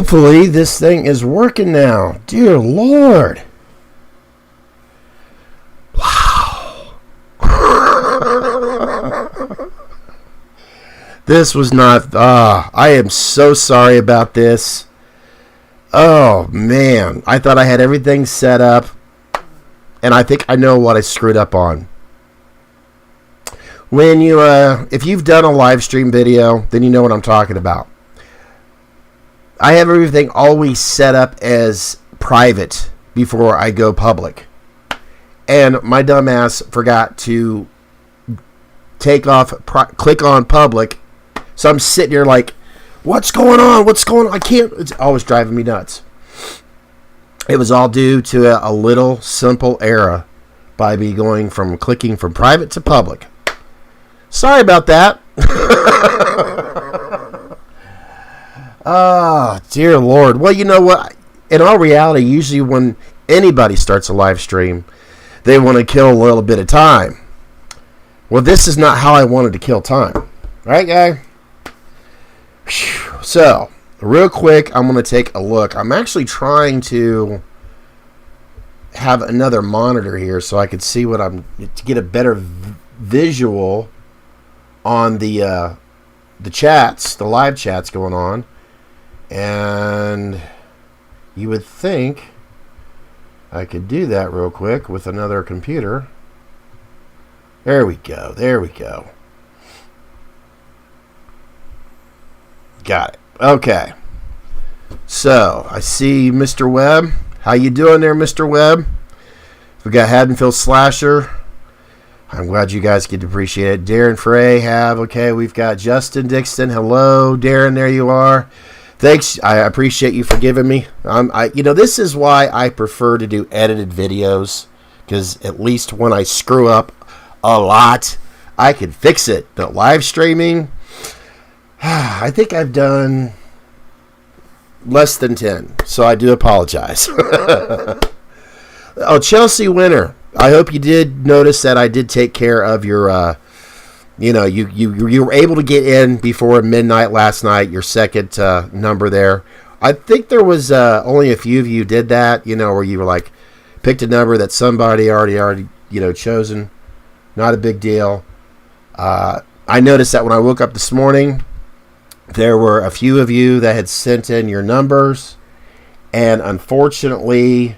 Hopefully this thing is working now. Dear Lord. Wow. This was not... I am so sorry about this. Oh, man. I thought I had everything set up. And I think I know what I screwed up on. When you... if you've done a live stream video, then you know what I'm talking about. I have everything always set up as private before I go public. And my dumbass forgot to take off, click on public. So I'm sitting here like, what's going on? What's going on? I can't. It's always driving me nuts. It was all due to a little simple error by me going from clicking from private to public. Sorry about that. Ah, dear Lord. Well, you know what? In all reality, usually when anybody starts a live stream, they want to kill a little bit of time. Well, this is not how I wanted to kill time. Right, guy? Whew. So, real quick, I'm going to take a look. I'm actually trying to have another monitor here so I could see what to get a better visual on the chats, the live chats going on. And you would think I could do that real quick with another computer. There we go. There we go. Got it. Okay. So, I see Mr. Webb. How you doing there, Mr. Webb? We got Haddonfield Slasher. I'm glad you guys get to appreciate it. Darren Frey have. Okay, we've got Justin Dixon. Hello, Darren. There you are. Thanks. I appreciate you for giving me. This is why I prefer to do edited videos, because at least when I screw up a lot, I can fix it. But live streaming, I think I've done less than 10, so I do apologize. Oh, Chelsea Winter. I hope you did notice that I did take care of your, you were able to get in before midnight last night, your second number there. I think there was only a few of you did that, where you were like, picked a number that somebody already, chosen. Not a big deal. I noticed that when I woke up this morning, there were a few of you that had sent in your numbers, and unfortunately,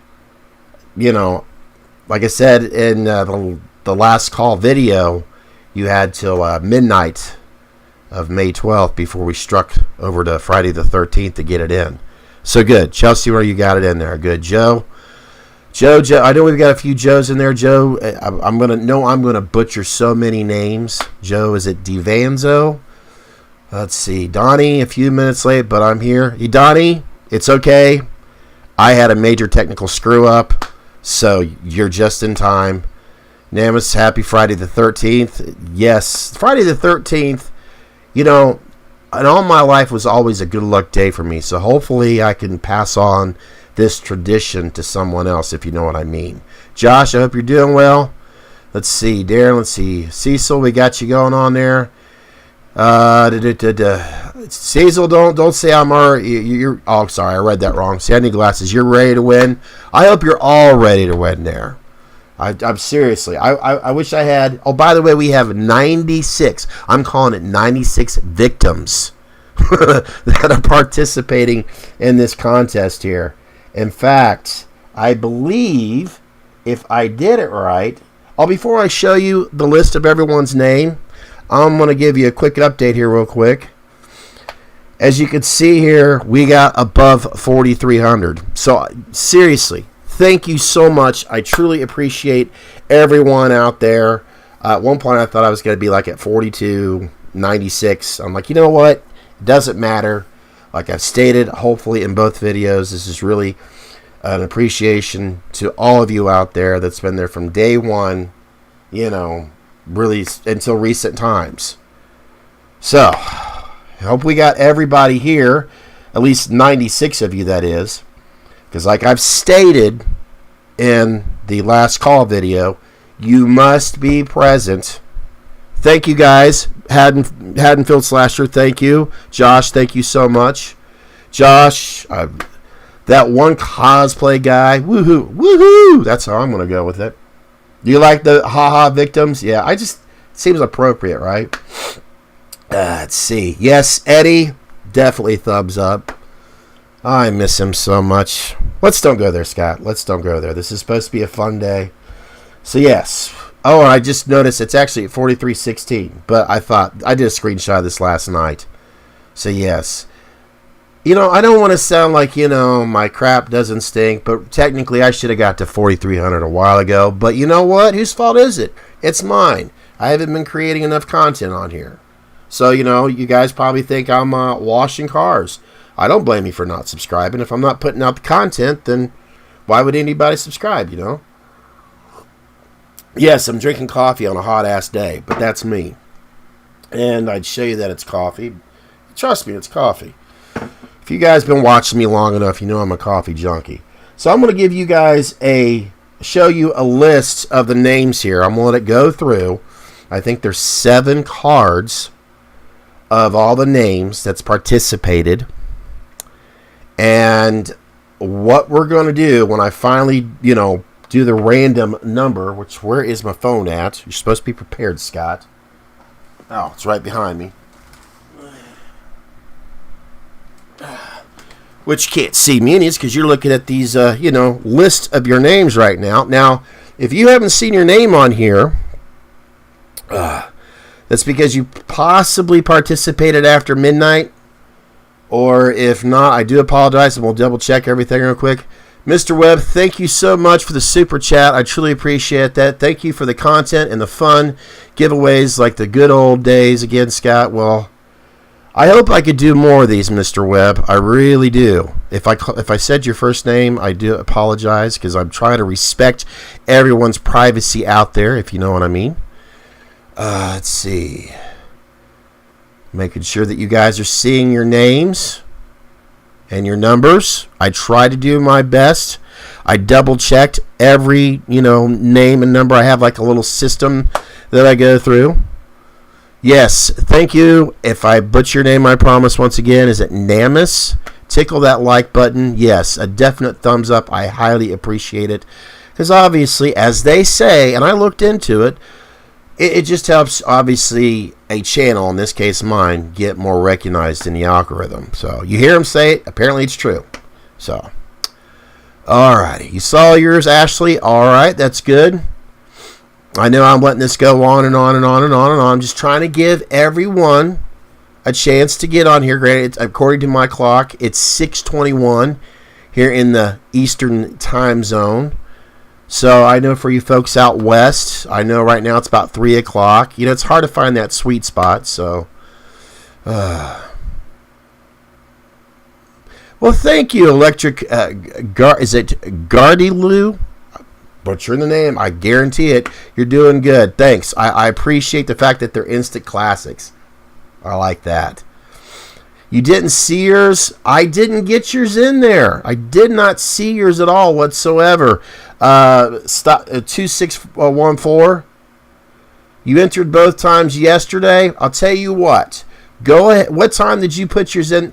like I said in the last call video, you had till midnight of May 12th before we struck over to Friday the 13th to get it in. So good. Chelsea, where you got it in there. Good. Joe. I know we've got a few Joes in there. Joe, I'm gonna butcher so many names. Joe, is it Divanzo? Let's see. Donnie, a few minutes late, but I'm here. Hey, Donnie, it's okay. I had a major technical screw up, so you're just in time. Namus, happy Friday the 13th. Yes, Friday the 13th, and all my life was always a good luck day for me. So hopefully I can pass on this tradition to someone else, if you know what I mean. Josh, I hope you're doing well. Let's see. Darren, let's see. Cecil, we got you going on there. Cecil, don't say I'm you're. Oh, sorry, I read that wrong. See, I need glasses. You're ready to win. I hope you're all ready to win there. I'm seriously. I wish I had. Oh, by the way, we have 96. I'm calling it 96 victims that are participating in this contest here. In fact, I believe if I did it right. Before I show you the list of everyone's name, I'm going to give you a quick update here real quick. As you can see here, we got above 4,300. So, seriously, thank you so much. I truly appreciate everyone out there. At one point, I thought I was going to be like at 4296. I'm like, you know what? It doesn't matter. Like I've stated, hopefully in both videos, this is really an appreciation to all of you out there that's been there from day one, really until recent times. So, I hope we got everybody here, at least 96 of you, that is. Because like I've stated in the last call video, you must be present. Thank you guys. Haddonfield Slasher, thank you. Josh, thank you so much. Josh, that one cosplay guy. Woohoo! Woohoo! That's how I'm going to go with it. Do you like the haha victims? Yeah, it seems appropriate, right? Let's see. Yes, Eddie, definitely thumbs up. I miss him so much. Let's don't go there, Scott. Let's don't go there. This is supposed to be a fun day. So, yes. Oh, and I just noticed it's actually at 43:16. But I did a screenshot of this last night. So, yes. I don't want to sound like, my crap doesn't stink. But technically, I should have got to 4,300 a while ago. But you know what? Whose fault is it? It's mine. I haven't been creating enough content on here. So, you guys probably think I'm washing cars. I don't blame you for not subscribing. If I'm not putting out the content, then why would anybody subscribe, Yes, I'm drinking coffee on a hot-ass day, but that's me. And I'd show you that it's coffee. Trust me, it's coffee. If you guys been watching me long enough, you know I'm a coffee junkie. So I'm going to give you guys show you a list of the names here. I'm going to let it go through. I think there's 7 cards of all the names that's participated. And what we're going to do when I finally, do the random number, where is my phone at? You're supposed to be prepared, Scott. Oh, it's right behind me. Which you can't see me because you're looking at these, list of your names right now. Now, if you haven't seen your name on here, that's because you possibly participated after midnight. Or if not, I do apologize, and we'll double check everything real quick. Mr. Webb, thank you so much for the super chat. I truly appreciate that. Thank you for the content and the fun giveaways like the good old days again, Scott. Well, I hope I could do more of these, Mr. Webb. I really do. If I said your first name, I do apologize because I'm trying to respect everyone's privacy out there, if you know what I mean. Let's see. Making sure that you guys are seeing your names and your numbers. I try to do my best. I double checked every, name and number. I have like a little system that I go through. Yes, thank you. If I butcher your name, I promise once again, is it Namus? Tickle that like button. Yes, a definite thumbs up. I highly appreciate it. Because obviously, as they say, and I looked into it, it just helps, obviously, a channel, in this case mine, get more recognized in the algorithm. So, you hear them say it, apparently it's true. So, alrighty. You saw yours, Ashley? Alright, that's good. I know I'm letting this go on and on and on and on and on. I'm just trying to give everyone a chance to get on here. Granted, according to my clock, it's 6:21 here in the Eastern time zone. So I know for you folks out west, I know right now it's about 3 o'clock. It's hard to find that sweet spot. So, well, thank you, Electric. Is it Gardilu? Butchering the name, I guarantee it. You're doing good. Thanks. I appreciate the fact that they're instant classics. I like that. You didn't see yours? I didn't get yours in there. I did not see yours at all whatsoever. 2614. You entered both times yesterday. I'll tell you what. Go ahead. What time did you put yours in?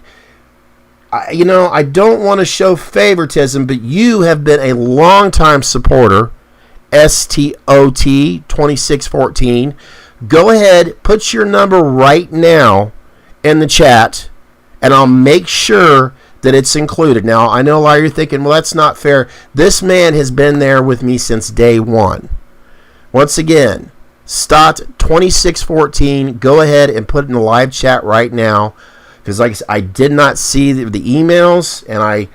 I don't want to show favoritism, but you have been a long-time supporter. STOT 2614. Go ahead, put your number right now in the chat, and I'll make sure that it's included. Now, I know a lot of you are thinking, well, that's not fair. This man has been there with me since day one. Once again, STOT 2614. Go ahead and put it in the live chat right now. Because like I said, I did not see the emails, and I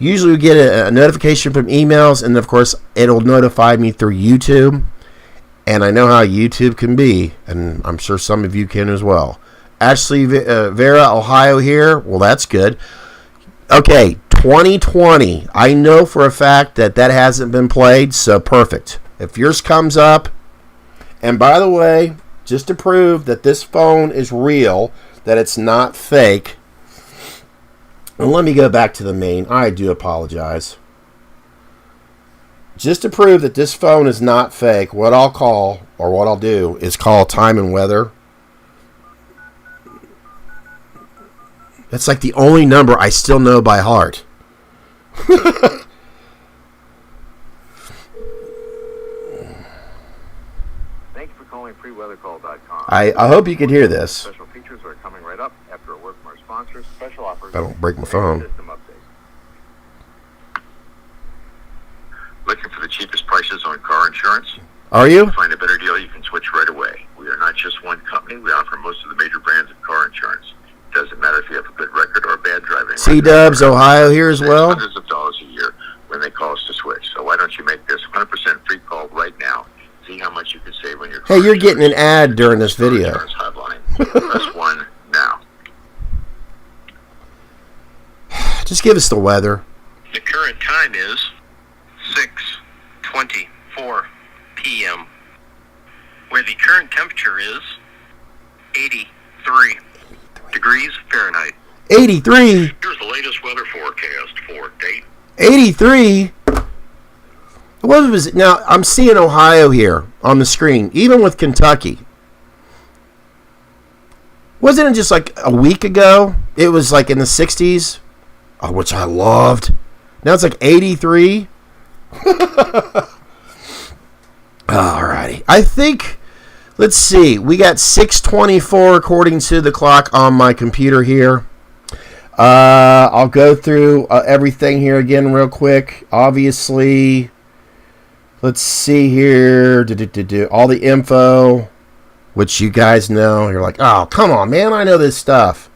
usually get a notification from emails, and of course, it'll notify me through YouTube. And I know how YouTube can be, and I'm sure some of you can as well. Ashley Vera, Ohio here. Well, that's good. Okay, 2020. I know for a fact that hasn't been played, so perfect. If yours comes up, and by the way, just to prove that this phone is real, that it's not fake. And let me go back to the main. I do apologize. Just to prove that this phone is not fake, what I'll do is call time and weather. That's like the only number I still know by heart. Thank you for calling freeweathercall.com. I hope you could hear this. Special features are coming right up after a word from our sponsors. Special offers. I don't break my phone. System update. Looking for the cheapest prices on car insurance? Are you? To find a better deal, you can switch right away. We are not just one company. We offer most of the major brands of car insurance. It doesn't matter if you have a good record or a bad driving C-Dubs, Ohio here as well. Hundreds of dollars a year when they call us to switch. So why don't you make this 100% free call right now? See how much you can save on your car. Hey, you're getting an ad during this video. Hotline. Press 1 now. Just give us the weather. The current time is 6:24 p.m. where the current temperature is 83 degrees Fahrenheit. 83? Here's the latest weather forecast for date. 83? What was it? Now, I'm seeing Ohio here on the screen, even with Kentucky. Wasn't it just like a week ago? It was like in the 60s, which I loved. Now it's like 83. Alrighty. I think, let's see, we got 6:24 according to the clock on my computer here. I'll go through everything here again real quick. Obviously, let's see here. All the info, which you guys know. You're like, oh, come on, man. I know this stuff.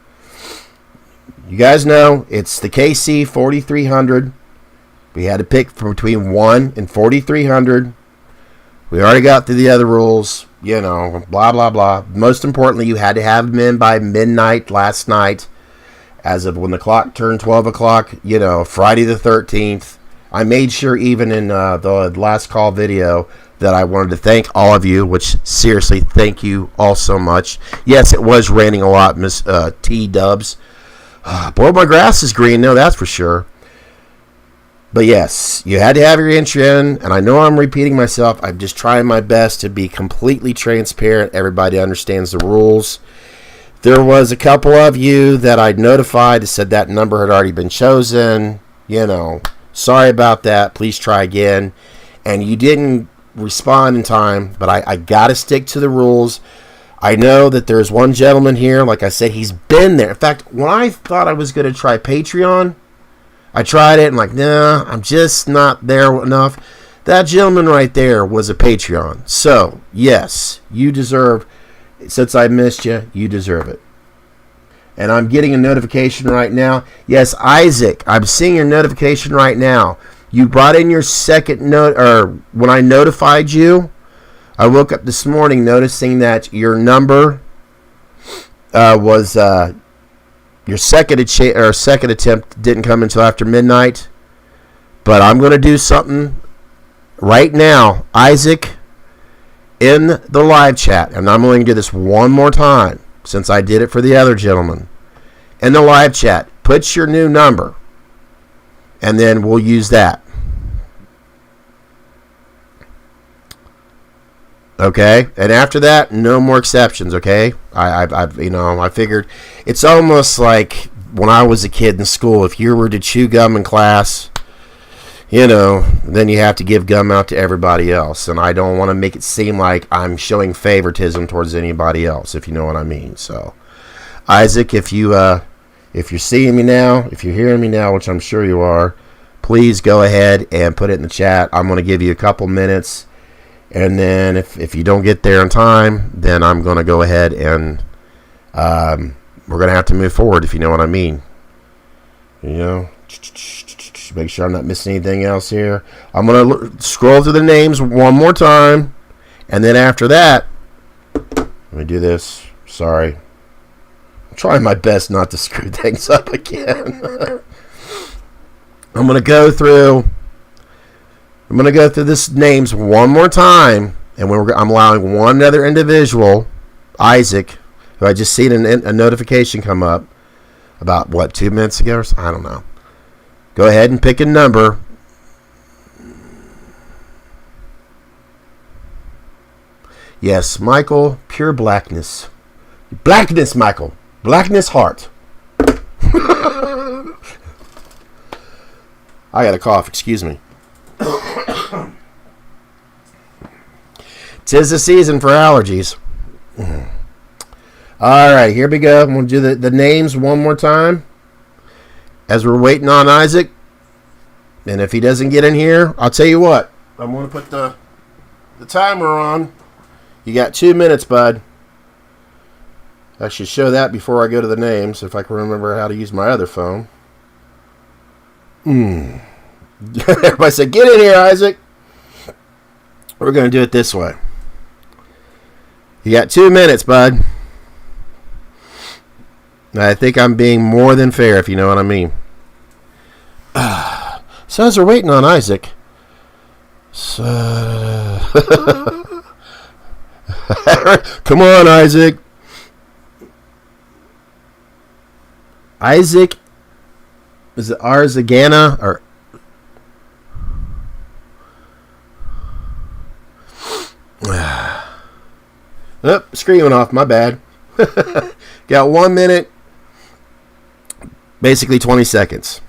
You guys know it's the KC 4300. We had to pick from between 1 and 4300. We already got through the other rules. You know, blah, blah, blah. Most importantly, you had to have them in by midnight last night. As of when the clock turned 12 o'clock, you know, Friday the 13th. I made sure even in the last call video that I wanted to thank all of you, which seriously, thank you all so much. Yes, it was raining a lot, Miss T-Dubs. Boy, my grass is green, no, that's for sure. But yes, you had to have your entry in, and I know I'm repeating myself. I'm just trying my best to be completely transparent. Everybody understands the rules. There was a couple of you that I'd notified that said that number had already been chosen. You know, sorry about that. Please try again. And you didn't respond in time, but I got to stick to the rules. I know that there's one gentleman here, like I said, he's been there. In fact, when I thought I was going to try Patreon, I tried it and like, nah, I'm just not there enough. That gentleman right there was a Patreon. So, yes, you deserve, since I missed you, you deserve it. And I'm getting a notification right now. Yes, Isaac, I'm seeing your notification right now. You brought in your second note, or when I notified you, I woke up this morning noticing that your number was your second attempt didn't come until after midnight. But I'm going to do something right now, Isaac, in the live chat, and I'm only going to do this one more time since I did it for the other gentleman. In the live chat, put your new number, and then we'll use that. Okay, and after that, no more exceptions. Okay, I figured it's almost like when I was a kid in school. If you were to chew gum in class, you know, then you have to give gum out to everybody else, and I don't want to make it seem like I'm showing favoritism towards anybody else, if you know what I mean. So, Isaac, if you're seeing me now, if you're hearing me now, which I'm sure you are, please go ahead and put it in the chat. I'm going to give you a couple minutes. And then if you don't get there in time, then I'm going to go ahead and we're going to have to move forward, if you know what I mean. You know, make sure I'm not missing anything else here. I'm going to scroll through the names one more time. And then after that, let me do this. Sorry. I'm trying my best not to screw things up again. I'm going to go through this names one more time, and I'm allowing one other individual, Isaac, who I just seen a notification come up about, 2 minutes ago? I don't know. Go ahead and pick a number. Yes, Michael, pure blackness. Blackness, Michael. Blackness heart. I got a cough, excuse me. Tis the season for allergies. Alright, here we go. I'm going to do the names one more time as we're waiting on Isaac. And if he doesn't get in here, I'll tell you what. I'm going to put the timer on. You got 2 minutes, bud. I should show that before I go to the names, if I can remember how to use my other phone. Everybody said, get in here, Isaac. We're going to do it this way. You got 2 minutes, bud. I think I'm being more than fair, if you know what I mean. So as we're waiting on Isaac, come on, Isaac. Isaac, is it Arzagana or? Oh, screen went off. My bad. Got 1 minute, basically 20 seconds.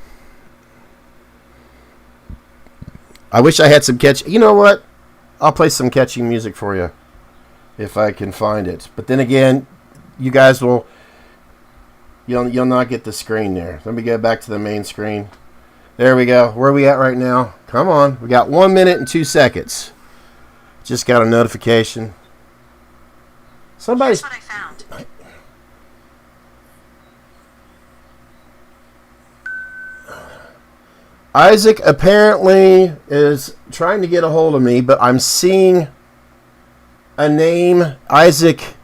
I wish I had some catch. You know what? I'll play some catchy music for you if I can find it. But then again, you guys will. You'll not get the screen there. Let me go back to the main screen. There we go. Where are we at right now? Come on. We got 1 minute and 2 seconds. Just got a notification. Somebody's. Here's what I found. Isaac apparently is trying to get a hold of me, but I'm seeing a name. Isaac,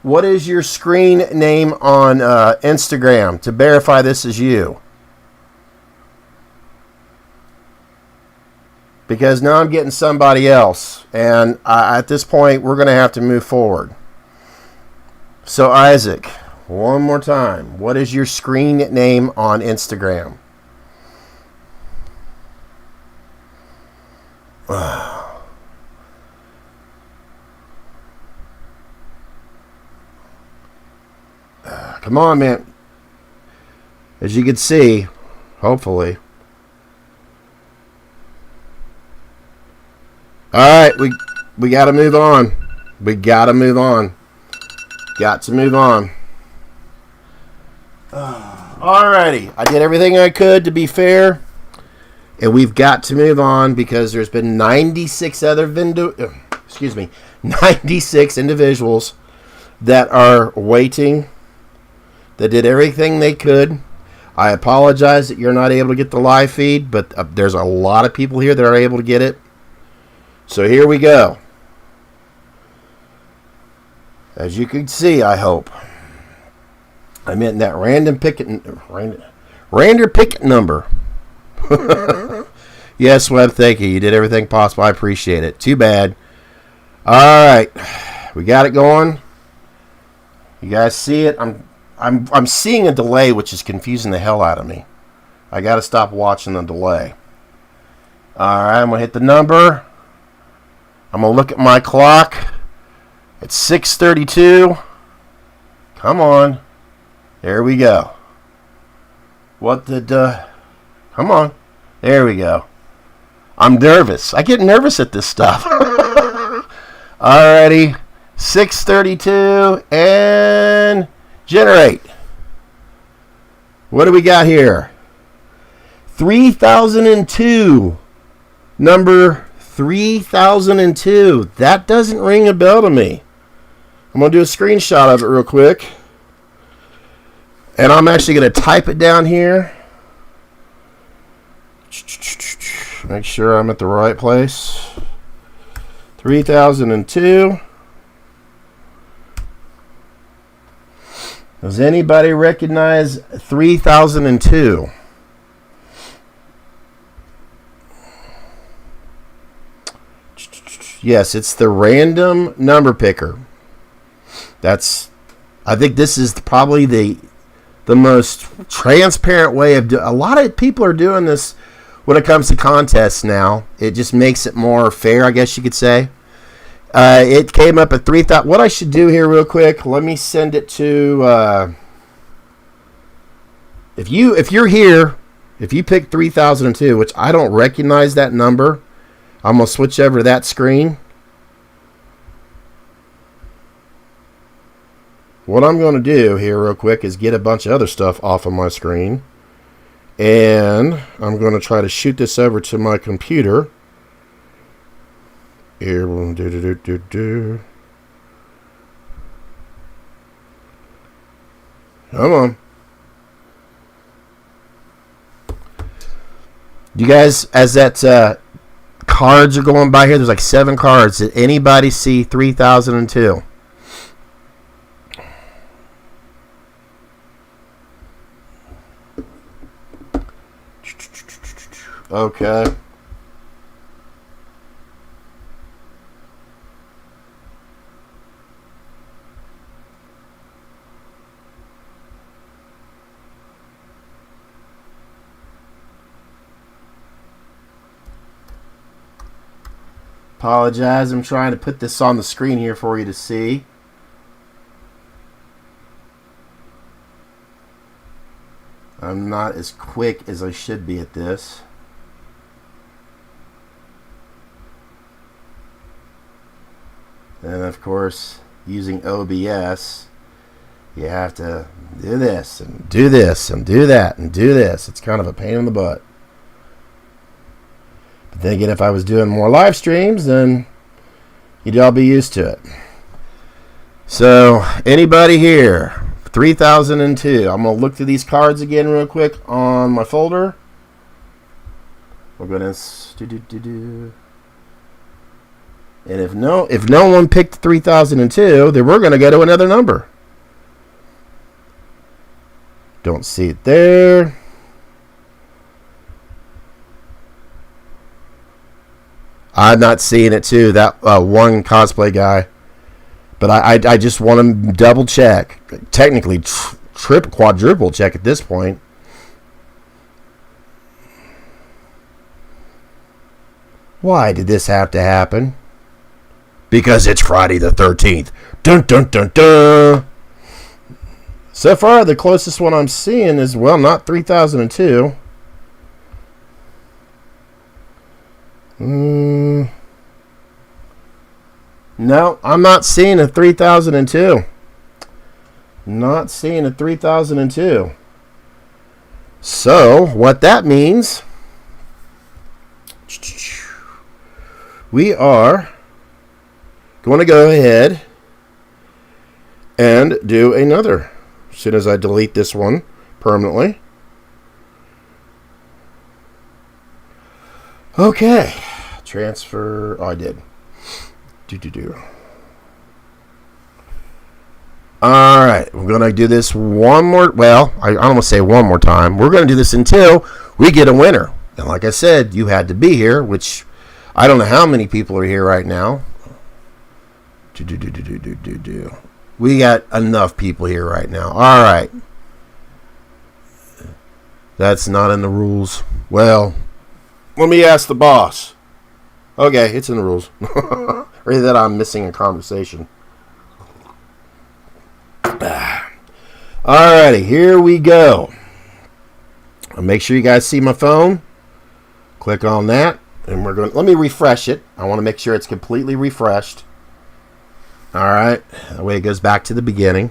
what is your screen name on Instagram to verify this is you? Because now I'm getting somebody else, and at this point we're going to have to move forward. So Isaac, one more time, what is your screen name on Instagram? Come on, man. As you can see, hopefully. Alright, we got to move on. We got to move on. Got to move on. Alrighty. I did everything I could to be fair. And we've got to move on because there's been 96 other 96 individuals that are waiting, that did everything they could. I apologize that you're not able to get the live feed, but there's a lot of people here that are able to get it. So here we go. As you can see, I hope. I meant that random picket number. Yes, Webb, thank you. You did everything possible. I appreciate it. Too bad. Alright. We got it going. You guys see it? I'm seeing a delay, which is confusing the hell out of me. I got to stop watching the delay. Alright, I'm going to hit the number. I'm going to look at my clock. It's 6:32. Come on. There we go. What the come on. There we go. I'm nervous. I get nervous at this stuff. Alrighty. 6:32 and generate. What do we got here? 3002. Number 3002. That doesn't ring a bell to me. I'm going to do a screenshot of it real quick. And I'm actually going to type it down here. Make sure I'm at the right place. 3002. Does anybody recognize 3002? Yes, it's the random number picker. I think this is probably the most transparent way of doing. A lot of people are doing this when it comes to contests now. It just makes it more fair, I guess you could say. It came up at 3,000. What I should do here real quick, let me send it to If you're here, if you pick 3002, which I don't recognize that number, I'm going to switch over to that screen. What I'm going to do here real quick is get a bunch of other stuff off of my screen. And I'm going to try to shoot this over to my computer. Here, we'll Come on. You guys, as that cards are going by here, there's like 7 cards. Did anybody see 3002? Okay. Apologize, I'm trying to put this on the screen here for you to see. I'm not as quick as I should be at this. And of course, using OBS, you have to do this and do this and do that and do this. It's kind of a pain in the butt. But then again, if I was doing more live streams, then you'd all be used to it. So, anybody here? 3002. I'm going to look through these cards again real quick on my folder. We're going to... And if no one picked 3002, then we're going to go to another number. Don't see it there. I'm not seeing it too. That one cosplay guy. But I just want to double check. Technically, quadruple check at this point. Why did this have to happen? Because it's Friday the 13th. Dun dun dun dun. So far, the closest one I'm seeing is, well, not 3002. No, I'm not seeing a 3002. Not seeing a 3002. So, what that means, we are going to go ahead and do another. As soon as I delete this one permanently. Okay. Transfer. Oh, I did. Alright. We're going to do this one more. Well, I don't want to say one more time. We're going to do this until we get a winner. And like I said, you had to be here, which I don't know how many people are here right now. We got enough people here right now. Alright. That's not in the rules. Well, let me ask the boss. Okay, it's in the rules. Or that I'm missing a conversation. Alrighty, here we go. I'll make sure you guys see my phone. Click on that. And we're going to, let me refresh it. I want to make sure it's completely refreshed. Alright, that way it goes back to the beginning.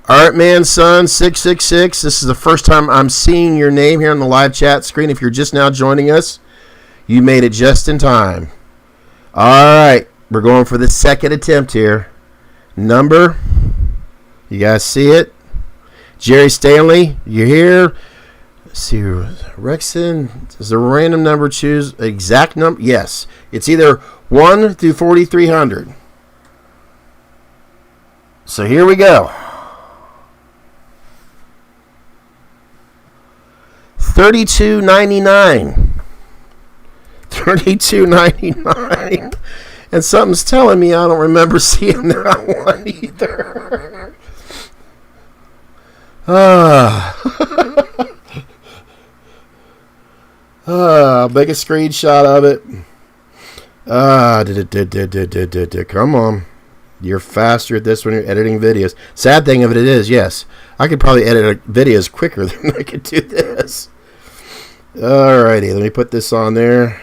Alright, man, son, 666. This is the first time I'm seeing your name here on the live chat screen. If you're just now joining us, you made it just in time. Alright, we're going for the second attempt here. Number, you guys see it? Jerry Stanley, you're here. Let's see, Rexon, does a random number choose exact number? Yes, it's either 1 through 4,300. So here we go. 32.99. 32.99. And something's telling me I don't remember seeing that one either. I'll make a screenshot of it. Come on. You're faster at this when you're editing videos. Sad thing of it is, yes, I could probably edit videos quicker than I could do this. Alrighty, let me put this on there.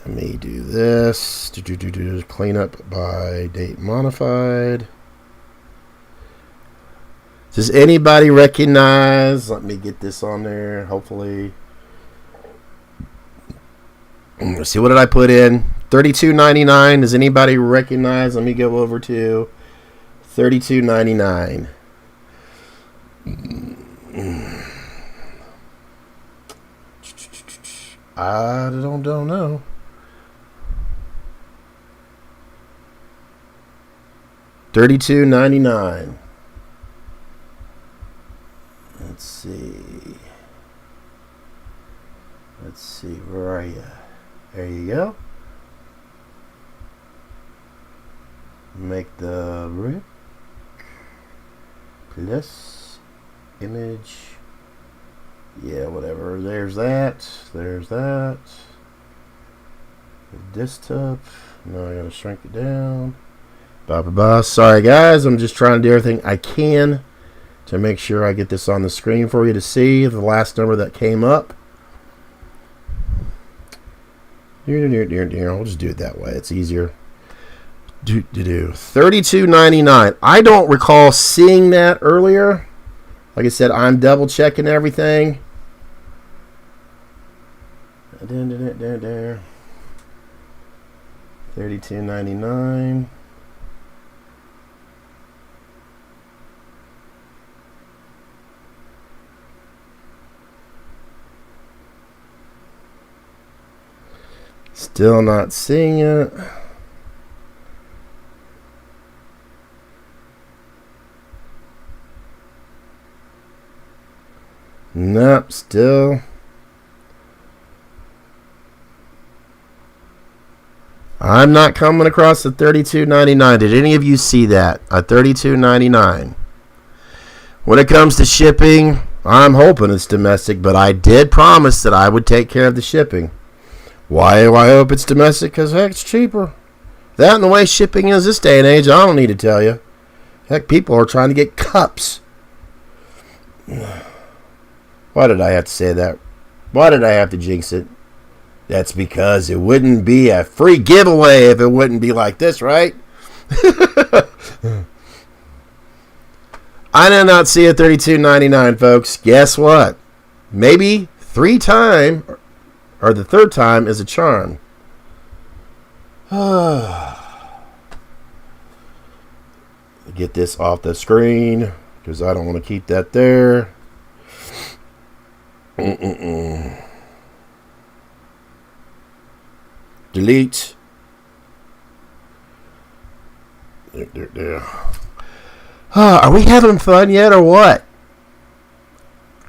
Let me do this. Clean up by date modified. Does anybody recognize? Let me get this on there, hopefully. Let's see, what did I put in? $32.99. Does anybody recognize? Let me go over to $32.99. I don't know. $32.99. Let's see, where are you? There you go. Make the brick plus image. Yeah, whatever. There's that. Desktop. Now I gotta shrink it down. Sorry guys, I'm just trying to do everything I can to make sure I get this on the screen for you to see the last number that came up. I'll just do it that way. It's easier. $32.99. I don't recall seeing that earlier. Like I said, I'm double checking everything. $32.99. Still not seeing it. Nope, still. I'm not coming across the $32.99. Did any of you see that? At $32.99. When it comes to shipping, I'm hoping it's domestic, but I did promise that I would take care of the shipping. Why do I hope it's domestic? Because, heck, it's cheaper. That and the way shipping is this day and age, I don't need to tell you. Heck, people are trying to get cups. Why did I have to say that? Why did I have to jinx it? That's because it wouldn't be a free giveaway if it wouldn't be like this, right? I did not see a $32.99, folks. Guess what? Maybe the third time is a charm. Get this off the screen because I don't want to keep that there. Delete. There. Are we having fun yet or what?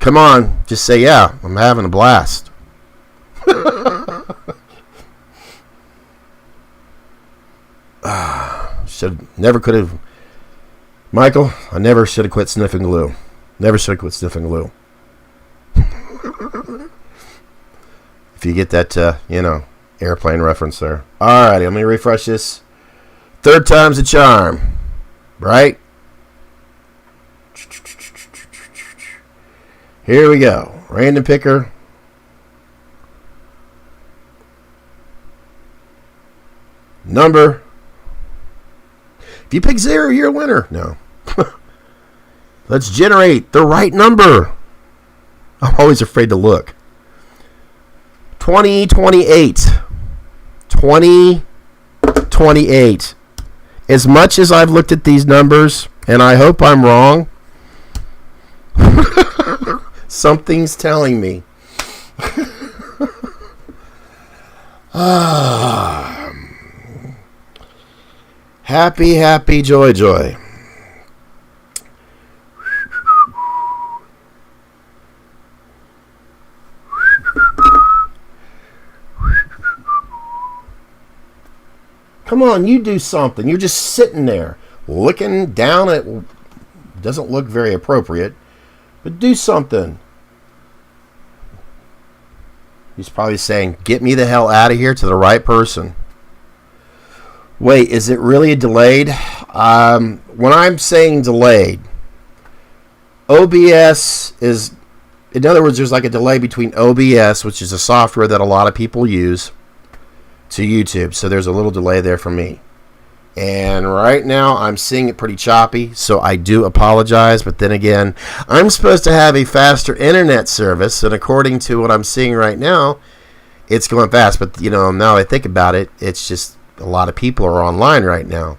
Come on, just say yeah. I'm having a blast. Could have. Michael, I never should have quit sniffing glue. Never should have quit sniffing glue. If you get that, airplane reference there. Alrighty, let me refresh this. Third time's a charm. Right? Here we go. Random picker. Number. If you pick 0, you're a winner. No. Let's generate the right number. I'm always afraid to look. 2028. 2028. As much as I've looked at these numbers, and I hope I'm wrong, something's telling me. Happy, joy. Come on, you do something. You're just sitting there looking down at... Doesn't look very appropriate, but do something. He's probably saying, get me the hell out of here, to the right person. Wait, is it really delayed? When I'm saying delayed, OBS is, in other words, there's like a delay between OBS, which is a software that a lot of people use, to YouTube. So there's a little delay there for me. And right now I'm seeing it pretty choppy, so I do apologize. But then again, I'm supposed to have a faster internet service, and according to what I'm seeing right now, it's going fast. But, you know, now I think about it, it's just a lot of people are online right now.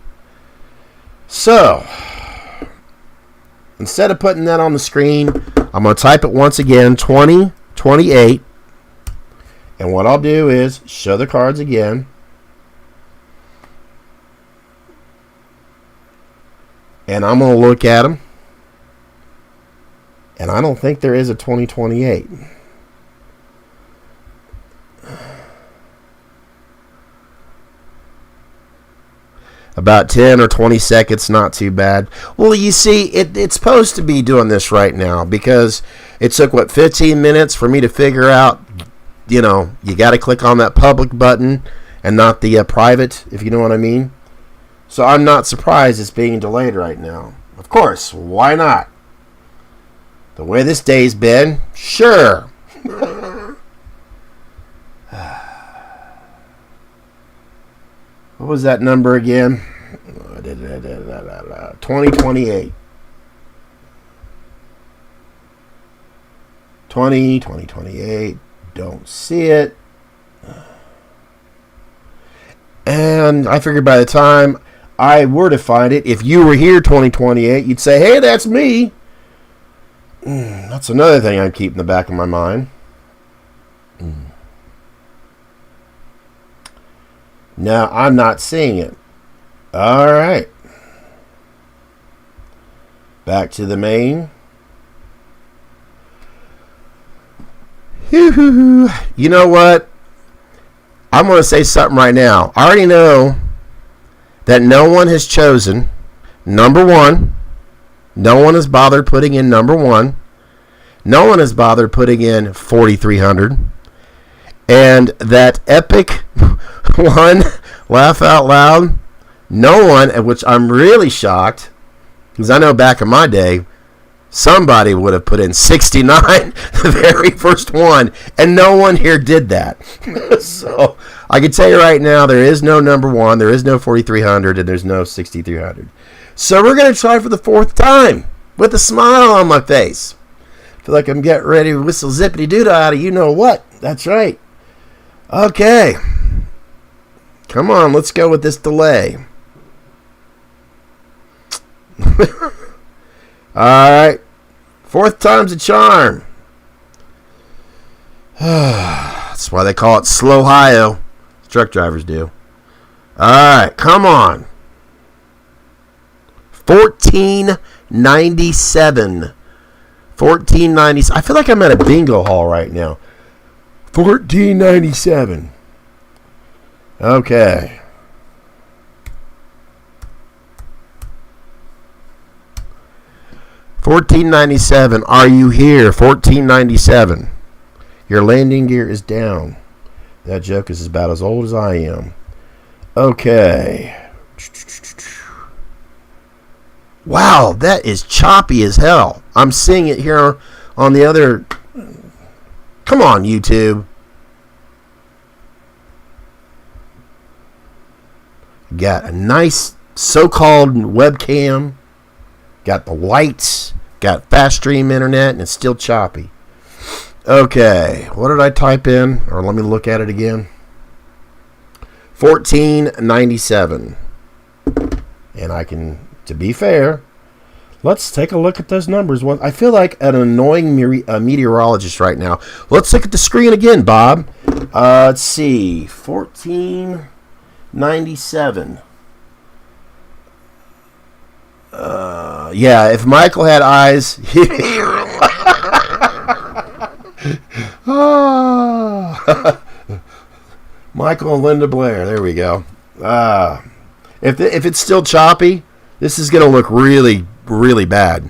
So, instead of putting that on the screen, I'm going to type it once again, 2028. And what I'll do is show the cards again. And I'm going to look at them. And I don't think there is a 2028. About 10 or 20 seconds, not too bad. Well, you see, it's supposed to be doing this right now because it took, 15 minutes for me to figure out, you know, you got to click on that public button and not the private, if you know what I mean. So I'm not surprised it's being delayed right now. Of course, why not? The way this day's been, sure. What was that number again? 2028. 2028. Don't see it. And I figured by the time I were to find it, if you were here 2028, you'd say, hey, that's me. That's another thing I keep in the back of my mind. Now, I'm not seeing it. All right. Back to the main. You know what? I'm going to say something right now. I already know that no one has chosen number one. No one has bothered putting in number one. No one has bothered putting in 4,300. And that epic one, laugh out loud, no one, at which I'm really shocked, because I know back in my day, somebody would have put in 69, the very first one, and no one here did that. So I can tell you right now, there is no number one, there is no 4,300, and there's no 6,300. So we're going to try for the fourth time with a smile on my face. I feel like I'm getting ready to whistle zippity-doo-dah out of you know what. That's right. Okay. Come on, let's go with this delay. Alright. Fourth time's a charm. That's why they call it slow-hio. Truck drivers do. Alright, come on. 1497. 1497. I feel like I'm at a bingo hall right now. 1497. Okay. $14.97. Are you here? $14.97. Your landing gear is down. That joke is about as old as I am. Okay. Wow, that is choppy as hell. I'm seeing it here on the other. Come on, YouTube. Got a nice so-called webcam. Got the lights. Got fast stream internet, and it's still choppy. Okay, what did I type in? Or let me look at it again. 1497. And I can, to be fair, let's take a look at those numbers. I feel like an annoying meteorologist right now. Let's look at the screen again, Bob. Let's see. 1497. Yeah, if Michael had eyes, Michael and Linda Blair. There we go. If it's still choppy, this is going to look really, really bad.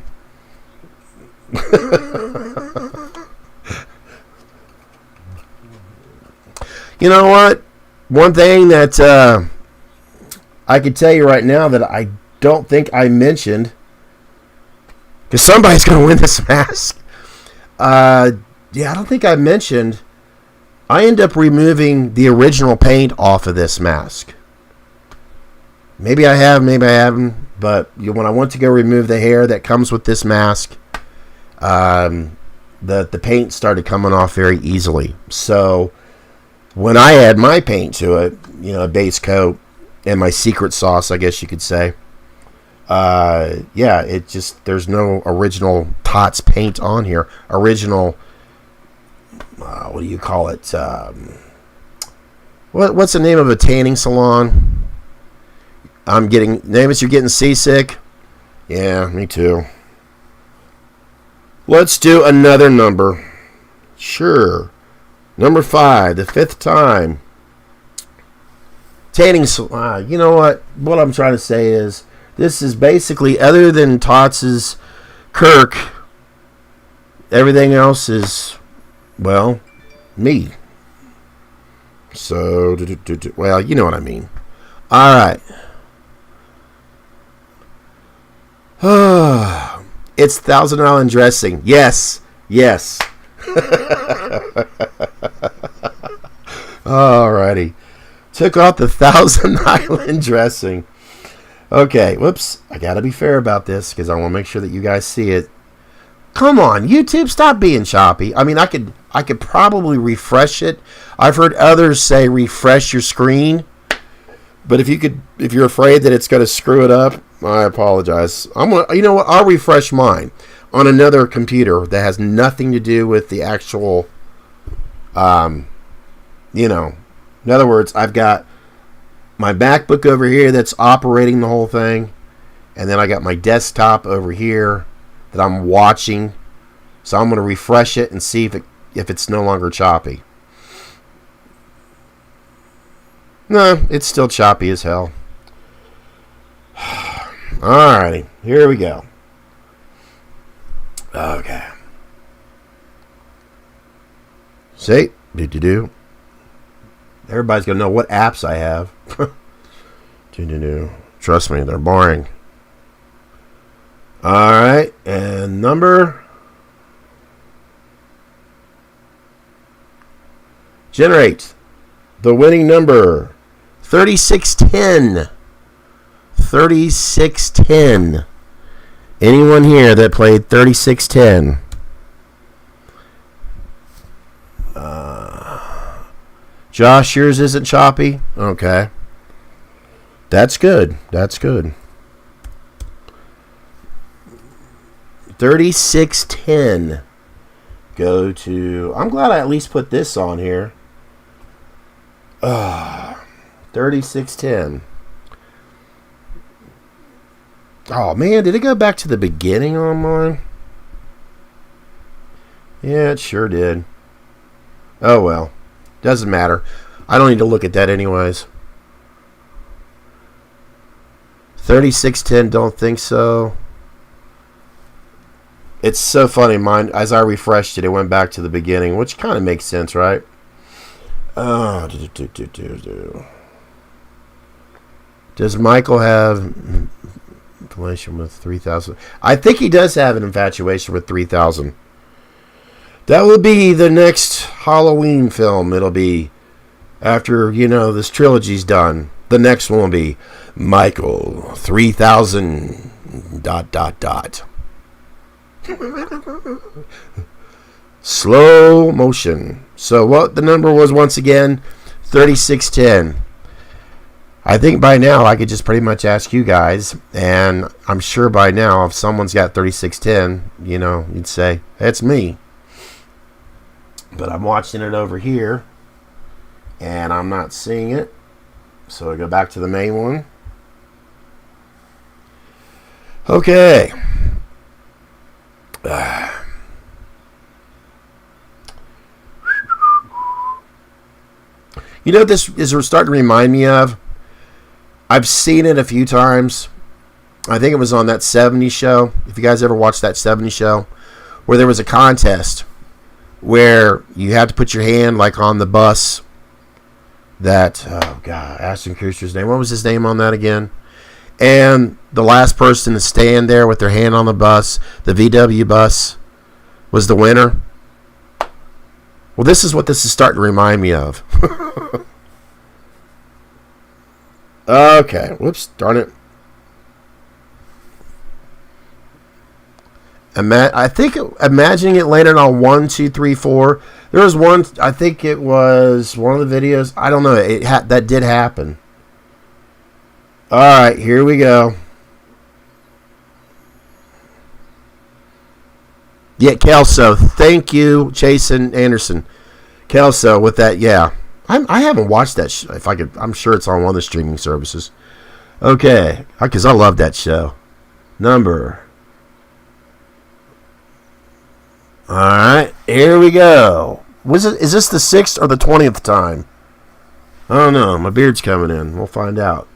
You know what? One thing that I can tell you right now that I don't think I mentioned, because somebody's going to win this mask. Yeah, I don't think I mentioned, I end up removing the original paint off of this mask. Maybe I have, maybe I haven't, but when I went to go remove the hair that comes with this mask, the paint started coming off very easily. So when I add my paint to it, a base coat and my secret sauce, I guess you could say, yeah, it just, there's no original Tots paint on here. Original, what do you call it? What's the name of a tanning salon? Name is you're getting seasick? Yeah, me too. Let's do another number. Sure. Number 5, the 5th time. Tanning salon. You know what? What I'm trying to say is, this is basically, other than Tots' Kirk, everything else is, well, me. So, well, you know what I mean. All right. It's Thousand Island dressing. Yes. Alrighty. Took off the Thousand Island dressing. Okay, whoops. I gotta be fair about this because I want to make sure that you guys see it. Come on, YouTube, stop being choppy. I mean, I could probably refresh it. I've heard others say refresh your screen. But if you're afraid that it's going to screw it up, I apologize. You know what? I'll refresh mine on another computer that has nothing to do with the actual, in other words, I've got my MacBook over here that's operating the whole thing, and then I got my desktop over here that I'm watching. So I'm going to refresh it and see if it's no longer choppy. No, it's still choppy as hell. Alrighty, here we go. Okay. See? Do. Everybody's going to know what apps I have. Do. Trust me, they're boring. Alright, and number. Generate the winning number. 3610. 3610. Anyone here that played 3610? Josh, yours isn't choppy? Okay. That's good. 3610. Go to... I'm glad I at least put this on here. 3610. Oh man, did it go back to the beginning on mine? Yeah, it sure did. Oh well. Doesn't matter. I don't need to look at that anyways. 3610, don't think so. It's so funny, mine, as I refreshed it, it went back to the beginning, which kind of makes sense, right? Does Michael have infatuation with 3000? I think he does have an infatuation with 3000. That will be the next Halloween film. It'll be after, this trilogy's done. The next one will be Michael 3000 ... Slow motion. So what the number was once again, 3610. I think by now I could just pretty much ask you guys, and I'm sure by now if someone's got 3610, you'd say, it's me. But I'm watching it over here, and I'm not seeing it. So I go back to the main one. Okay. You know what this is starting to remind me of? I've seen it a few times. I think it was on that 70s show. If you guys ever watched that 70s show, where there was a contest where you had to put your hand like on the bus that, oh God, Ashton Kutcher's name. What was his name on that again? And the last person to stand there with their hand on the bus, the VW bus, was the winner. Well, this is what this is starting to remind me of. Okay, whoops, darn it. I think imagining it landed on 1, 2, 3, 4. There was one. I think it was one of the videos. I don't know. That did happen. All right, here we go. Yeah, Kelso. Thank you, Jason Anderson. Kelso with that. Yeah, I haven't watched that. If I could, I'm sure it's on one of the streaming services. Okay, because I love that show. Number. All right, here we go. Is this the 6th or the 20th time? I don't know. My beard's coming in. We'll find out.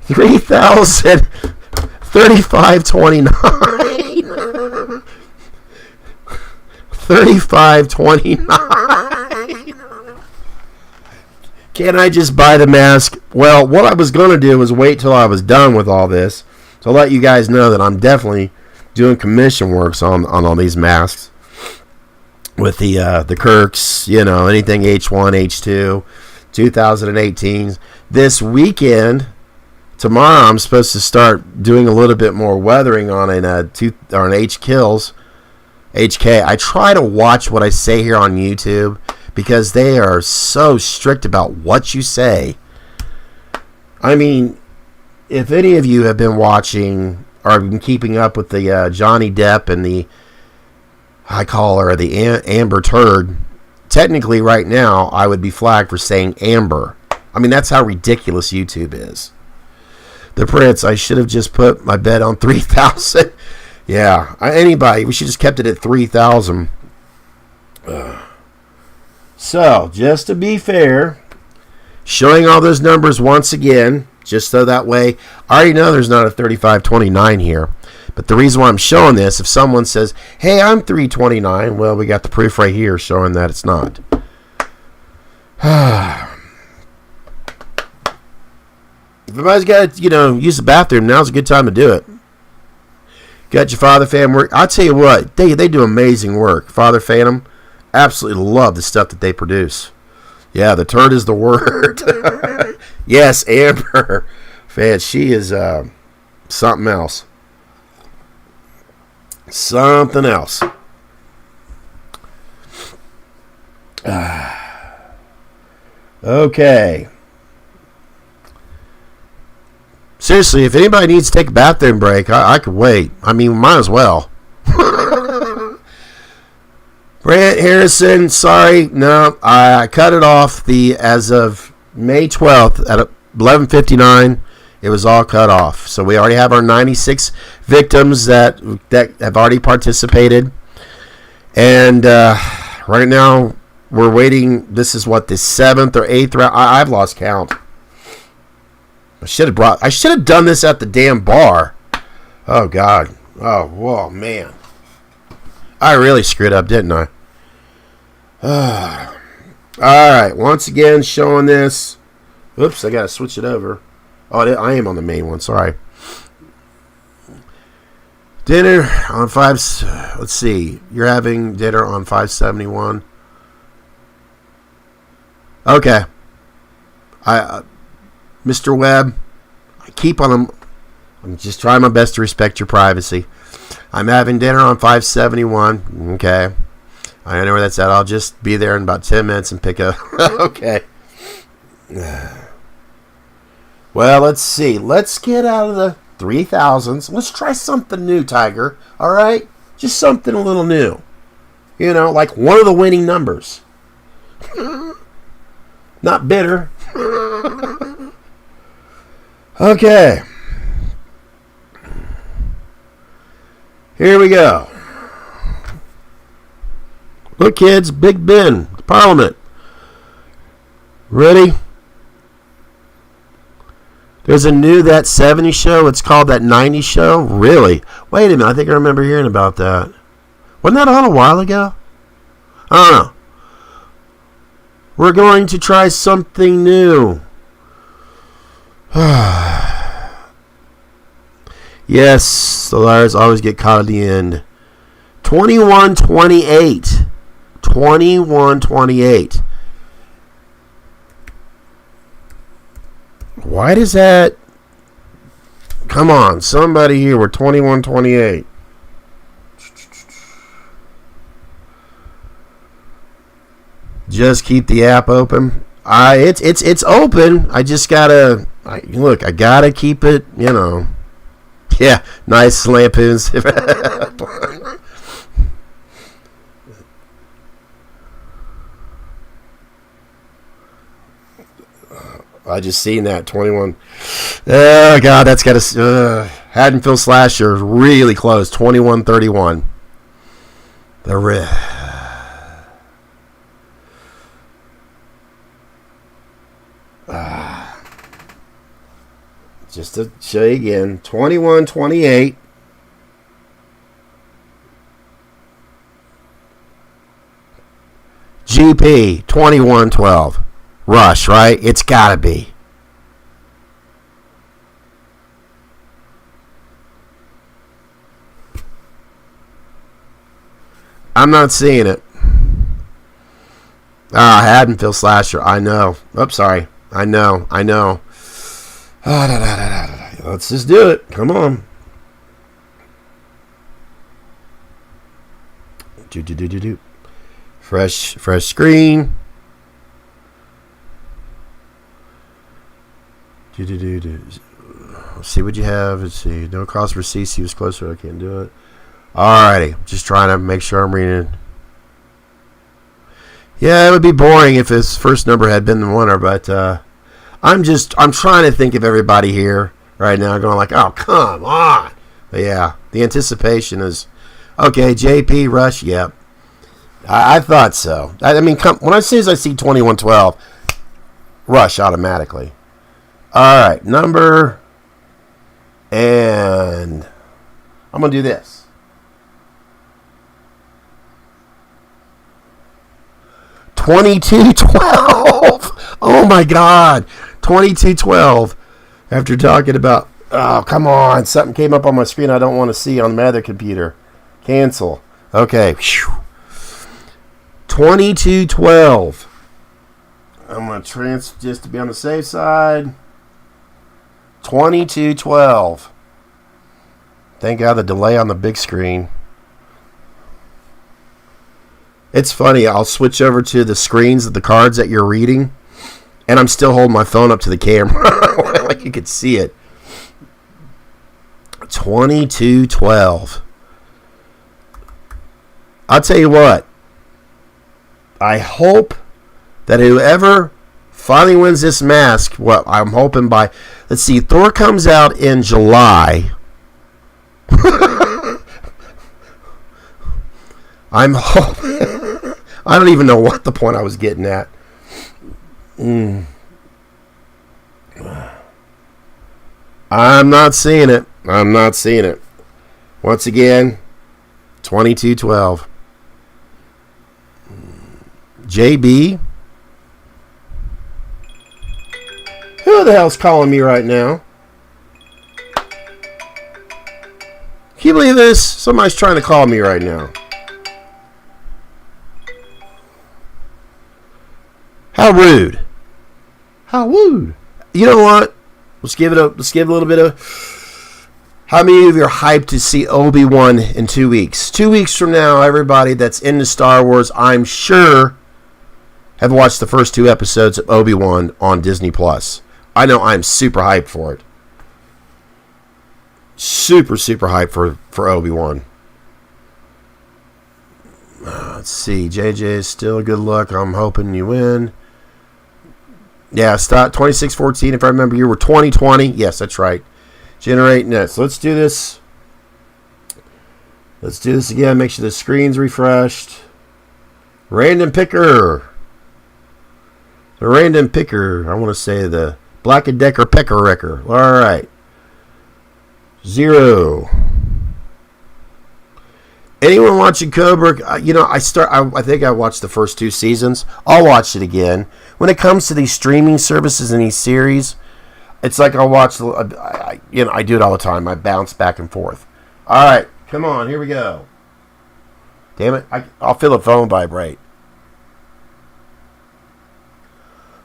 3,000, 3529. 3529. Can I just buy the mask? Well, what I was going to do was wait till I was done with all this to let you guys know that I'm definitely doing commission works on all these masks with the Kirks, anything H1, H2, 2018s. This weekend, tomorrow, I'm supposed to start doing a little bit more weathering on an HK. I try to watch what I say here on YouTube because they are so strict about what you say. I mean, if any of you have been watching or been keeping up with the Johnny Depp and the, I call her the Amber Turd, technically right now I would be flagged for saying Amber. I mean, that's how ridiculous YouTube is. The Prince, I should have just put my bet on 3,000. Yeah, anybody, we should just kept it at 3,000. So, just to be fair, showing all those numbers once again, just so that way, I already know there's not a 3529 here. But the reason why I'm showing this, if someone says, hey, I'm 329, well, we got the proof right here showing that it's not. If everybody's got to, use the bathroom, now's a good time to do it. Got your Father Phantom work. I'll tell you what, they do amazing work. Father Phantom, absolutely love the stuff that they produce. Yeah, the turd is the word. Yes, Amber. Man, she is something else. Something else. Okay. Seriously, if anybody needs to take a bathroom break, I could wait. I mean, might as well. Brant Harrison, sorry, no, I cut it off as of May 12th at 11:59. It was all cut off. So we already have our 96 victims that have already participated. And right now we're waiting. This is what, the 7th or 8th round. I've lost count. I should have done this at the damn bar. Oh God. Oh, whoa, man. I really screwed up, didn't I? Alright, once again showing this. Oops, I gotta switch it over. Oh, I am on the main one, sorry. Dinner on 5. Let's see. You're having dinner on 571. Okay. Mr. Webb, I keep on them. I'm just trying my best to respect your privacy. I'm having dinner on 571. Okay. I know where that's at. I'll just be there in about 10 minutes and pick up. Okay. Well, let's see. Let's get out of the 3,000s. Let's try something new, Tiger. All right? Just something a little new. Like one of the winning numbers. Not bitter. Okay. Here we go. Look, kids, Big Ben, Parliament. Ready? There's a new That 70 show. It's called That 90 show. Really? Wait a minute. I think I remember hearing about that. Wasn't that on a while ago? I don't know. We're going to try something new. Yes, the liars always get caught at the end. 21-28. 21-28. Why does that... Come on, somebody here. We're 21-28. Just keep the app open. It's open. I just gotta... Look, I gotta keep it, you know... Yeah, nice lampoons. I just seen that 21. Oh God, that's got to. Haddonfield Slasher really close. 21-31. Just to show you again, 21-28. GP 21-12. Rush, right? It's gotta be. I'm not seeing it. Haddonfield Slasher. I know. Oops, sorry. I know. Let's just do it. Come on. Do. Fresh screen. Let's see what you have. Let's see. No cost for CC was closer. I can't do it. Alrighty. Just trying to make sure I'm reading. Yeah, it would be boring if his first number had been the winner, but I'm trying to think of everybody here right now going like, oh, come on. But yeah, the anticipation is, okay, JP, Rush, yep. I thought so. I mean, when I see 21-12, Rush automatically. All right, number, and I'm going to do this. $22.12. Oh my God, $22.12. After talking about, oh come on, something came up on my screen I don't want to see on my other computer. Cancel. Okay. $22.12. I'm gonna just to be on the safe side. $22.12. Thank God the delay on the big screen. It's funny, I'll switch over to the screens of the cards that you're reading, and I'm still holding my phone up to the camera. Like you could see it. $22.12. I'll tell you what. I hope that whoever finally wins this mask, what I'm hoping by, let's see, Thor comes out in July. I'm hoping. I don't even know what the point I was getting at. I'm not seeing it. Once again, $22.12. JB. Who the hell's calling me right now? Can you believe this? Somebody's trying to call me right now. How rude. How rude. You know what? Let's give it a little bit of... How many of you are hyped to see Obi-Wan in 2 weeks? 2 weeks from now, everybody that's into Star Wars, I'm sure, have watched the first 2 episodes of Obi-Wan on Disney+. I know I'm super hyped for it. Super, super hyped for Obi-Wan. Let's see. JJ is still a good look. I'm hoping you win. Yeah, stop 26-14. If I remember, you were 20-20. Yes, that's right. Generate nets. Let's do this. Let's do this again. Make sure the screen's refreshed. Random picker. The random picker. I want to say the Black & Decker Pecker Wrecker. All right. 0. Anyone watching Cobra? I think I watched the first 2 seasons. I'll watch it again. When it comes to these streaming services and these series, it's like I'll watch. I do it all the time. I bounce back and forth. All right, come on, here we go. Damn it! I'll feel the phone vibrate.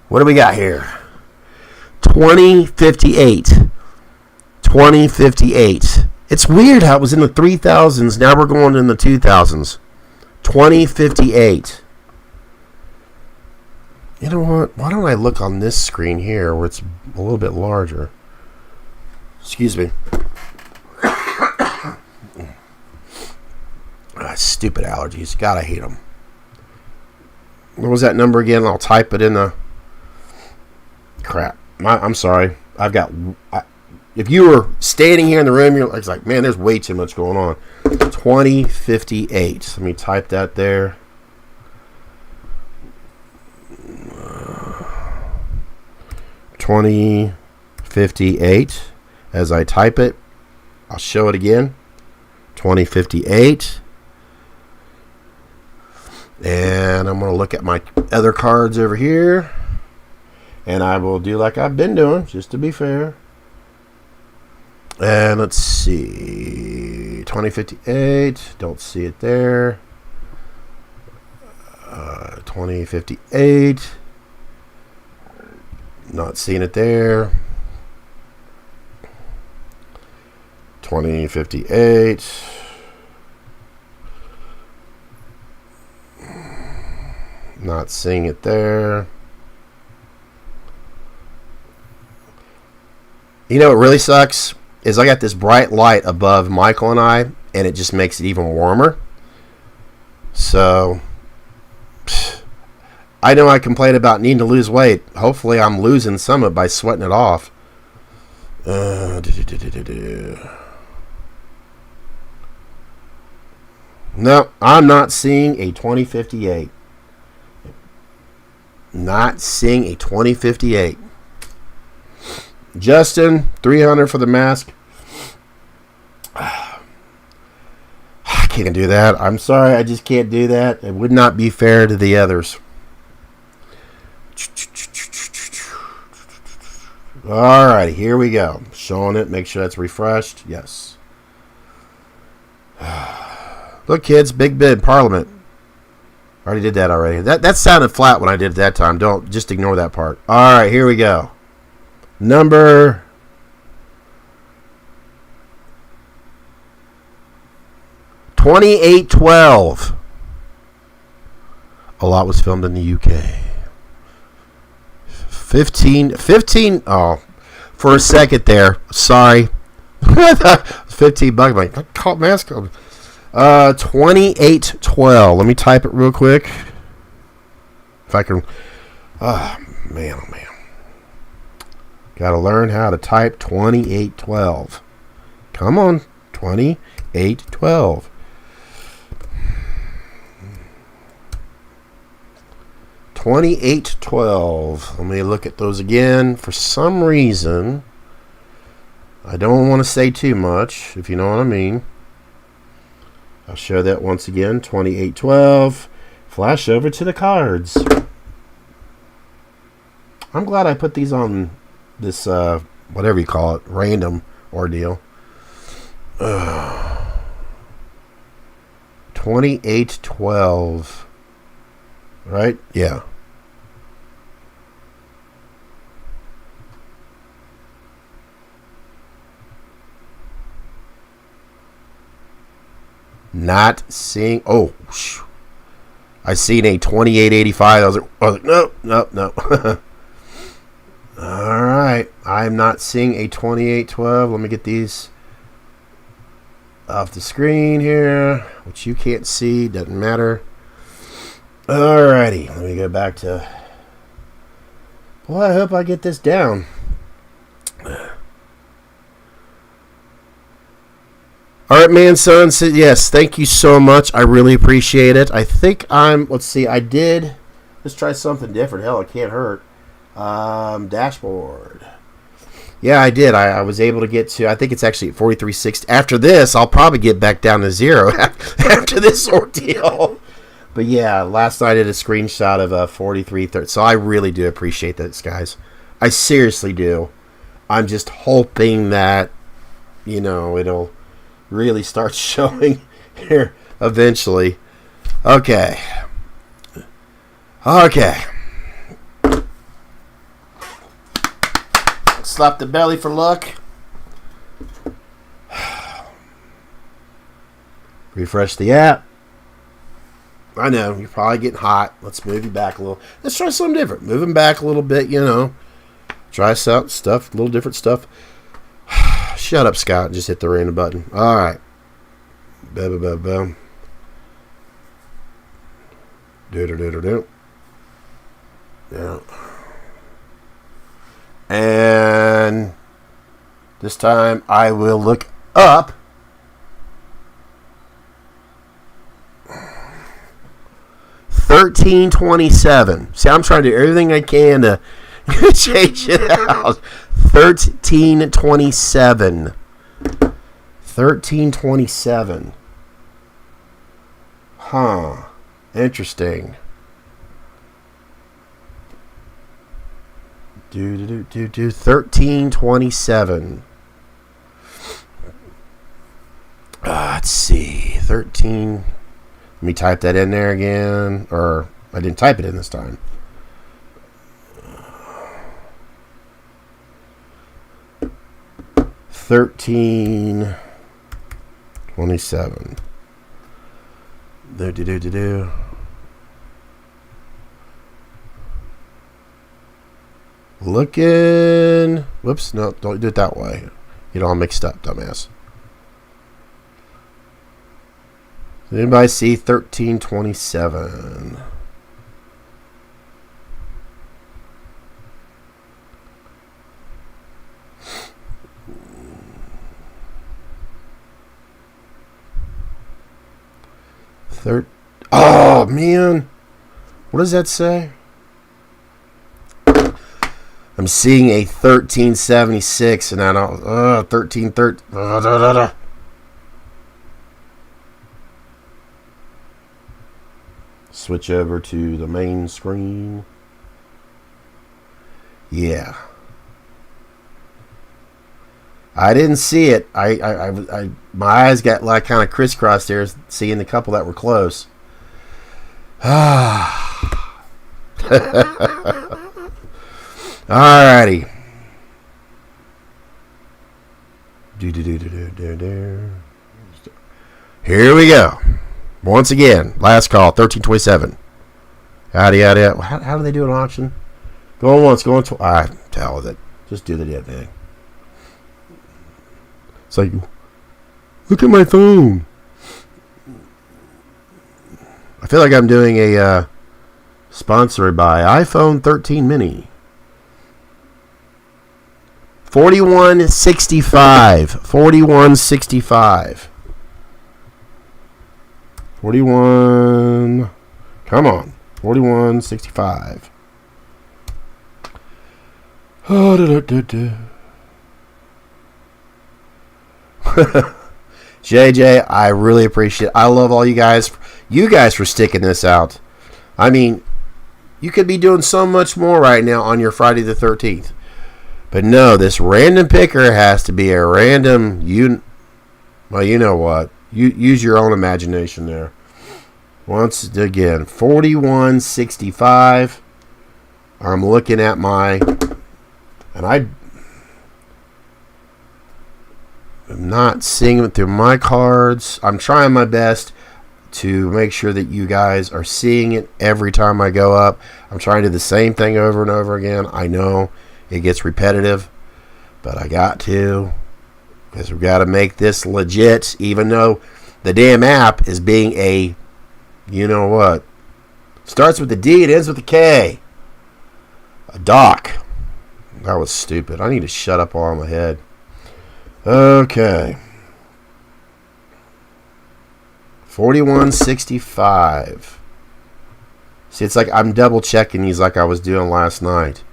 What do we got here? 2058. 2058. It's weird how it was in the 3000s. Now we're going in the 2000s. 2058. You know what? Why don't I look on this screen here where it's a little bit larger? Excuse me. Stupid allergies. God, I hate them. What was that number again? I'll type it in the... Crap. I'm sorry. If you were standing here in the room, you're like, man, there's way too much going on. 2058. Let me type that there. 2058. As I type it, I'll show it again. 2058. And I'm going to look at my other cards over here. And I will do like I've been doing, just to be fair. And let's see. 2058. Don't see it there. 2058. Not seeing it there. 2058. Not seeing it there. You know what really sucks is I got this bright light above Michael and I, and it just makes it even warmer. So I know I complain about needing to lose weight. Hopefully I'm losing some of it by sweating it off. No, I'm not seeing a 2058. Not seeing a 2058. Justin, 300 for the mask. I can't do that. I'm sorry, I just can't do that. It would not be fair to the others. Alright, here we go. Showing it. Make sure that's refreshed. Yes. Look, kids, big bid, Parliament. Already did that already. That sounded flat when I did it that time. Don't just ignore that part. Alright, here we go. Number 2812. A lot was filmed in the UK. 15. Oh, for a second there. Sorry. 15 bucks. Like, I caught mask. 2812. Let me type it real quick. If I can. Oh, man. Got to learn how to type 2812. Come on. 2812. 2812. Let me look at those again. For some reason, I don't want to say too much, if you know what I mean. I'll show that once again. 2812. Flash over to the cards. I'm glad I put these on this, whatever you call it, random ordeal. 2812. Right? Yeah. Not seeing. Oh, I seen a 2885. I was like, no. All right. I'm not seeing a 2812. Let me get these off the screen here, which you can't see. Doesn't matter. Alrighty, let me go back to... Boy, I hope I get this down. Alright, man, son, yes, thank you so much. I really appreciate it. I think let's see, let's try something different. Hell, it can't hurt. Dashboard. Yeah, I did. I was able to get to, I think it's actually 4360. After this, I'll probably get back down to 0 after this ordeal. But yeah, last night I did a screenshot of 4330. So I really do appreciate this, guys. I seriously do. I'm just hoping that, it'll really start showing here eventually. Okay. Slap the belly for luck. Refresh the app. I know, you're probably getting hot. Let's move you back a little. Let's try something different. Move him back a little bit, Try some stuff, a little different stuff. Shut up, Scott. Just hit the random button. All right. Boom, boom, boom. Do. Yeah. And this time I will look up 1327. See, I'm trying to do everything I can to change it out. 1327. 1327. Huh. Interesting. Do 1327. Let's see. 13. Let me type that in there again. Or I didn't type it in this time. $13.27. Do. Looking. Whoops, no, don't do it that way. Get all mixed up, dumbass. Does anybody see 1327? Oh man, what does that say? I'm seeing a 1376, and I don't. 1330. Switch over to the main screen. Yeah. I didn't see it. I my eyes got like kind of crisscrossed there, seeing the couple that were close. Alrighty. Here we go. Once again, last call, 1327. Yada. How do they do an auction? Going once, going twice. I tell with it. Just do the damn thing. It's like, look at my phone. I feel like I'm doing a sponsored by iPhone 13 mini. 4165. 4165. 41. Come on. 4165. JJ, I really appreciate it. I love all you guys for sticking this out. I mean, you could be doing so much more right now on your Friday the 13th. But no, this random picker has to be a random. Well, you know what? You use your own imagination there. Once again, 4165. I'm looking at and I'm not seeing it through my cards. I'm trying my best to make sure that you guys are seeing it every time I go up. I'm trying to do the same thing over and over again. I know it gets repetitive, but I got to, because we've got to make this legit, even though the damn app is being a, you know what, starts with the D, it ends with the K. A doc. That was stupid. I need to shut up all in my head. Okay. 4165. See, it's like I'm double checking these like I was doing last night.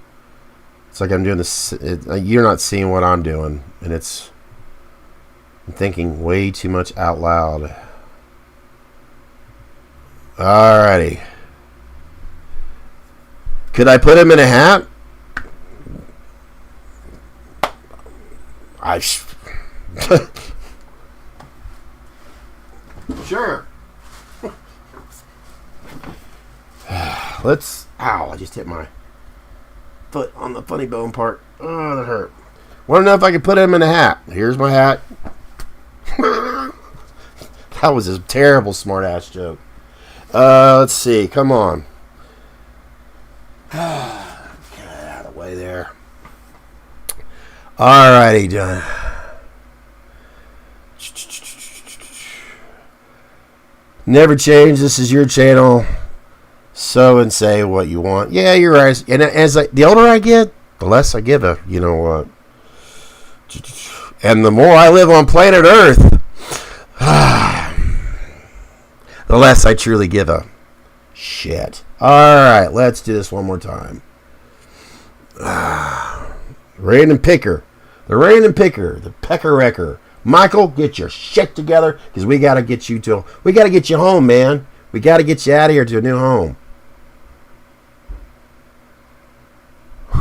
It's like I'm doing this. You're not seeing what I'm doing, and I'm thinking way too much out loud. Alrighty. Could I put him in a hat? Sure. Let's. Ow! I just hit my foot on the funny bone part. Oh, that hurt. Want to know if I could put him in a hat? Here's my hat. That was a terrible smart-ass joke. Let's see. Come on. Get out of the way there. Alrighty, done. Never change. This is your channel. So and say what you want. Yeah, you're right. And the older I get, the less I give a. You know what? And the more I live on planet Earth, the less I truly give a shit. Alright, let's do this one more time. Random picker. The random picker. The pecker wrecker. Michael, get your shit together, because we gotta get you home, man. We gotta get you out of here to a new home.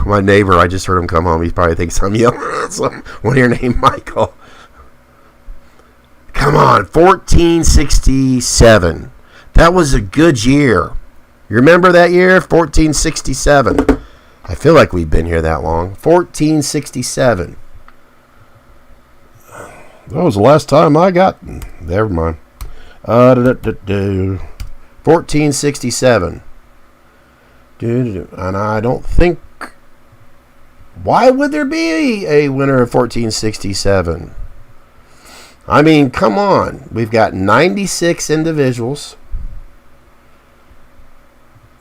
My neighbor, I just heard him come home. He probably thinks I'm yelling at someone here named Michael. Come on, 1467. That was a good year. You remember that year? 1467. I feel like we've been here that long. 1467. That was the last time I got. Never mind. 1467. And I don't think. Why would there be a winner of 1467? I mean, come on. We've got 96 individuals.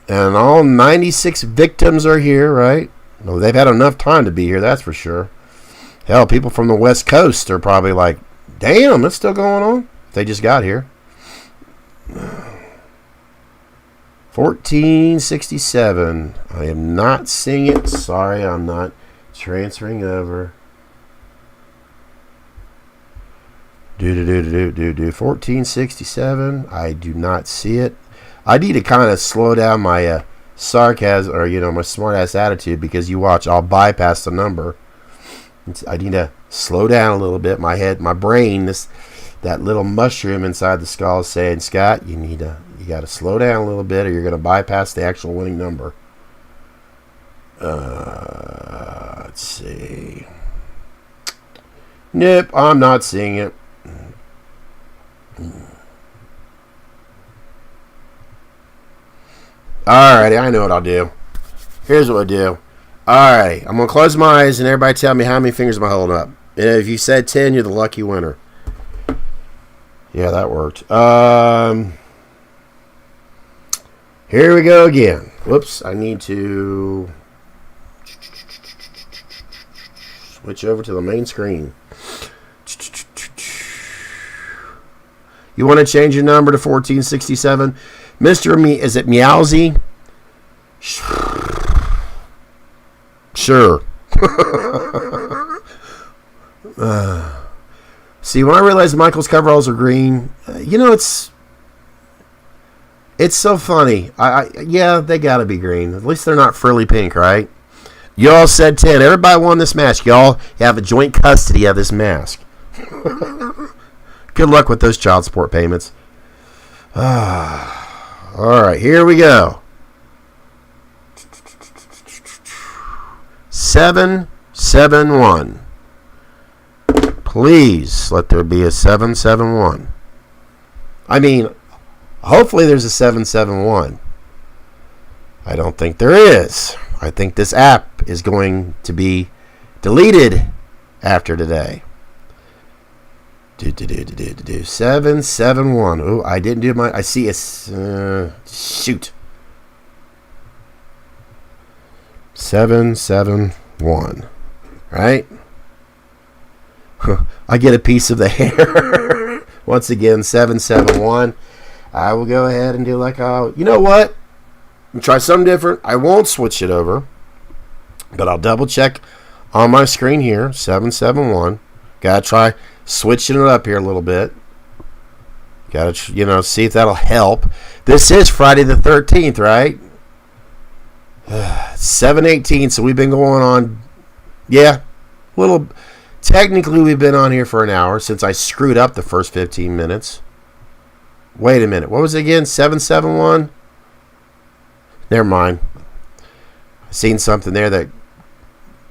And all 96 victims are here, right? No, they've had enough time to be here, that's for sure. Hell, people from the West Coast are probably like, damn, it's still going on. They just got here. 1467. I am not seeing it. Sorry, I'm not transferring over. 1467. I do not see it. I need to kind of slow down my sarcasm, or my smart-ass attitude, because you watch, I'll bypass the number. I need to slow down a little bit. My head, my brain, that little mushroom inside the skull is saying, Scott, you got to slow down a little bit, or you're going to bypass the actual winning number. Let's see. Nope, I'm not seeing it. Alrighty, I know what I'll do. Here's what I do. Alright, I'm going to close my eyes and everybody tell me how many fingers am I holding up. And if you said 10, you're the lucky winner. Yeah, that worked. Here we go again. Whoops, I need to switch over to the main screen. You want to change your number to 1467? Mr. Me, is it Meowsy? Sure. See, when I realized Michael's coveralls are green, it's so funny. Yeah, they gotta be green. At least they're not frilly pink, right? Y'all said 10. Everybody won this mask. Y'all have a joint custody of this mask. Good luck with those child support payments. Alright, here we go. 771. Please let there be a 771. I mean, hopefully there's a 771. I don't think there is. I think this app is going to be deleted after today. 771. Oh, I didn't do my. I see a. Shoot. 771. Right? I get a piece of the hair. Once again, 771. I will go ahead and do like a. You know what? Try something different. I won't switch it over. But I'll double check on my screen here, 771. Gotta try switching it up here a little bit. Gotta, see if that'll help. This is Friday the 13th, right? 7:18, so we've been going on, technically we've been on here for an hour since I screwed up the first 15 minutes. Wait a minute, what was it again? 771? Never mind. I seen something there that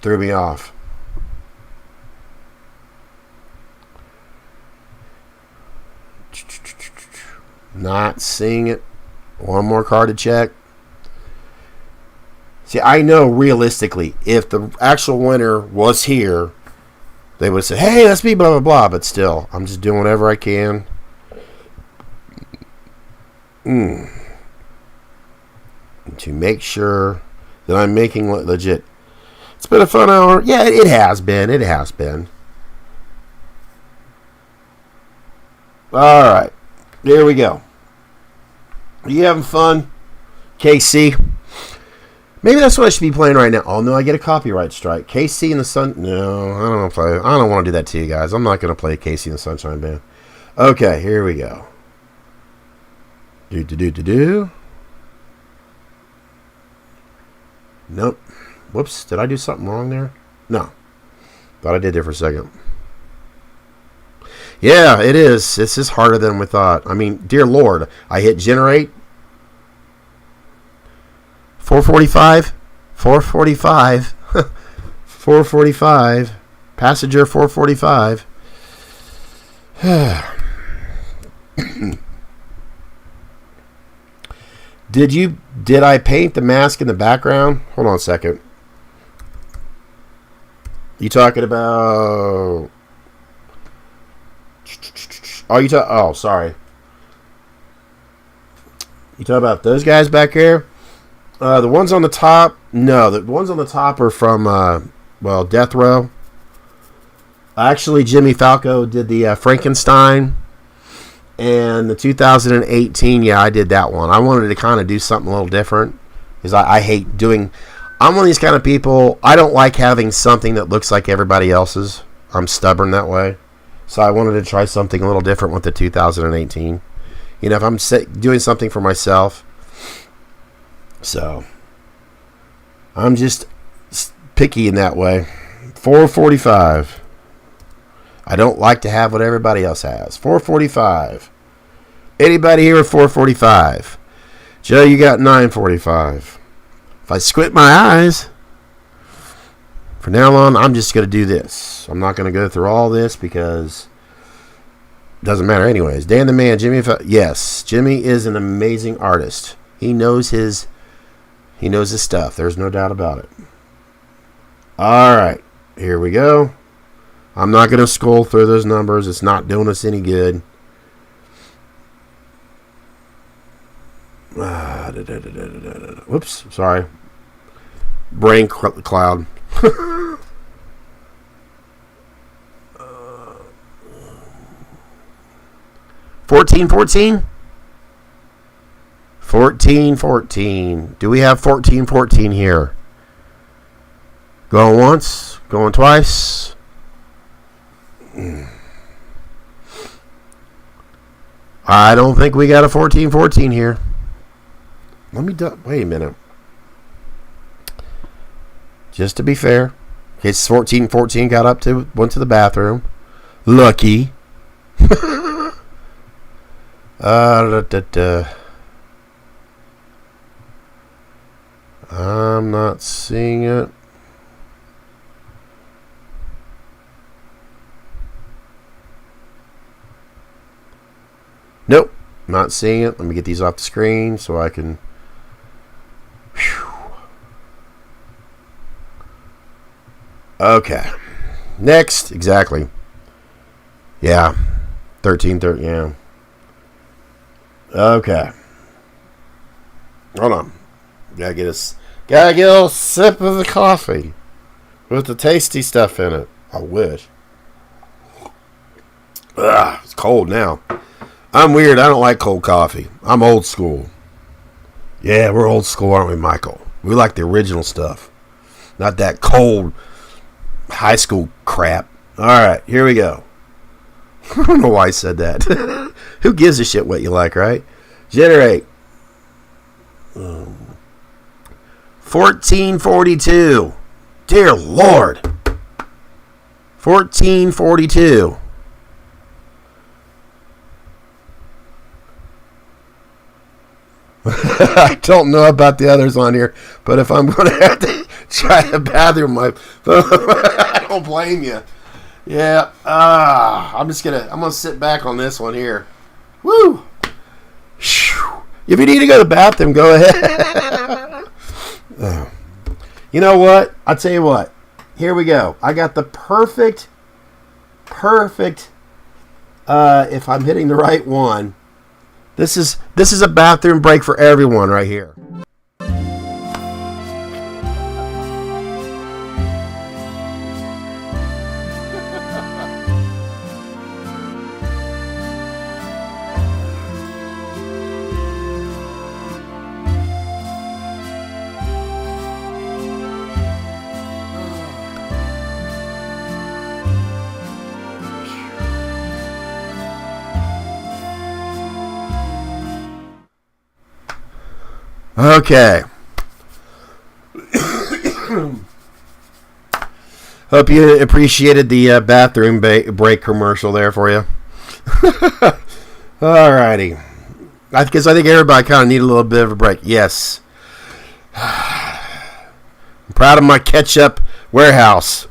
threw me off. Not seeing it. One more card to check. See, I know realistically, if the actual winner was here, they would say, hey, that's me, blah, blah, blah. But still, I'm just doing whatever I can. To make sure that I'm making legit. It's been a fun hour. Yeah, it has been. It has been. All right. Here we go. Are you having fun, KC? Maybe that's what I should be playing right now. Oh, no, I get a copyright strike. KC and the Sun... No, I don't want to play. I don't want to do that to you guys. I'm not going to play KC and the Sunshine Band. Okay, here we go. Do. Nope. Whoops. Did I do something wrong there? No. Thought I did there for a second. Yeah, it is. This is harder than we thought. I mean, dear Lord. I hit generate. 445. 445. 445. Passenger 445. Did I paint the mask in the background? Hold on a second. You talking about... Oh, sorry. You talking about those guys back here? The ones on the top? No, the ones on the top are from, Death Row. Actually, Jimmy Falco did the Frankenstein. And the 2018, I did that one. I wanted to kind of do something a little different. Because I hate doing... I'm one of these kind of people, I don't like having something that looks like everybody else's. I'm stubborn that way. So I wanted to try something a little different with the 2018. If I'm doing something for myself. So, I'm just picky in that way. 445. I don't like to have what everybody else has. 445. Anybody here with 445? Joe, you got 945. If I squint my eyes, from now on, I'm just going to do this. I'm not going to go through all this because it doesn't matter anyways. Dan the Man, Jimmy. Yes, Jimmy is an amazing artist. He knows his stuff. There's no doubt about it. All right, here we go. I'm not going to scroll through those numbers. It's not doing us any good. Whoops, sorry. Brain cloud. 1414. 1414. Do we have 1414 here? Going once, going twice. I don't think we got a 1414 here. Wait a minute. Just to be fair. Okay, 1414 went to the bathroom. Lucky. I'm not seeing it. Nope, not seeing it. Let me get these off the screen so I can... Whew. Okay. Next, exactly. Yeah. 13, yeah. Okay. Hold on. Gotta get a little sip of the coffee with the tasty stuff in it. I wish. Ugh, it's cold now. I'm weird. I don't like cold coffee. I'm old school. Yeah, we're old school, aren't we, Michael? We like the original stuff. Not that cold high school crap. All right, here we go. I don't know why I said that. Who gives a shit what you like, right? Generate. 1442. Dear Lord. 1442. I don't know about the others on here, but if I'm going to have to try the bathroom, I don't blame you. Yeah, I'm gonna sit back on this one here. Woo! If you need to go to the bathroom, go ahead. You know what? I'll tell you what. Here we go. I got the perfect. If I'm hitting the right one, this is a bathroom break for everyone right here. Okay. Hope you appreciated the bathroom break commercial there for you. Alrighty. Because I think everybody kind of need a little bit of a break. Yes. I'm proud of my ketchup warehouse.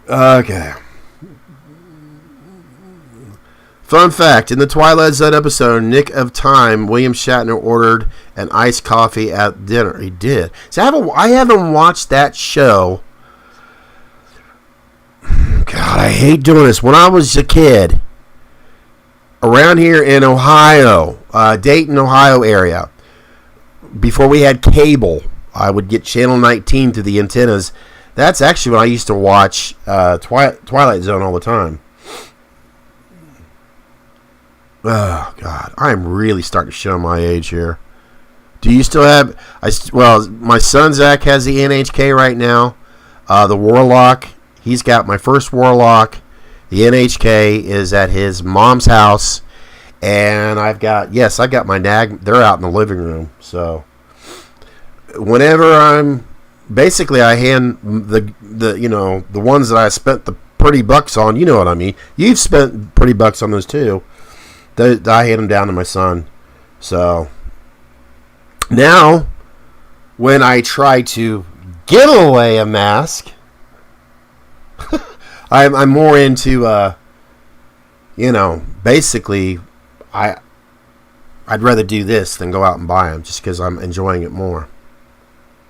Okay. Fun fact, in the Twilight Zone episode, Nick of Time, William Shatner ordered an iced coffee at dinner. He did. See, I haven't watched that show. God, I hate doing this. When I was a kid, around here in Ohio, Dayton, Ohio area, before we had cable, I would get Channel 19 through the antennas. That's actually when I used to watch Twilight Zone all the time. Oh, God. I'm really starting to show my age here. Do you still have... Well, my son, Zach, has the NHK right now. The Warlock. He's got my first Warlock. The NHK is at his mom's house. And I've got... Yes, I got my NAG. They're out in the living room. So, whenever I'm... Basically, I hand the ones that I spent the pretty bucks on. You know what I mean. You've spent pretty bucks on those, too. I hand them down to my son. So now, when I try to give away a mask, I'm more into, basically, I'd rather do this than go out and buy them, just because I'm enjoying it more.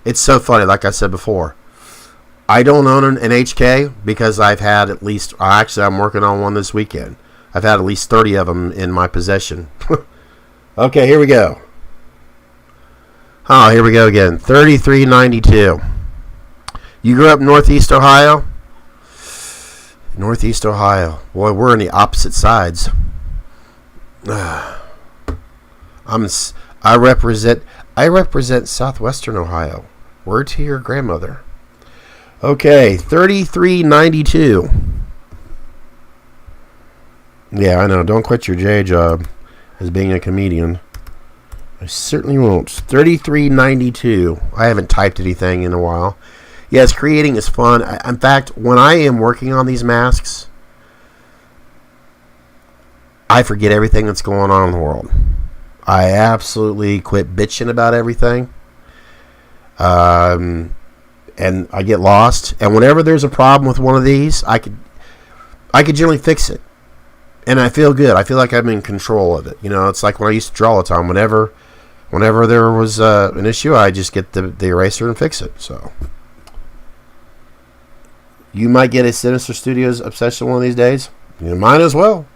It's so funny, like I said before. I don't own an HK because I've had at least. Actually, I'm working on one this weekend. I've had at least 30 of them in my possession. Okay, here we go. Oh, here we go again. 3392. You grew up in Northeast Ohio? Northeast Ohio. Boy, we're on the opposite sides. I represent Southwestern Ohio. Word to your grandmother. Okay, 3392. Yeah, I know. Don't quit your day job as being a comedian. I certainly won't. 3392. I haven't typed anything in a while. Yes, creating is fun. In fact, when I am working on these masks, I forget everything that's going on in the world. I absolutely quit bitching about everything. And I get lost. And whenever there's a problem with one of these, I could generally fix it. And I feel good. I feel like I'm in control of it. It's like when I used to draw all the time. Whenever there was an issue, I just get the eraser and fix it. So you might get a Sinister Studios obsession one of these days. Mine as well.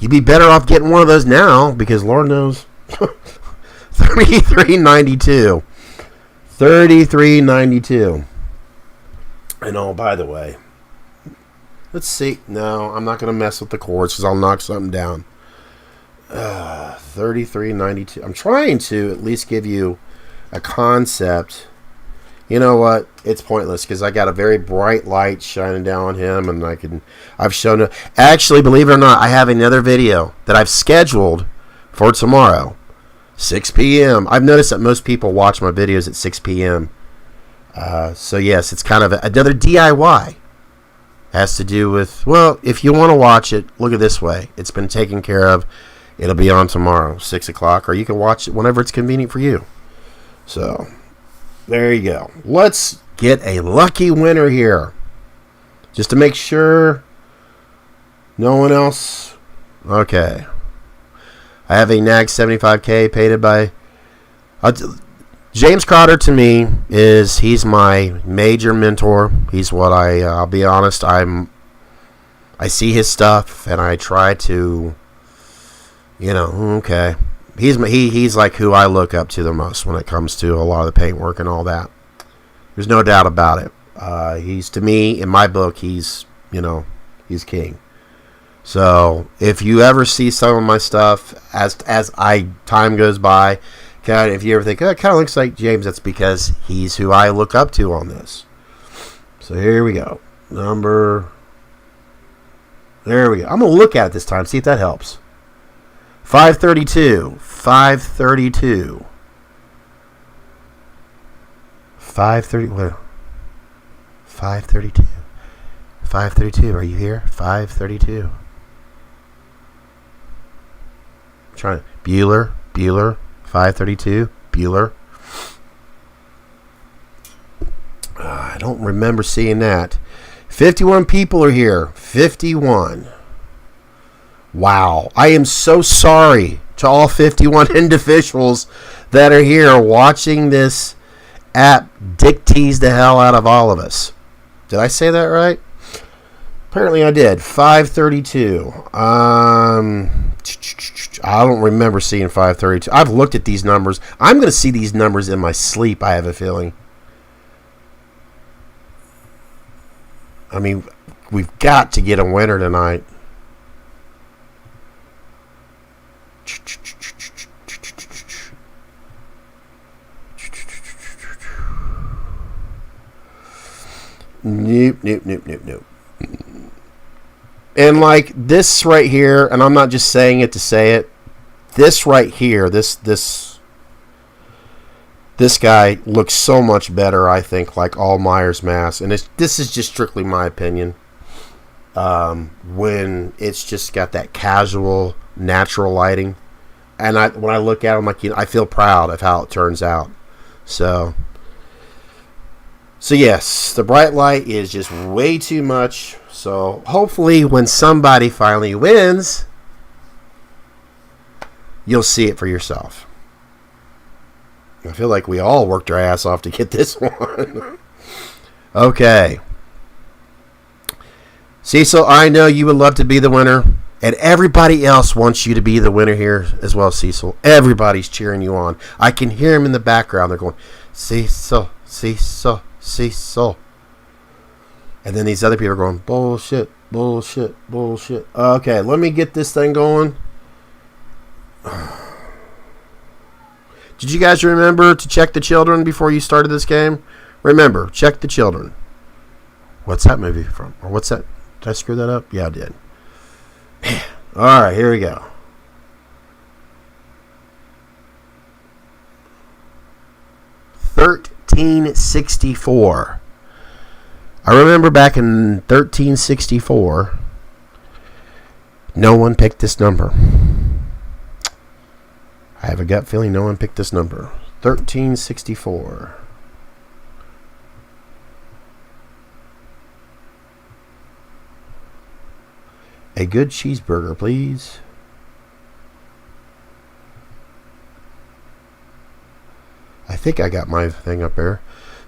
You'd be better off getting one of those now because Lord knows. 3392. 3392. And oh, by the way. Let's see. No, I'm not going to mess with the chords because I'll knock something down. 3392. I'm trying to at least give you a concept, you know what? It's pointless because I got a very bright light shining down on him, and I've shown it. Actually, believe it or not, I have another video that I've scheduled for tomorrow, 6 p.m. I've noticed that most people watch my videos at 6 p.m. So yes, it's kind of another DIY. Has to do with, well, if you want to watch it, look at it this way. It's been taken care of. It'll be on tomorrow, 6 o'clock, or you can watch it whenever it's convenient for you. So, there you go. Let's get a lucky winner here. Just to make sure no one else. Okay. I have a NAG 75K painted by... James Crowder, to me, he's my major mentor. He's what I'll be honest, I see his stuff, and I try to, okay. He's like who I look up to the most when it comes to a lot of the paintwork and all that. There's no doubt about it. He's, to me, in my book, he's king. So if you ever see some of my stuff as time goes by, if you ever think, it kind of looks like James, that's because he's who I look up to on this. So here we go. There we go. I'm going to look at it this time, see if that helps. 532. 532. 530. What? 532. 532. Are you here? 532. I'm trying. Bueller. 532. Bueller. I don't remember seeing that. 51 people are here. 51. Wow. I am so sorry to all 51 individuals that are here watching this app dick tease the hell out of all of us. Did I say that right? Apparently I did. 532. I don't remember seeing 532. I've looked at these numbers. I'm going to see these numbers in my sleep, I have a feeling. I mean, we've got to get a winner tonight. Nope. And like this right here, and I'm not just saying it to say it, this right here, this guy looks so much better, I think, like all Myers masks. And this is just strictly my opinion. When it's just got that casual, natural lighting. And when I look at him, like, I feel proud of how it turns out. So yes, the bright light is just way too much. So hopefully when somebody finally wins, you'll see it for yourself. I feel like we all worked our ass off to get this one. Okay. Cecil, I know you would love to be the winner. And everybody else wants you to be the winner here as well, Cecil. Everybody's cheering you on. I can hear them in the background. They're going, Cecil, Cecil, Cecil. And then these other people are going, bullshit, bullshit, bullshit. Okay, let me get this thing going. Did you guys remember to check the children before you started this game? Remember, check the children. What's that movie from? Or what's that? Did I screw that up? Yeah, I did. All right, here we go. $13.64. I remember back in 1364, no one picked this number. I have a gut feeling no one picked this number. 1364. A good cheeseburger, please. I think I got my thing up there.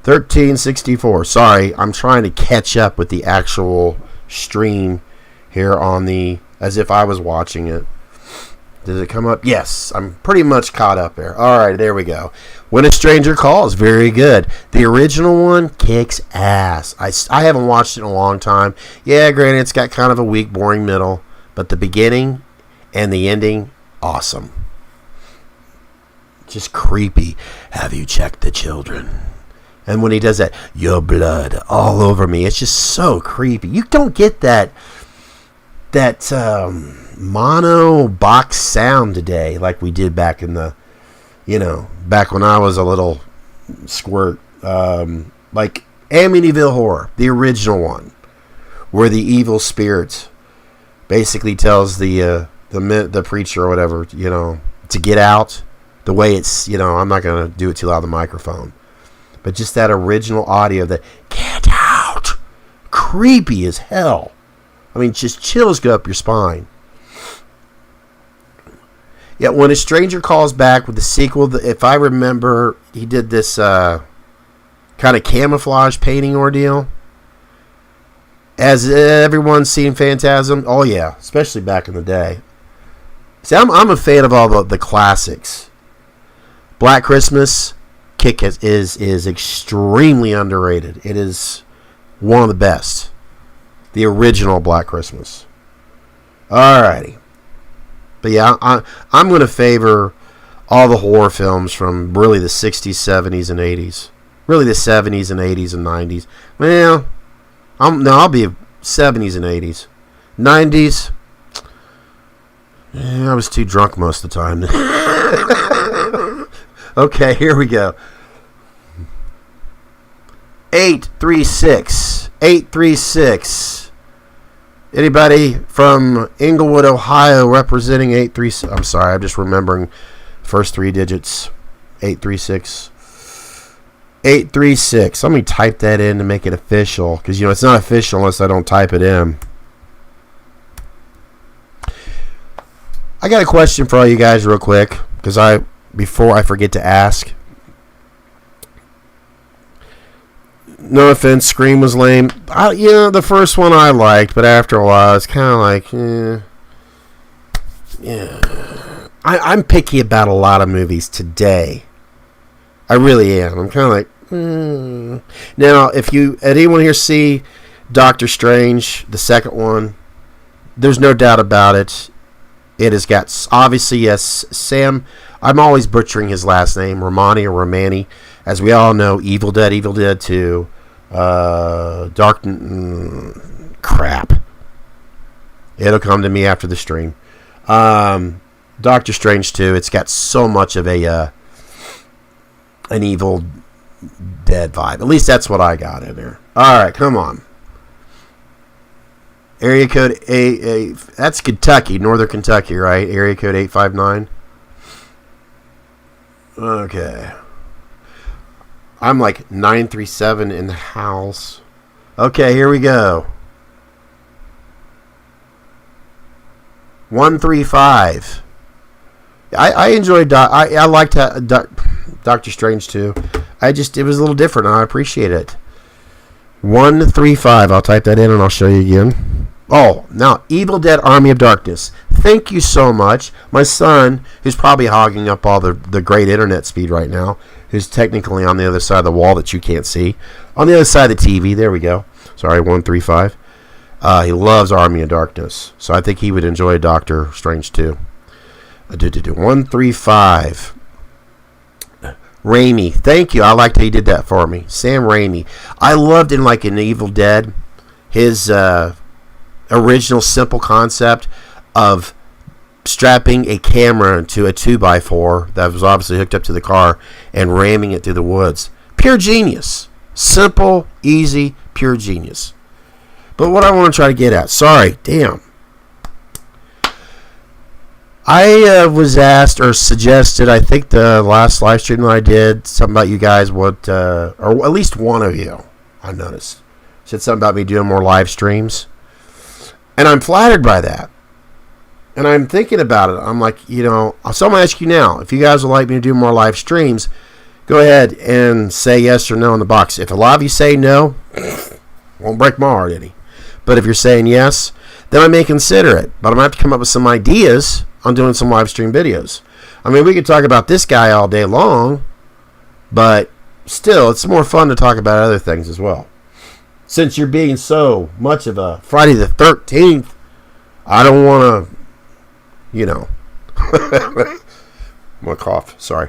1364. Sorry, I'm trying to catch up with the actual stream here on the, as if I was watching it. Did it come up? Yes, I'm pretty much caught up there. All right, there we go. When a Stranger Calls, very good. The original one kicks ass. I haven't watched it in a long time. Yeah, granted, it's got kind of a weak, boring middle, but the beginning and the ending, awesome. just creepy. Have you checked the children? And when he does that, your blood all over me. It's just so creepy. You don't get that mono box sound today like we did back in the, back when I was a little squirt. Like Amityville Horror, the original one, where the evil spirit basically tells the preacher or whatever, to get out. The way it's, I'm not going to do it too loud on the microphone. But just that original audio that, get out! Creepy as hell. I mean, just chills go up your spine. Yet when a stranger calls back with the sequel, if I remember, he did this kind of camouflage painting ordeal. Has everyone seen Phantasm? Oh yeah, especially back in the day. See, I'm a fan of all the classics. Black Christmas, Kick is extremely underrated. It is one of the best. The original Black Christmas. Alrighty. But yeah, I'm going to favor all the horror films from really the 60s, 70s, and 80s. Really the 70s and 80s and 90s. Well, I'll be 70s and 80s. 90s, I was too drunk most of the time. Okay, here we go. 836. Anybody from Englewood, Ohio, representing 836? I'm sorry, I'm just remembering first three digits. 836. 836. Let me type that in to make it official, because it's not official unless I don't type it in. I got a question for all you guys real quick, because before I forget to ask. No offense, Scream was lame. The first one I liked, but after a while it's kind of like, yeah. I'm picky about a lot of movies today. I really am. I'm kind of like, Now, if anyone here see Doctor Strange, the second one, there's no doubt about it. It has got, obviously, yes, Sam, I'm always butchering his last name, Romani or Romani. As we all know, Evil Dead 2, crap. It'll come to me after the stream. Doctor Strange 2, it's got so much of an Evil Dead vibe. At least that's what I got in there. Alright, come on. Area code that's Kentucky, Northern Kentucky, right? Area code 859. Okay. I'm like 937 in the house. Okay, here we go. 135. I enjoyed. I liked Doctor Strange too. It was a little different, and I appreciate it. 135. I'll type that in, and I'll show you again. Oh, now Evil Dead: Army of Darkness. Thank you so much, my son, who's probably hogging up all the great internet speed right now, who's technically on the other side of the wall that you can't see, on the other side of the TV. There we go. Sorry, 135. He loves Army of Darkness, so I think he would enjoy Doctor Strange too. 135. Raimi, thank you. I liked how he did that for me. Sam Raimi. I loved in Evil Dead his original simple concept of strapping a camera to a 2x4 that was obviously hooked up to the car and ramming it through the woods. Pure genius. Simple, easy, pure genius. But what I want to try to get at, sorry, damn. I was asked or suggested, I think the last live stream that I did, something about you guys would, or at least one of you, I noticed, said something about me doing more live streams. And I'm flattered by that. And I'm thinking about it. I'm like, so I'm going to ask you now, if you guys would like me to do more live streams, go ahead and say yes or no in the box. If a lot of you say no, won't break my heart any. But if you're saying yes, then I may consider it. But I'm going to have to come up with some ideas on doing some live stream videos. I mean, we could talk about this guy all day long, but still, it's more fun to talk about other things as well. Since you're being so much of a Friday the 13th, I don't want to, I'm going to cough. Sorry.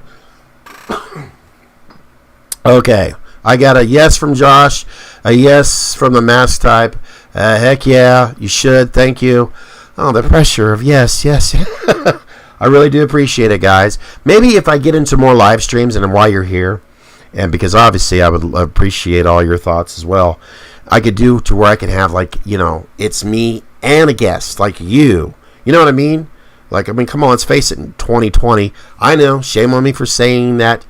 Okay. I got a yes from Josh, a yes from the mask type. Heck yeah, you should. Thank you. Oh, the pressure of yes. I really do appreciate it, guys. Maybe if I get into more live streams and while you're here, and because obviously I would appreciate all your thoughts as well, I could do to where I can have, like, it's me and a guest, like you. You know what I mean? Like, come on, let's face it, in 2020, I know, shame on me for saying that,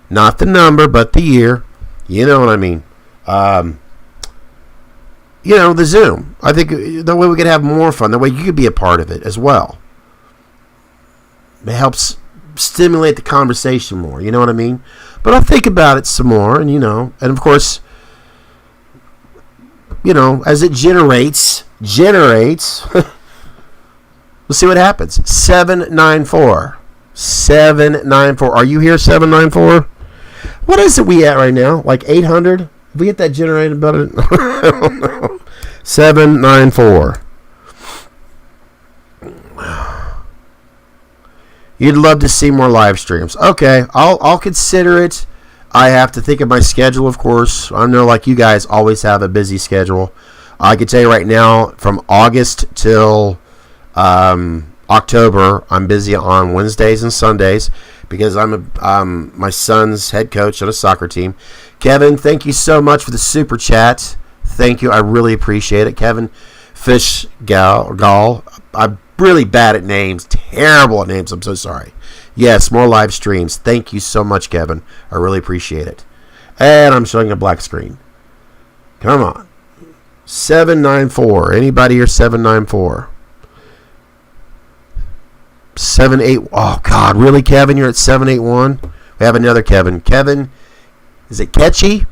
not the number, but the year. You know what I mean? The Zoom. I think the way we could have more fun, the way you could be a part of it as well. It helps stimulate the conversation more. You know what I mean? But I'll think about it some more, and and of course, as it generates. We'll see what happens. 794. Are you here? 794. What is it we at right now? Like 800? If we get that generated about it, I don't know. 794. You'd love to see more live streams. Okay, I'll consider it. I have to think of my schedule, of course. I know, like you guys, always have a busy schedule. I can tell you right now, from August till October, I'm busy on Wednesdays and Sundays because I'm my son's head coach on a soccer team. Kevin, thank you so much for the super chat. Thank you. I really appreciate it. Kevin Gall. I'm really bad at names. Terrible at names. I'm so sorry. Yes, more live streams. Thank you so much, Kevin. I really appreciate it. And I'm showing a black screen. Come on. 794. Anybody here? 794. 78. Oh, God. Really, Kevin? You're at 781? We have another Kevin. Kevin, is it Catchy?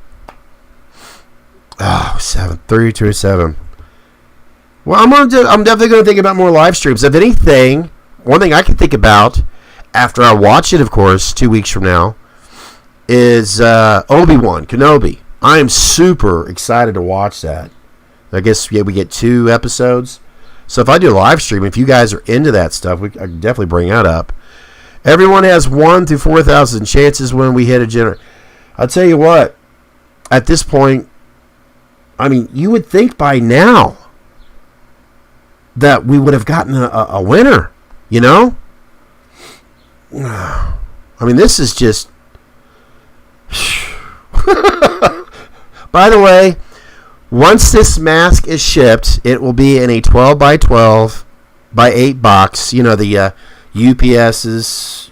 Oh, 7327. Well, I'm definitely going to think about more live streams. If anything, one thing I can think about after I watch it, of course, 2 weeks from now, is Obi-Wan Kenobi. I am super excited to watch that. I guess we get 2 episodes. So if I do a live stream, if you guys are into that stuff, I can definitely bring that up. Everyone has 1 through 4,000 chances when we hit a generator. I'll tell you what, at this point, I mean, you would think by now that we would have gotten a winner, I mean, this is just... By the way, once this mask is shipped, it will be in a 12 by 12 by 8 box. The UPS's...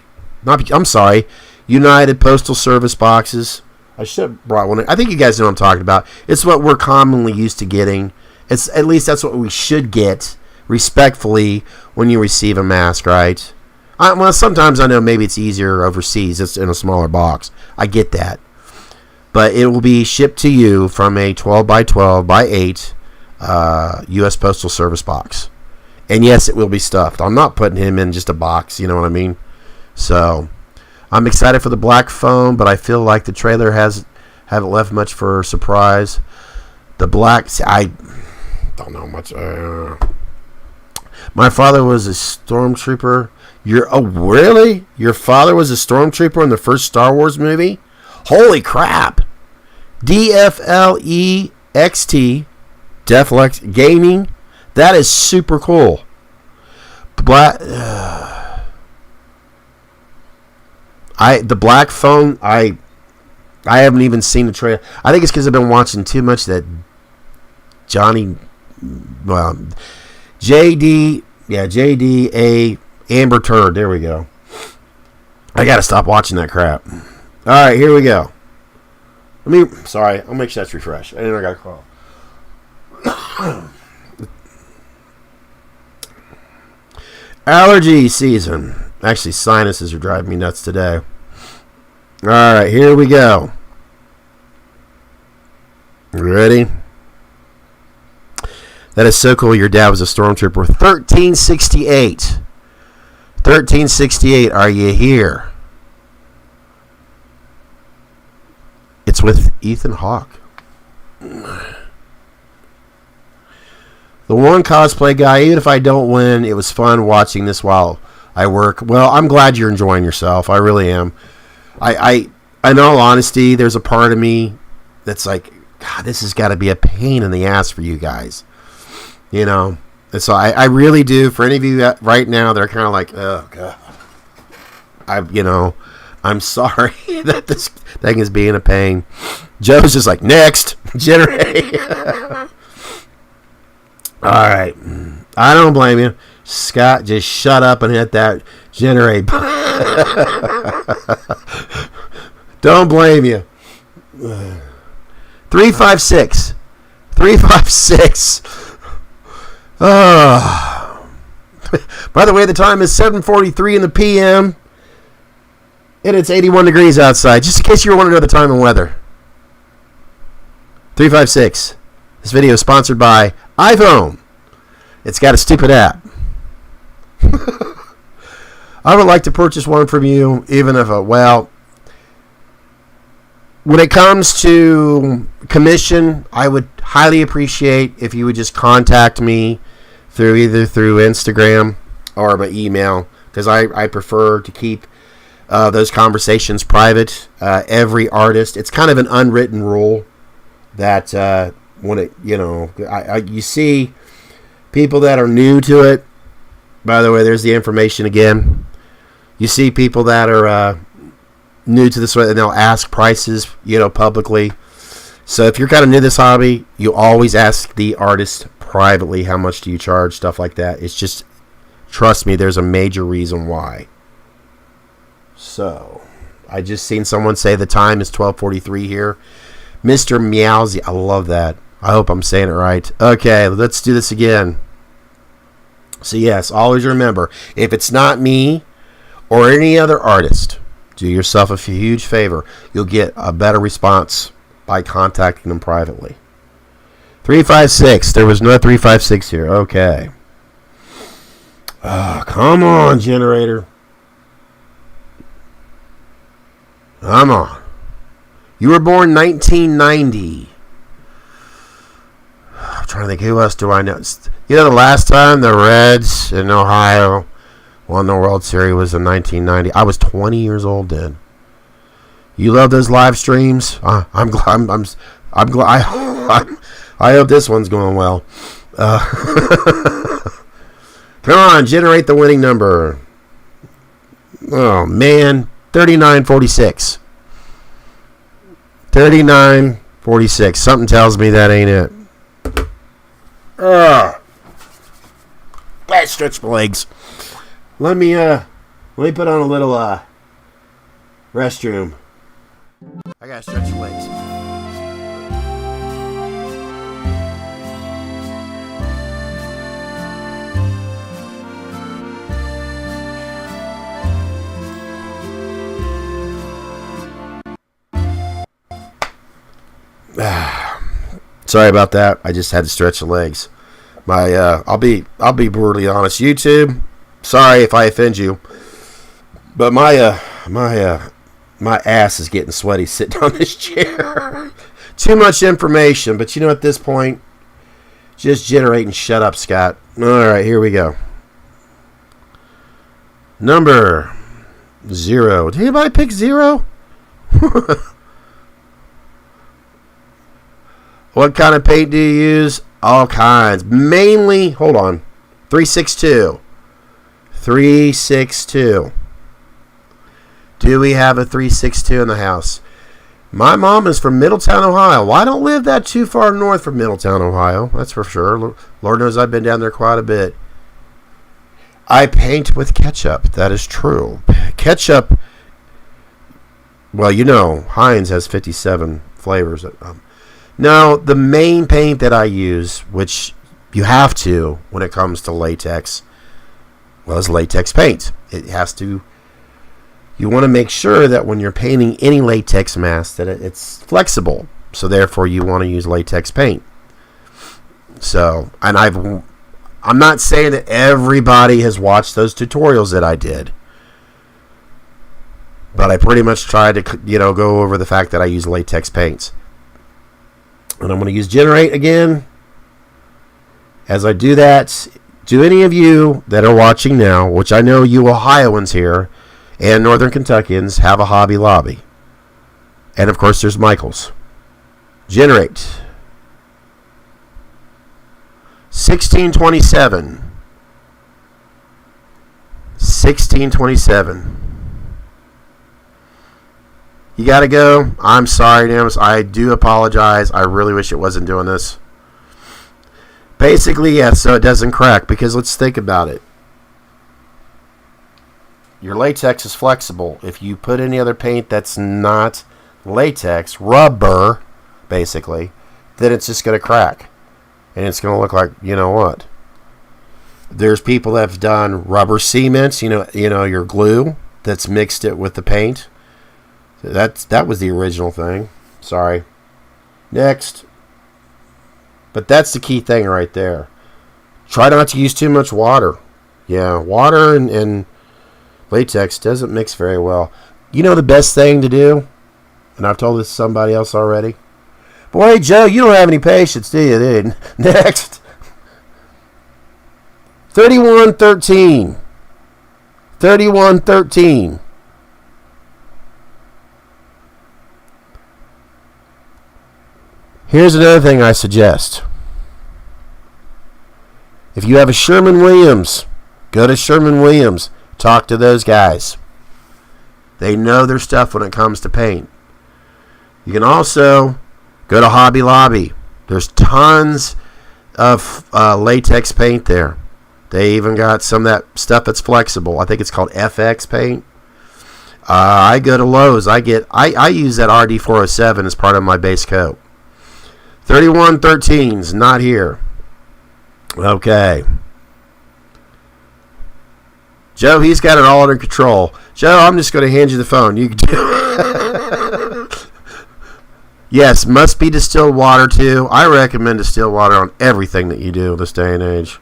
United Postal Service boxes. I should have brought one. I think you guys know what I'm talking about. It's what we're commonly used to getting. At least that's what we should get, respectfully, when you receive a mask, right? Well, sometimes I know maybe it's easier overseas. It's in a smaller box. I get that. But it will be shipped to you from a 12 by 12 by 8 U.S. Postal Service box. And yes, it will be stuffed. I'm not putting him in just a box, you know what I mean? So, I'm excited for the black phone, but I feel like the trailer haven't left much for a surprise. The black... I don't know much. My father was a stormtrooper. Really? Your father was a stormtrooper in the first Star Wars movie? Holy crap! DFLEXT, Deflex Gaming. That is super cool. The black phone. I haven't even seen the trailer. I think it's because I've been watching too much that JDA Amber Turd. There we go. I gotta stop watching that crap. All right, here we go. I'll make sure that's refreshed. I got a call. Allergy season. Actually, sinuses are driving me nuts today. All right, here we go. Ready? That is so cool. Your dad was a stormtrooper. 1368. 1368. Are you here? It's with Ethan Hawke. The one cosplay guy, even if I don't win, it was fun watching this while I work. Well, I'm glad you're enjoying yourself. I really am. In all honesty, there's a part of me that's like, God, this has got to be a pain in the ass for you guys, you know. And so I really do. For any of you right now that are kind of like, oh God, I'm sorry that this thing is being a pain. Joe's just like, next, generate. All right, I don't blame you, Scott. Just shut up and hit that generate. Don't blame you. 356. By the way, the time is 7:43 in the p.m. and it's 81 degrees outside. Just in case you want to know the time and weather. 356. This video is sponsored by iPhone. It's got a stupid app. I would like to purchase one from you, even if when it comes to commission, I would highly appreciate if you would just contact me either through Instagram or my email, because I prefer to keep those conversations private. Every artist, it's kind of an unwritten rule that when it, you see people that are new to it. By the way, there's the information again. You see people that are new to this, and they'll ask prices, publicly. So if you're kind of new to this hobby, you always ask the artist privately, how much do you charge, stuff like that. It's just, trust me, there's a major reason why. So, I just seen someone say the time is 12:43 here. Mr. Meowsy, I love that. I hope I'm saying it right. Okay, let's do this again. So yes, always remember, if it's not me or any other artist, do yourself a huge favor. You'll get a better response by contacting them privately. 356. There was no 356 here. Okay. Come on, generator. Come on. You were born 1990. I'm trying to think, who else do I know? The last time the Reds in Ohio won the World Series was in 1990. I was 20 years old then. You love those live streams? I'm glad. I'm glad. I hope this one's going well. Come on, generate the winning number. Oh man, 3946. 3946. Something tells me that ain't it. Let's stretch my legs. Let me put on a little restroom. I gotta stretch your legs. Sorry about that. I just had to stretch the legs. I'll be brutally honest. YouTube, sorry if I offend you, but my ass is getting sweaty sitting on this chair. Too much information, but at this point, just generate and shut up, Scott. All right, here we go. Number 0. Did anybody pick 0? What kind of paint do you use? All kinds. Mainly, hold on, 362. 362. Do we have a 362 in the house? My mom is from Middletown, Ohio. Well, I don't live that too far north from Middletown, Ohio. That's for sure. Lord knows I've been down there quite a bit. I paint with ketchup. That is true. Ketchup, well, Heinz has 57 flavors. No, the main paint that I use, which you have to when it comes to latex, is latex paint. It has to. You want to make sure that when you're painting any latex mask that it's flexible. So therefore, you want to use latex paint. So, and I'm not saying that everybody has watched those tutorials that I did, but I pretty much tried to go over the fact that I use latex paints. And I'm going to use generate again. As I do that, do any of you that are watching now, which I know you Ohioans here, and Northern Kentuckians have a Hobby Lobby. And of course, there's Michael's. Generate. 1627. 1627. You gotta go. I'm sorry, Nams. I do apologize. I really wish it wasn't doing this. Basically, yes, so it doesn't crack. Because let's think about it. Your latex is flexible. If you put any other paint that's not latex, rubber, basically, then it's just going to crack. And it's going to look like, you know what? There's people that have done rubber cements, you know your glue that's mixed it with the paint. That was the original thing. Sorry. Next. But that's the key thing right there. Try not to use too much water. Yeah, water and latex doesn't mix very well. You know the best thing to do? And I've told this to somebody else already. Boy, Joe, you don't have any patience, do you, dude? Next. 3113. 3113. Here's another thing I suggest. If you have a Sherman-Williams, go to Sherman-Williams. Talk to those guys. They know their stuff when it comes to paint. You can also go to Hobby Lobby. There's tons of latex paint there. They even got some of that stuff that's flexible. I think it's called FX paint. I go to Lowe's. I use that RD407 as part of my base coat. 3113's not here. Okay. Joe, he's got it all under control. Joe, I'm just going to hand you the phone. You can do Yes, must be distilled water too. I recommend distilled water on everything that you do this day and age.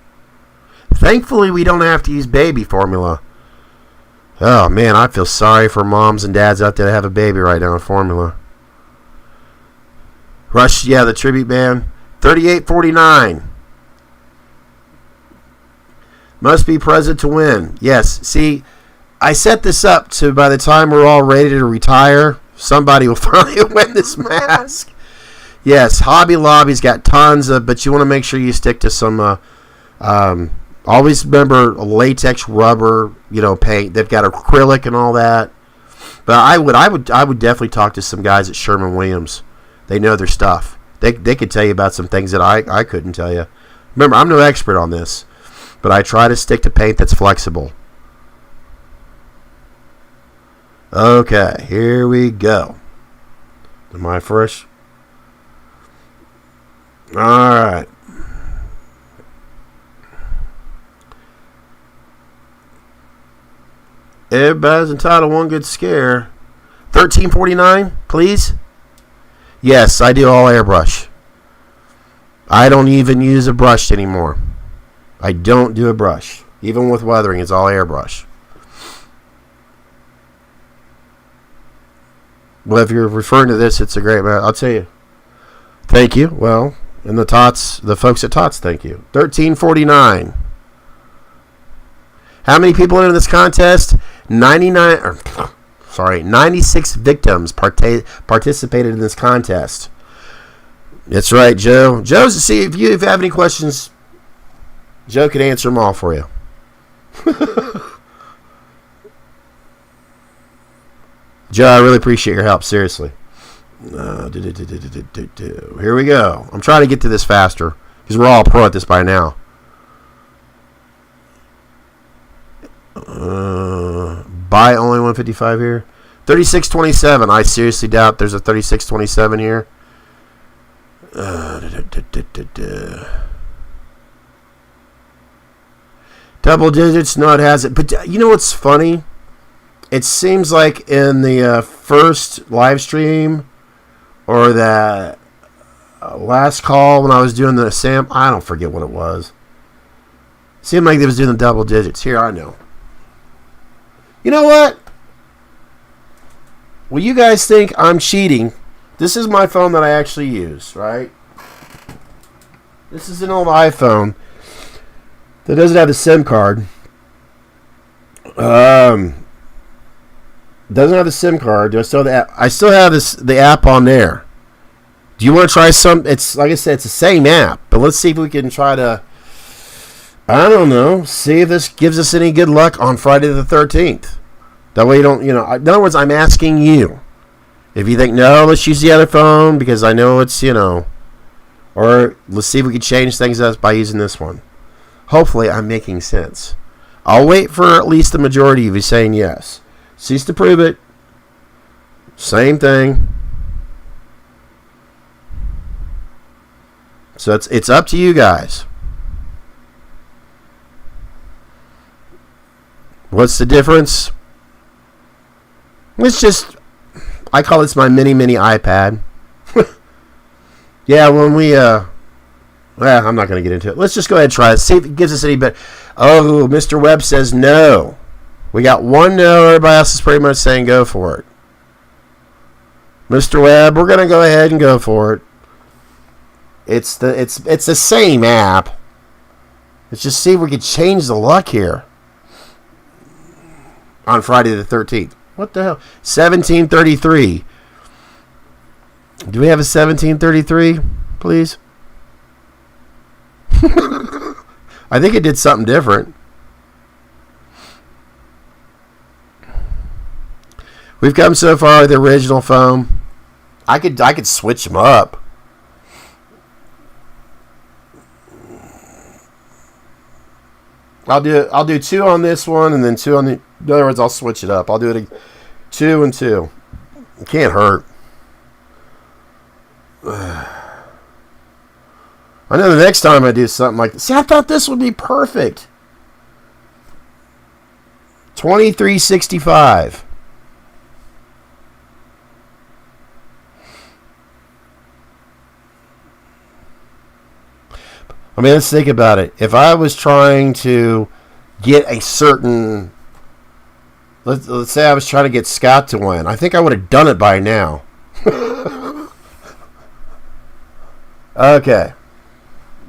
Thankfully, we don't have to use baby formula. Oh, man, I feel sorry for moms and dads out there that have a baby right now in formula. Rush, yeah, the tribute band. 3849. Must be present to win. Yes, see, I set this up to by the time we're all ready to retire, somebody will finally win this mask. Yes, Hobby Lobby's got tons of, but you want to make sure you stick to some, always remember latex rubber, paint. They've got acrylic and all that. But I would definitely talk to some guys at Sherman-Williams. They know their stuff. They could tell you about some things that I couldn't tell you. Remember, I'm no expert on this, but I try to stick to paint that's flexible. Okay, here we go. Am I fresh? All right. Everybody's entitled to one good scare. 1349, please. Yes, I do all airbrush. I don't even use a brush anymore. I don't do a brush. Even with weathering, it's all airbrush. Well, if you're referring to this, it's a great man. I'll tell you. Thank you. Well, and the folks at Tots, thank you. 1349. How many people in this contest? 96 victims participated in this contest. That's right, Joe. Joe's, see, if you have any questions, Joe can answer them all for you. Joe, I really appreciate your help, seriously. Here we go. I'm trying to get to this faster because we're all pro at this by now. Buy only 155 here. 3627. I seriously doubt there's a 3627 here. Double digits? No, it hasn't. But you know what's funny? It seems like in the first live stream or that last call when I was doing the Sam, I don't forget what it was. Seemed like they was doing the double digits. Here, I know. You know what? Well, you guys think I'm cheating. This is my phone that I actually use, right? This is an old iPhone that doesn't have the SIM card. Doesn't have the SIM card. Do I still have the app? I still have the app on there. Do you want to try some? It's like I said, it's the same app, but let's see if we can try to. I don't know. See if this gives us any good luck on Friday the 13th. That way you don't, in other words, I'm asking you. If you think, no, let's use the other phone because I know it's, or let's see if we can change things up by using this one. Hopefully I'm making sense. I'll wait for at least the majority of you saying yes. Cease to prove it. Same thing. So it's up to you guys. What's the difference? It's just, I call this my mini iPad. Yeah, when we, I'm not going to get into it. Let's just go ahead and try it. See if it gives us any better. Oh, Mr. Webb says no. We got one no. Everybody else is pretty much saying go for it. Mr. Webb, we're going to go ahead and go for it. It's the same app. Let's just see if we can change the luck here. On Friday the 13th. What the hell? 1733. Do we have a 1733, please? I think it did something different. We've come so far with the original phone. I could switch them up. I'll do 2 on this one and then 2 on the. In other words, I'll switch it up. I'll do it 2 and 2. It can't hurt. I know the next time I do something like this. See, I thought this would be perfect. 2365. I mean, let's think about it. If I was trying to get a certain... Let's say I was trying to get Scott to win. I think I would have done it by now. Okay.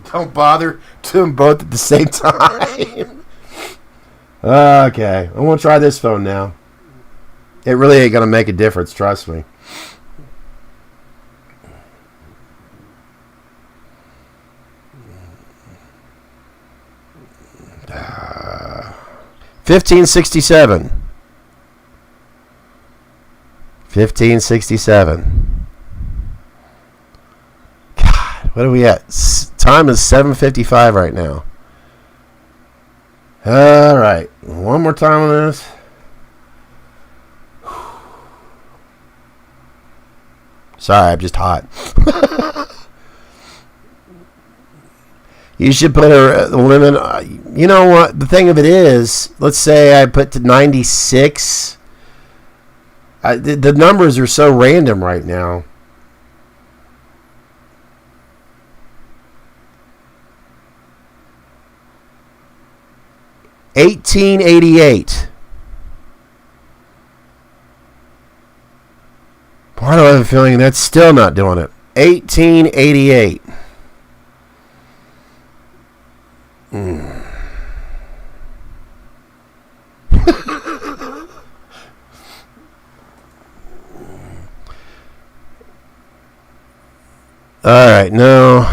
Don't bother doing both at the same time. Okay. I'm going to try this phone now. It really ain't going to make a difference, trust me. Uh, 1567. 1567. God, what are we at? Time is 7:55 right now. All right, one more time on this. Sorry, I'm just hot. You should put a limit. You know what? The thing of it is, let's say I put to 96. The numbers are so random right now. $18.88. Why do I have a feeling that's still not doing it? $18.88. All right, no.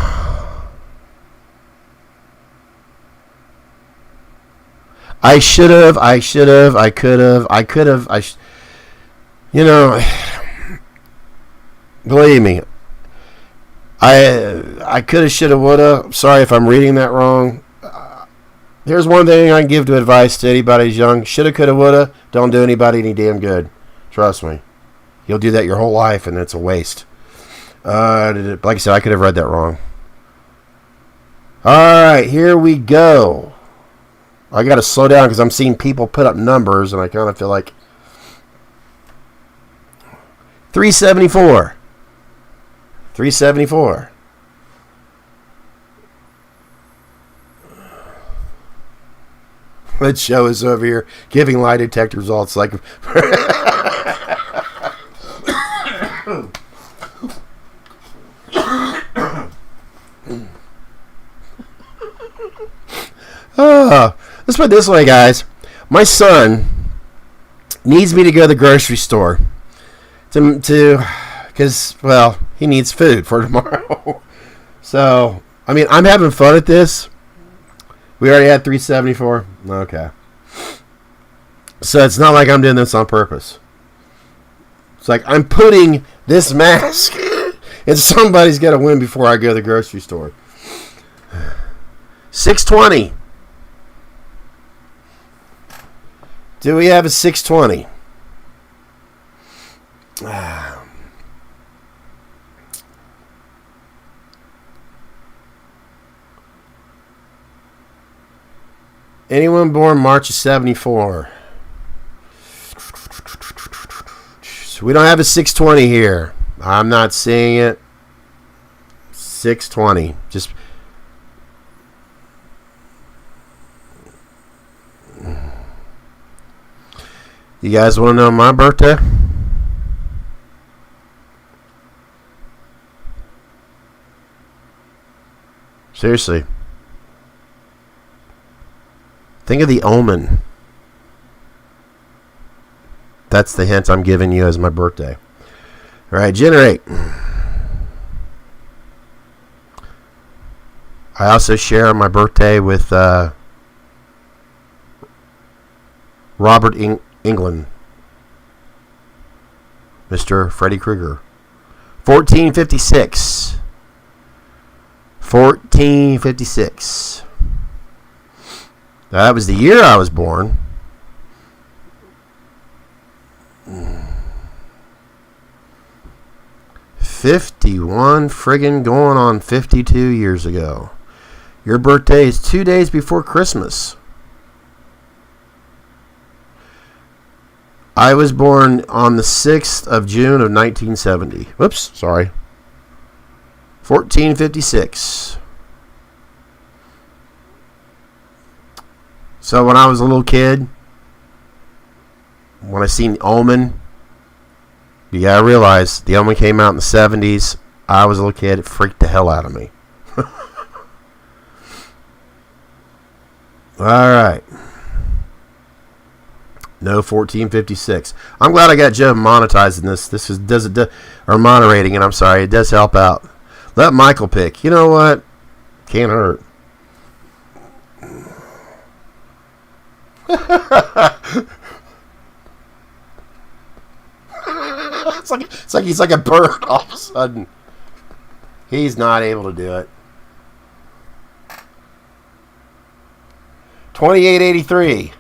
I could have. Believe me. I could have, should have, would have. Sorry if I'm reading that wrong. Here's one thing I can give to advice to anybody who's young. Shoulda, coulda, woulda. Don't do anybody any damn good. Trust me. You'll do that your whole life, and it's a waste. Like I said, I could have read that wrong. All right, here we go. I got to slow down because I'm seeing people put up numbers, and I kind of feel like 374. 374. That show is over here giving lie detector results like. Let's put it this way, guys. My son needs me to go to the grocery store because, well, he needs food for tomorrow. So, I mean, I'm having fun at this. We already had 374. Okay. So it's not like I'm doing this on purpose. It's like I'm putting this mask and somebody's got to win before I go to the grocery store. 620. Do we have a 620? Anyone born March of 74? So we don't have a 620 here. I'm not seeing it. 620. Just you guys want to know my birthday? Seriously. Think of the Omen. That's the hint I'm giving you as my birthday. All right, generate. I also share my birthday with Robert England, Mr. Freddy Krueger. 1456. 1456. That was the year I was born. 51 friggin' going on 52 years ago. Your birthday is 2 days before Christmas. I was born on the 6th of June of 1970. Whoops, sorry. 1456. So when I was a little kid, when I seen Omen, you gotta realize the Omen came out in the 70s. I was a little kid. It freaked the hell out of me. Alright. No 1456. I'm glad I got Joe monetizing this. This is or moderating it. I'm sorry. It does help out. Let Michael pick. You know what? Can't hurt. It's like he's like a bird all of a sudden. He's not able to do it. 2883.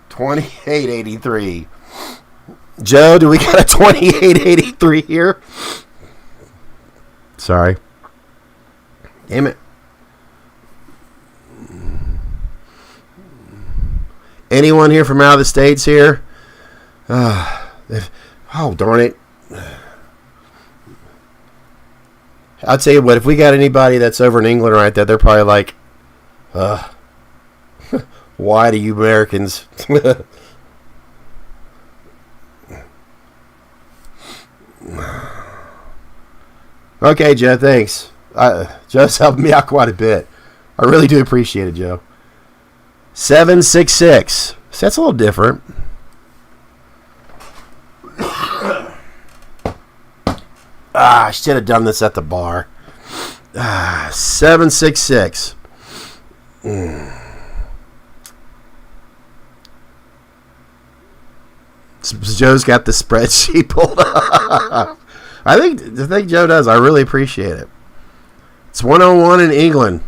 $28.83. Joe, do we got a $28.83 here? Sorry. Damn it. Anyone here from out of the States here? Oh, darn it. I'll tell you what, if we got anybody that's over in England right there, they're probably like, why do you Americans? Okay, Joe, thanks. Joe's helped me out quite a bit. I really do appreciate it, Joe. 766. So that's a little different. I should have done this at the bar. 766. Joe's got the spreadsheet pulled up. I think Joe does. I really appreciate it. It's 101 in England.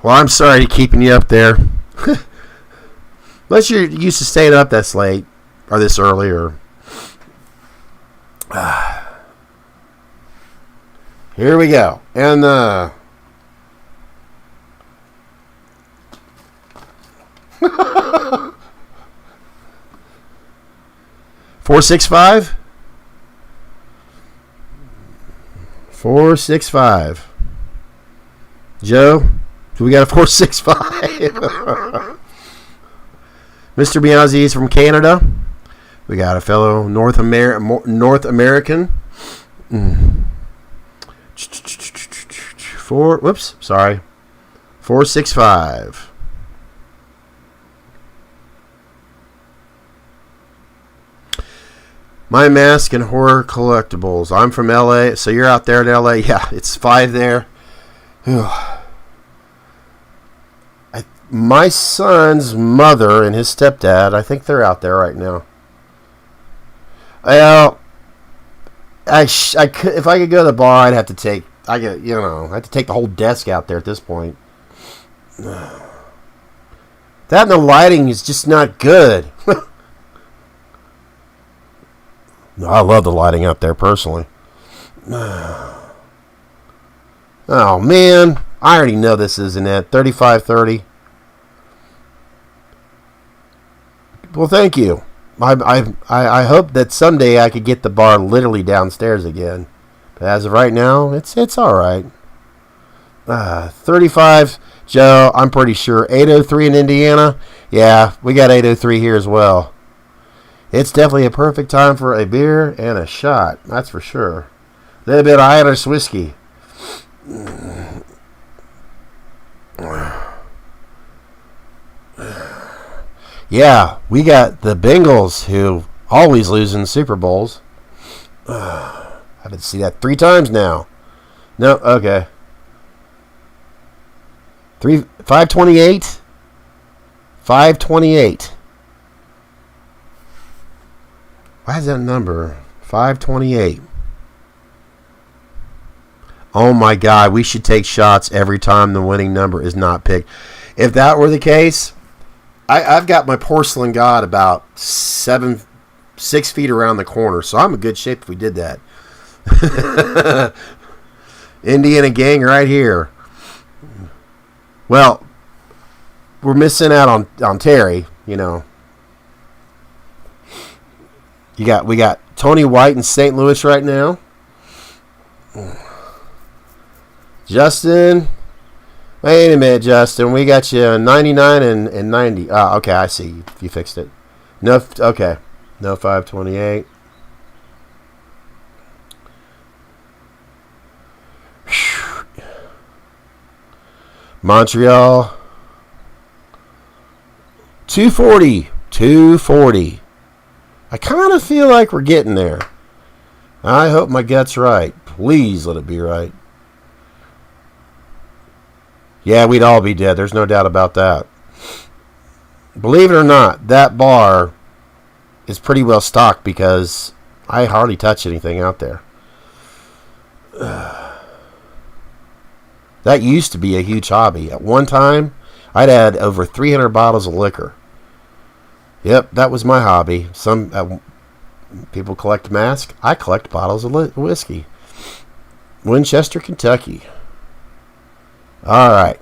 Well, I'm sorry keeping you up there. Unless you're used to staying up this late or this early or. Here we go. And 465. 465. Joe, do we got a 465? Mr. Biazzi is from Canada. We got a fellow North American. Whoops, sorry. 465. My Mask and Horror Collectibles. I'm from LA, so you're out there in LA. Yeah, it's 5 there. My son's mother and his stepdad, I think they're out there right now. Well, I could, if I could go to the bar, I'd have to take. I have to take the whole desk out there at this point. That and the lighting is just not good. No, I love the lighting out there personally. Oh man, I already know this isn't it. 3530. Well, thank you. I hope that someday I could get the bar literally downstairs again. But as of right now, it's all right. 35, Joe. I'm pretty sure 803 in Indiana. Yeah, we got 803 here as well. It's definitely a perfect time for a beer and a shot. That's for sure. A little bit of Irish whiskey. Yeah, we got the Bengals who always lose in Super Bowls. I've been to see that 3 times now. No, okay. 528. 528. Why is that number 528? Oh my God, we should take shots every time the winning number is not picked. If that were the case, I've got my porcelain god about 6 feet around the corner, so I'm in good shape if we did that. Indiana gang right here. Well, we're missing out on Terry, you know. We got Tony White in St. Louis right now. Justin. Wait a minute, Justin. We got you 99 and 90. Ah, okay, I see. You fixed it. No, okay. No 528. Montreal. 240. 240. I kind of feel like we're getting there. I hope my gut's right. Please let it be right. Yeah, we'd all be dead. There's no doubt about that. Believe it or not, that bar is pretty well stocked because I hardly touch anything out there. That used to be a huge hobby. At one time, I'd had over 300 bottles of liquor. Yep, that was my hobby. Some people collect masks. I collect bottles of whiskey. Winchester, Kentucky. All right.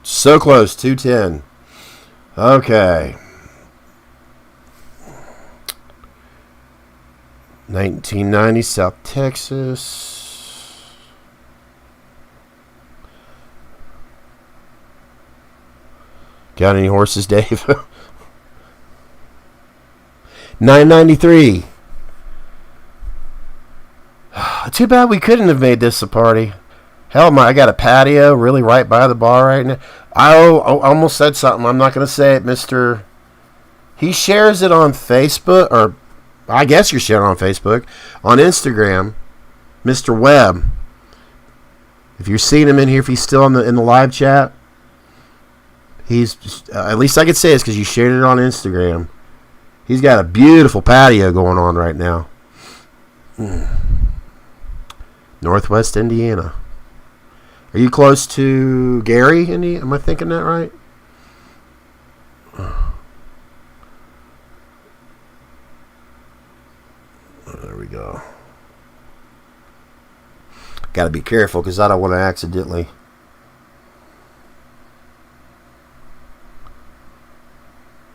So close, 210. Okay. 1990, South Texas. Got any horses, Dave? 993. Too bad we couldn't have made this a party. Hell, I got a patio really right by the bar right now. I almost said something. I'm not going to say it, Mr. He shares it on Facebook, or I guess you're sharing on Facebook, on Instagram, Mr. Webb. If you're seeing him in here, if he's still in the live chat, he's at least I could say this because you shared it on Instagram. He's got a beautiful patio going on right now. Northwest Indiana. Are you close to Gary, Indiana? Am I thinking that right? There we go. Got to be careful because I don't want to accidentally.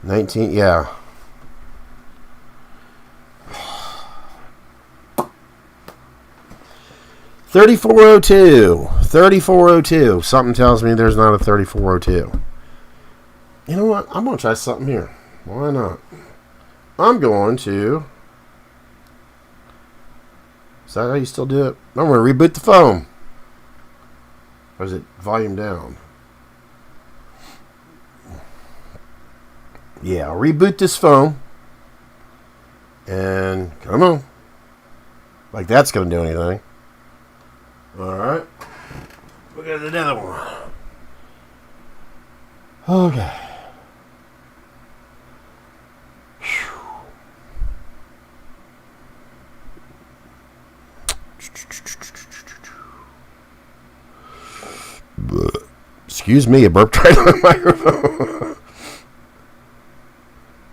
Yeah. $34.02. Something tells me there's not a $34.02. You know what? I'm going to try something here. Why not? I'm going to... Is that how you still do it? I'm going to reboot the phone. Or is it volume down? Yeah, I'll reboot this phone. And come on. Like that's going to do anything. Alright. We got another one. Okay. Excuse me, I burped right on the microphone.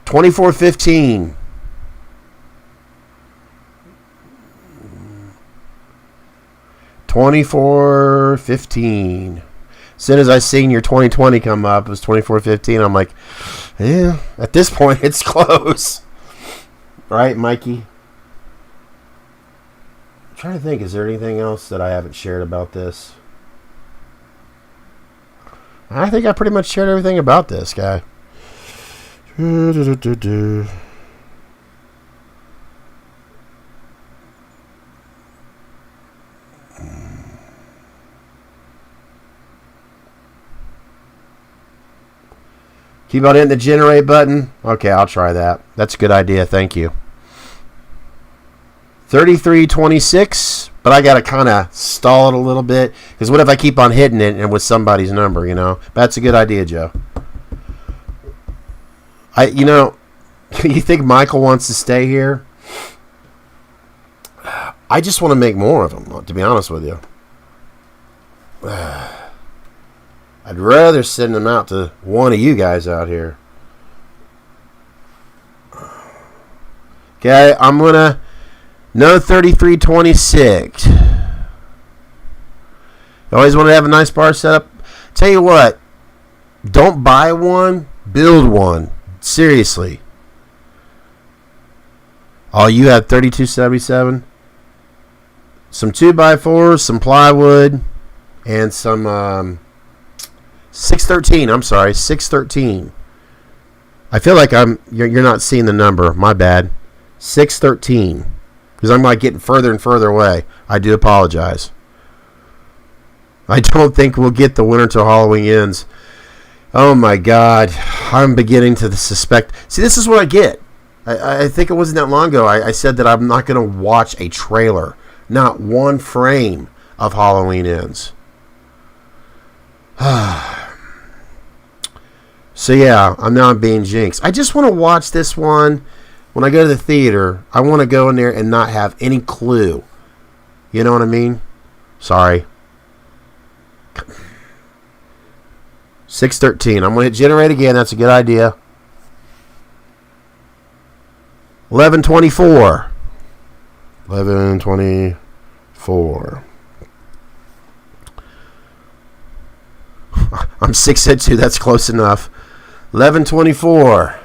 2415. 2415. As soon as I seen your 2020 come up, it was 2415. I'm like, yeah, at this point, it's close. Right, Mikey? I'm trying to think, is there anything else that I haven't shared about this? I think I pretty much shared everything about this guy. Keep on hitting the generate button. Okay, I'll try that. That's a good idea. Thank you. 3326, but I got to kind of stall it a little bit. Because what if I keep on hitting it and with somebody's number, you know? That's a good idea, Joe. You think Michael wants to stay here? I just want to make more of them, to be honest with you. I'd rather send them out to one of you guys out here. Okay, I'm going to... No 3326. You always want to have a nice bar setup. Tell you what, don't buy one, build one. Seriously. Oh, you have 3277? Some 2x4s, some plywood, and some 613. I'm sorry, 613. I feel like you're not seeing the number. My bad. 613. Because I'm like getting further and further away. I do apologize. I don't think we'll get the winter till Halloween ends. Oh my God. I'm beginning to suspect. See, this is what I get. I think it wasn't that long ago. I said that I'm not going to watch a trailer. Not one frame of Halloween ends. So yeah, I'm being jinxed. I just want to watch this one. When I go to the theater, I want to go in there and not have any clue. You know what I mean? Sorry. 613. I'm going to hit generate again. That's a good idea. 1124. 1124. I'm 6'2". That's close enough. 1124.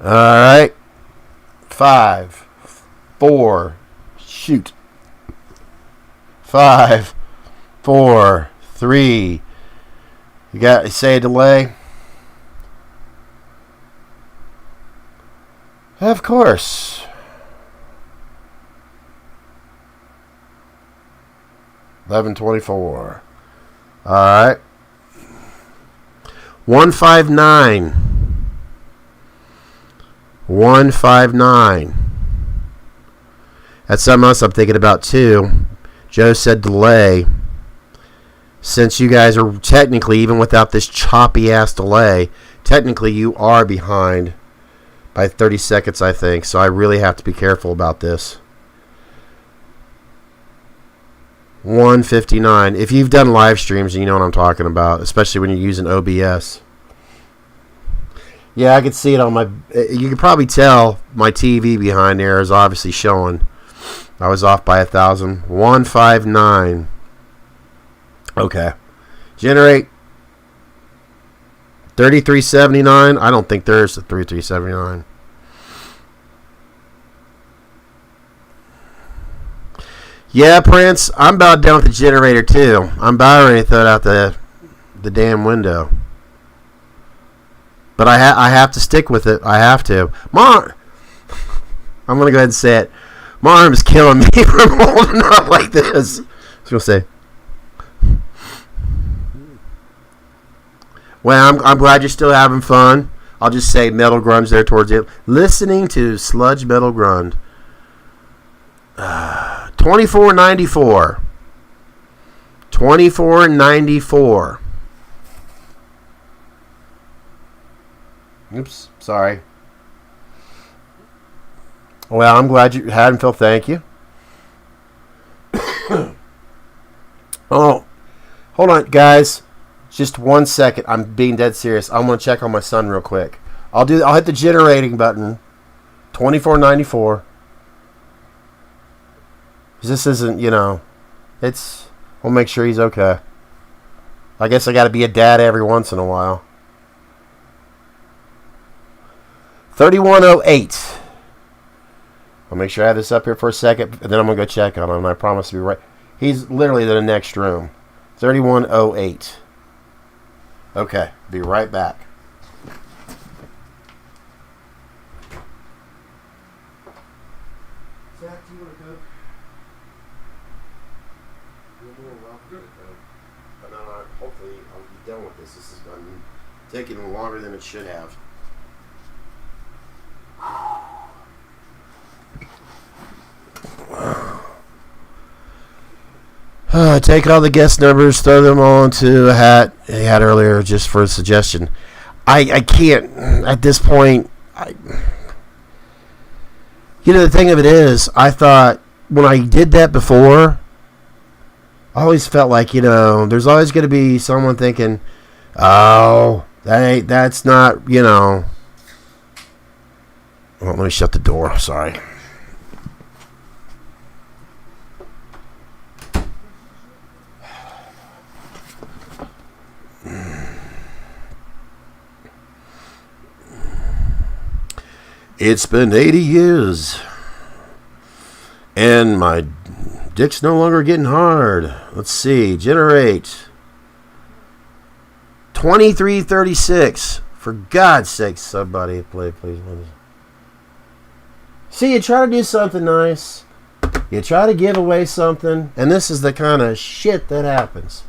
All right. 5, 4, shoot. 5, 4, 3. You got say a delay? Of course. $11.24. All right. 159. 159. That's something else I'm thinking about too. Joe said delay. Since you guys are technically, even without this choppy ass delay, technically you are behind by 30 seconds, I think. So I really have to be careful about this. 159. If you've done live streams, you know what I'm talking about, especially when you're using OBS. Yeah, I could see it on my... You can probably tell my TV behind there is obviously showing. I was off by 1,000. 159. Okay. Generate. 3379. I don't think there's a 3379. Yeah, Prince. I'm about done with the generator too. I'm about ready to throw it out the damn window. But I have to stick with it. I have to. I'm going to go ahead and say it. My arm is killing me from holding up like this. I was going to say. Well, I'm glad you're still having fun. I'll just say metal grunge there towards the end. Listening to sludge metal grunge. 2494. 2494. Oops, sorry. Well, I'm glad you had him, Phil. Thank you. Oh, hold on, guys. Just 1 second. I'm being dead serious. I'm gonna check on my son real quick. I'll hit the generating button. 2494. This isn't, it's. We'll make sure he's okay. I guess I got to be a dad every once in a while. 3108. I'll make sure I have this up here for a second, and then I'm gonna go check on him. I promise to be right. He's literally in the next room. 3108. Okay, be right back. Zach, do you want to Coke? You're more than welcome to Coke. But now, hopefully, I'll be done with this. This has been taking longer than it should have. Take all the guest numbers, throw them all into a hat he had earlier just for a suggestion. I can't, at this point, the thing of it is, I thought when I did that before, I always felt like, there's always going to be someone thinking, oh, that's not, Well, let me shut the door, sorry. It's been 80 years, and my dick's no longer getting hard. Let's see, generate 2336. For God's sake, somebody play, please. See, you try to do something nice, you try to give away something, and this is the kind of shit that happens.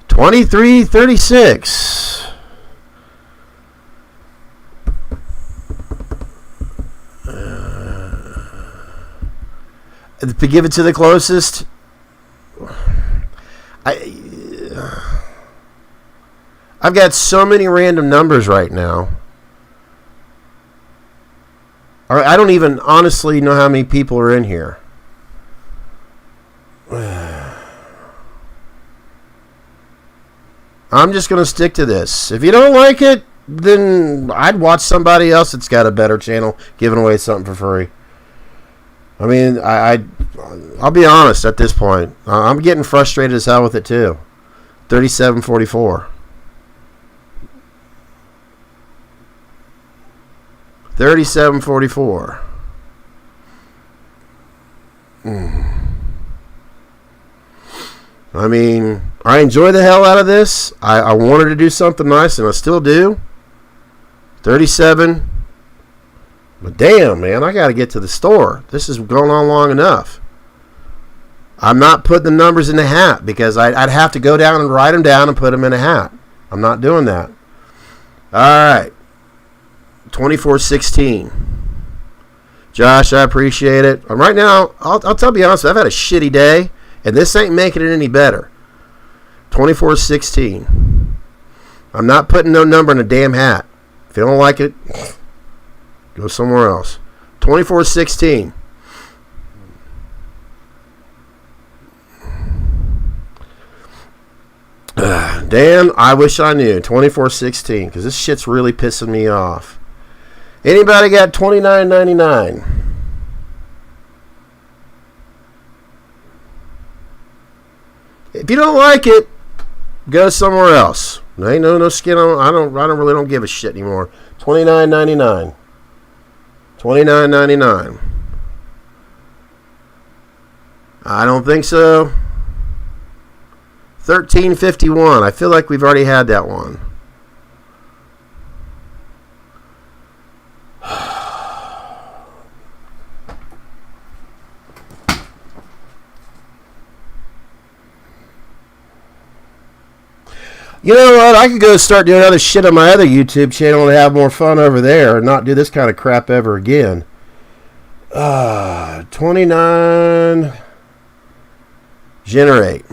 2336. To give it to the closest, I've got so many random numbers right now. I don't even honestly know how many people are in here. I'm just going to stick to this. If you don't like it, then I'd watch somebody else that's got a better channel giving away something for free. I mean, I'll be honest at this point. I'm getting frustrated as hell with it too. 3744. 3744. I mean, I enjoy the hell out of this. I wanted to do something nice, and I still do. 37. But damn, man, I got to get to the store. This is going on long enough. I'm not putting the numbers in the hat because I'd have to go down and write them down and put them in a hat. I'm not doing that. All right. 2416. Josh, I appreciate it. Right now, I'll be honest, I've had a shitty day, and this ain't making it any better. 2416. I'm not putting no number in a damn hat. If you don't like it, go somewhere else. 2416. Dan, I wish I knew. 2416, because this shit's really pissing me off. Anybody got $29.99? If you don't like it, go somewhere else. There ain't no skin on. I don't give a shit anymore. $29.99. $29.99. I don't think so. $13.51. I feel like we've already had that one. You know what? I could go start doing other shit on my other YouTube channel and have more fun over there and not do this kind of crap ever again. 29. Generate.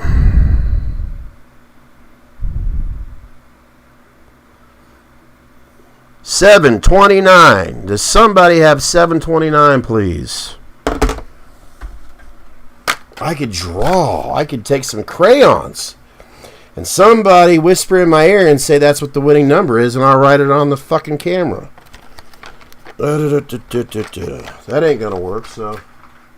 $7.29. Does somebody have $7.29, please? I could draw. I could take some crayons. And somebody whisper in my ear and say that's what the winning number is, and I'll write it on the fucking camera. That ain't gonna work, so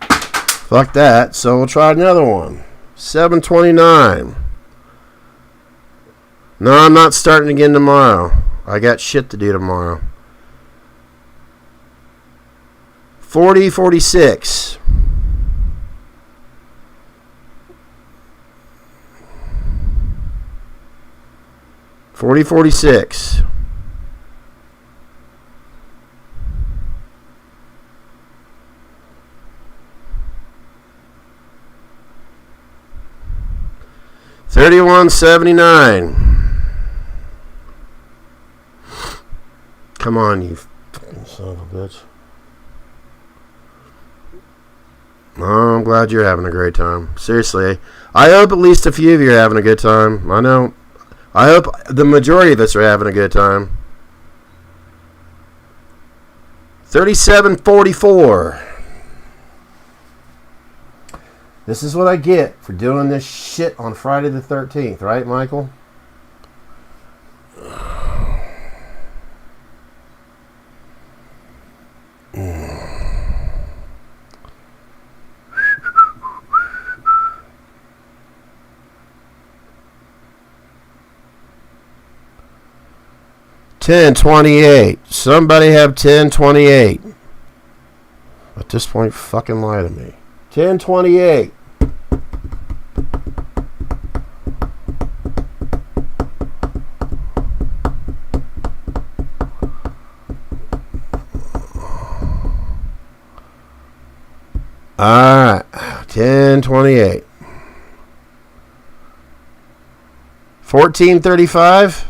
fuck that. So we'll try another one. 7.29. No, I'm not starting again tomorrow. I got shit to do tomorrow. 40.46. $40.46. $31.79. Come on, you fucking son of a bitch. Oh, I'm glad you're having a great time. Seriously, I hope at least a few of you are having a good time. I know. I hope the majority of us are having a good time. 37.44. This is what I get for doing this shit on Friday the 13th, right, Michael? $10.28. Somebody have $10.28. At this point, fucking lie to me. $10.28. Alright. $10.28. $14.35.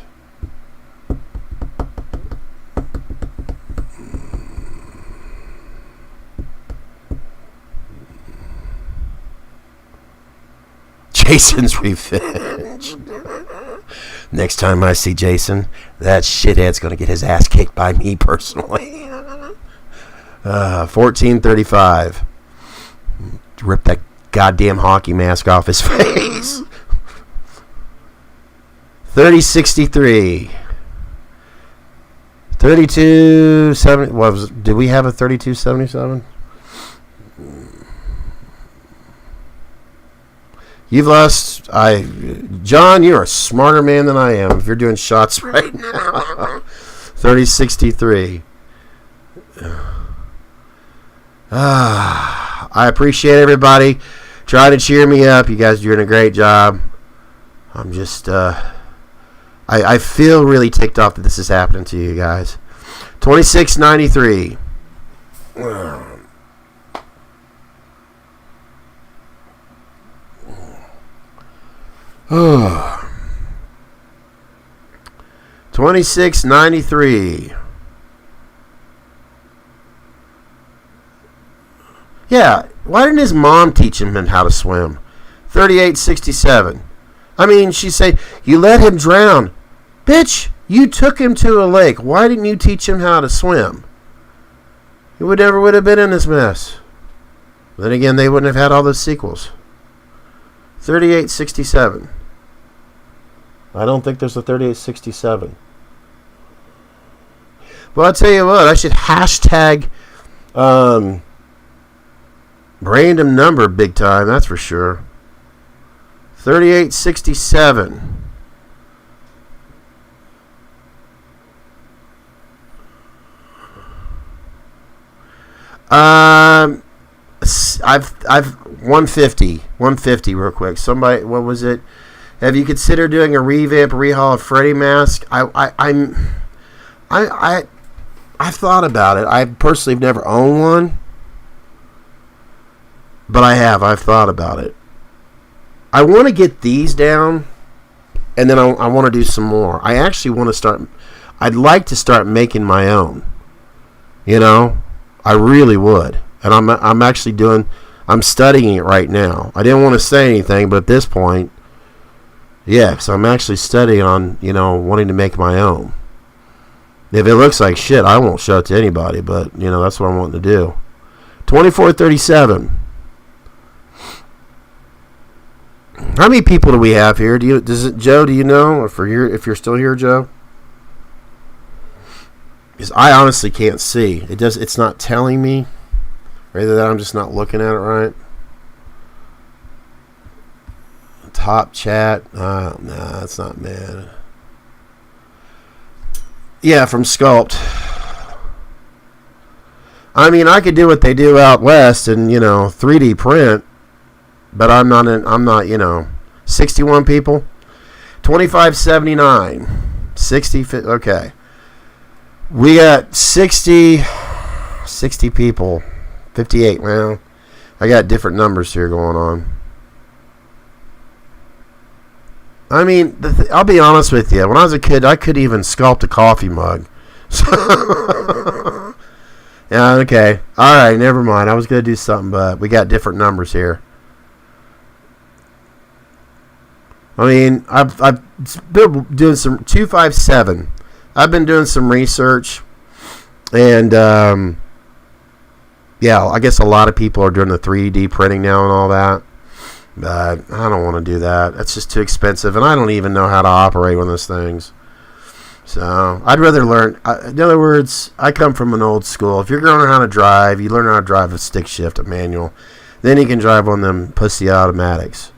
Jason's Revenge. Next time I see Jason, that shithead's going to get his ass kicked by me personally. 14.35. Rip that goddamn hockey mask off his face. 30.63. 32.70. Did we have a 32.77? You've lost. John, you're a smarter man than I am if you're doing shots right now. 30.63. I appreciate everybody trying to cheer me up. You guys are doing a great job. I'm just, I feel really ticked off that this is happening to you guys. 26.93. 26.93. Yeah, why didn't his mom teach him how to swim? 38.67. I mean, she said, you let him drown. Bitch, you took him to a lake. Why didn't you teach him how to swim? He would have been in this mess. Then again, they wouldn't have had all those sequels. 38.67. I don't think there's a 38.67. Well, I'll tell you what, I should hashtag random number big time, that's for sure. 38.67. I've 150 real quick. Somebody, what was it? Have you considered doing a revamp rehaul of Freddy mask? I've thought about it. I personally have never owned one, but I've thought about it. I want to get these down and then I want to do some more. I actually want to start. I'd like to start making my own. You know, I really would, and I'm actually doing. I'm studying it right now. I didn't want to say anything, but at this point, yeah, so I'm actually studying on, wanting to make my own. If it looks like shit, I won't show it to anybody, but, that's what I'm wanting to do. 2437. How many people do we have here? Joe, do you know if you're still here, Joe? Because I honestly can't see. It's not telling me. Or either that I'm just not looking at it right. Top chat. Nah, that's not bad. Yeah, from Sculpt. I mean, I could do what they do out west and, 3D print. But I'm not, 61 people. 2579. 60, okay. We got 60 people. 58, well, I got different numbers here going on. I mean, I'll be honest with you. When I was a kid, I could even sculpt a coffee mug. Yeah, okay. All right, never mind. I was going to do something, but we got different numbers here. I mean, I've been doing some 257. I've been doing some research, and yeah, I guess a lot of people are doing the 3D printing now and all that. But I don't want to do that. That's just too expensive, and I don't even know how to operate one of those things. So I'd rather learn. In other words, I come from an old school. If you're learning how to drive, you learn how to drive a stick shift, a manual. Then you can drive on them pussy automatics.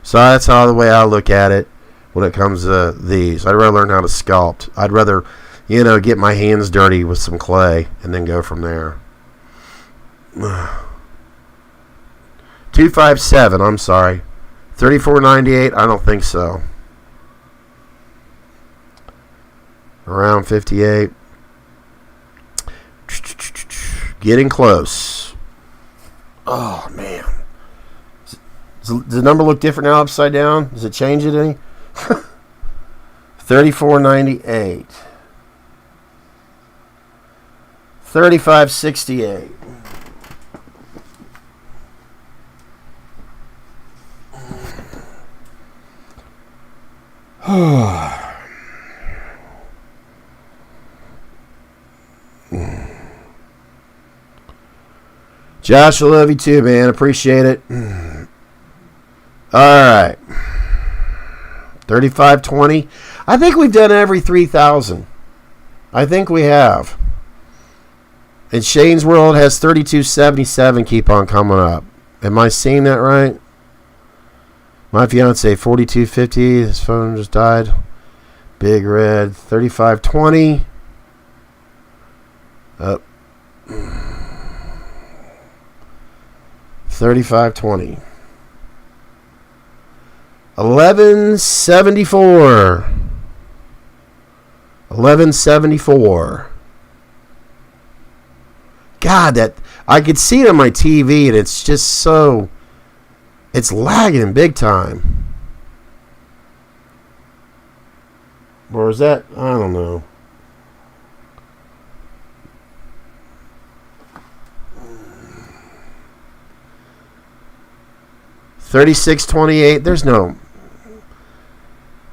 So that's how the way I look at it when it comes to these. I'd rather learn how to sculpt. I'd rather, get my hands dirty with some clay and then go from there. 257, I'm sorry. 3498, I don't think so. Around 58. Getting close. Oh, man. Does the number look different now upside down? Does it change it any? 3498. 3568. Josh, I love you too, man. Appreciate it. Alright. 3520. I think we've done every 3,000. I think we have. And Shane's World has 3277 keep on coming up. Am I seeing that right? My fiance, 4250. His phone just died. Big Red, 3520. Up. 3520. 1174. 1174. God, that I could see it on my TV, and it's just so. It's lagging big time. Or is that? I don't know. $36.28. There's no.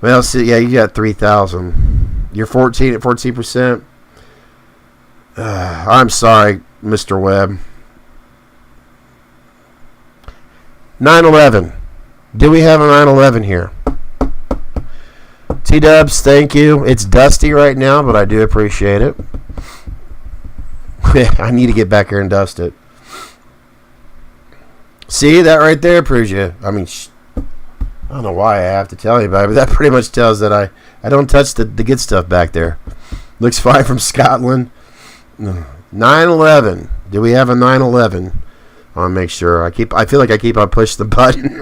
Well, see, yeah, you got 3,000. You're 14%. I'm sorry, Mr. Webb. 9/11. Do we have a 9/11 here? T-Dubs, thank you. It's dusty right now, but I do appreciate it. I need to get back here and dust it. See, that right there proves you. I mean, I don't know why I have to tell you about it, but that pretty much tells that I don't touch the good stuff back there. Looks fine from Scotland. 9/11. Do we have a 9/11? I want to make sure. I feel like I keep on pushing the button.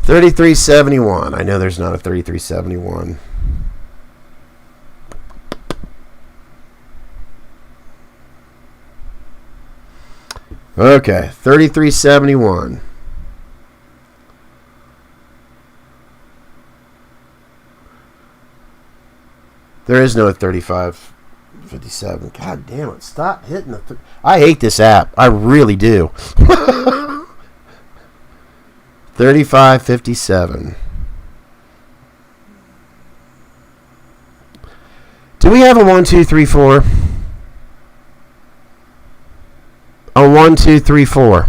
$33.71. I know there's not a $33.71. Okay, 3371. There is no 3557. God damn it. Stop hitting the... I hate this app. I really do. 3557. Do we have a 1, 2, 3, 4? A 1, 2, 3, 4.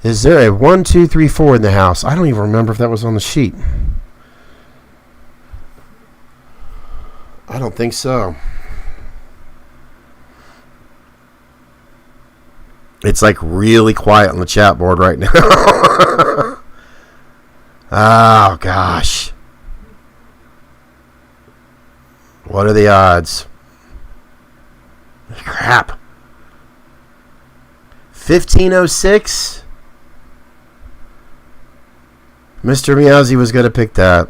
Is there a 1, 2, 3, 4 in the house? I don't even remember if that was on the sheet. I don't think so. It's like really quiet on the chat board right now. Oh, gosh. What are the odds? Crap. 1506? Mr. Meowsy was going to pick that.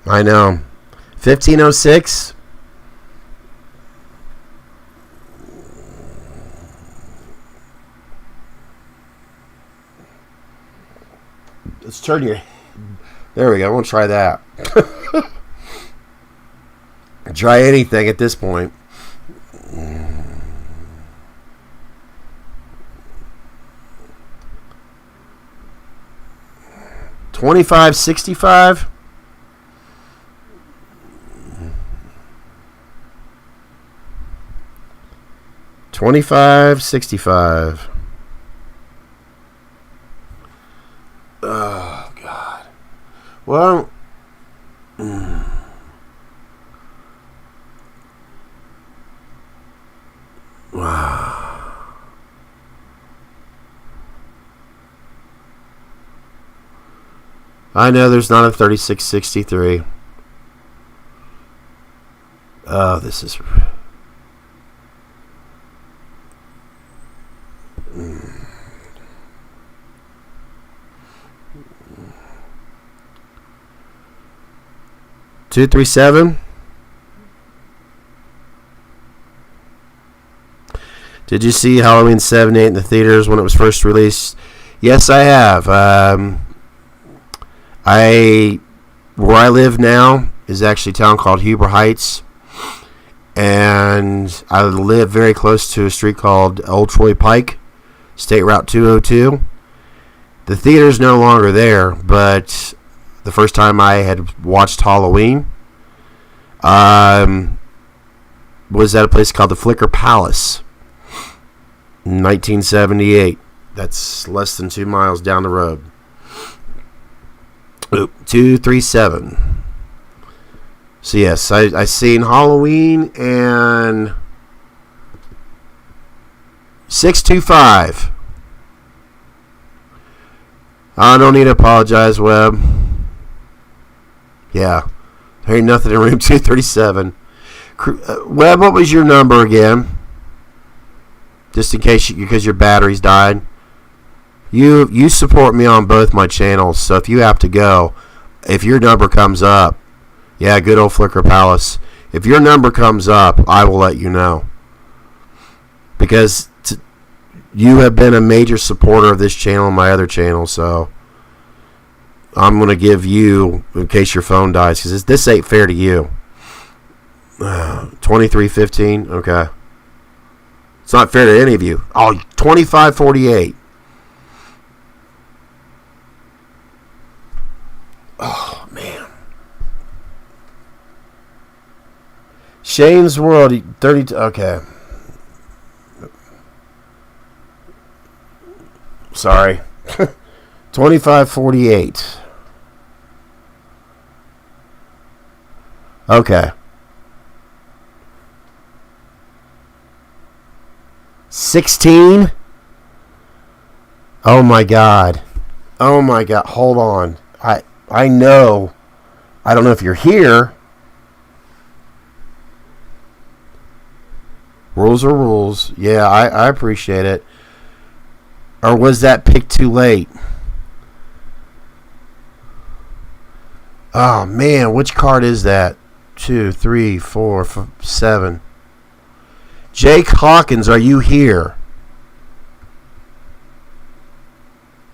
I know. 1506? Let's turn your... There we go. We'll try that. Try anything at this point. 2565. $25.65. Oh God. Well. Wow. I know there's not a 3663. Oh, this is... Two, 3, 7. Did you see Halloween 7, 8 in the theaters when it was first released? Yes, I have. Where I live now is actually a town called Huber Heights, and I live very close to a street called Old Troy Pike, State Route 202. The theater's no longer there, but the first time I had watched Halloween was at a place called the Flicker Palace in 1978. That's less than 2 miles down the road. 237. So yes, I seen Halloween and 625. I don't need to apologize, Webb. Yeah, there ain't nothing in room 237. Webb, what was your number again? Just in case, because your batteries died. You support me on both my channels, so if you have to go, if your number comes up, yeah, good old Flicker Palace. If your number comes up, I will let you know. Because you have been a major supporter of this channel and my other channel, so I'm going to give you, in case your phone dies, because this ain't fair to you. 2315, okay. It's not fair to any of you. Oh, 2548. Oh, man. Shane's World, 32. Okay. Sorry. 2548. Okay. 16. Oh my God. Oh my God. Hold on. I know. I don't know if you're here. Rules are rules. Yeah, I appreciate it. Or was that pick too late? Oh man, which card is that? 2, 3, 4, 7. Jake Hawkins, are you here?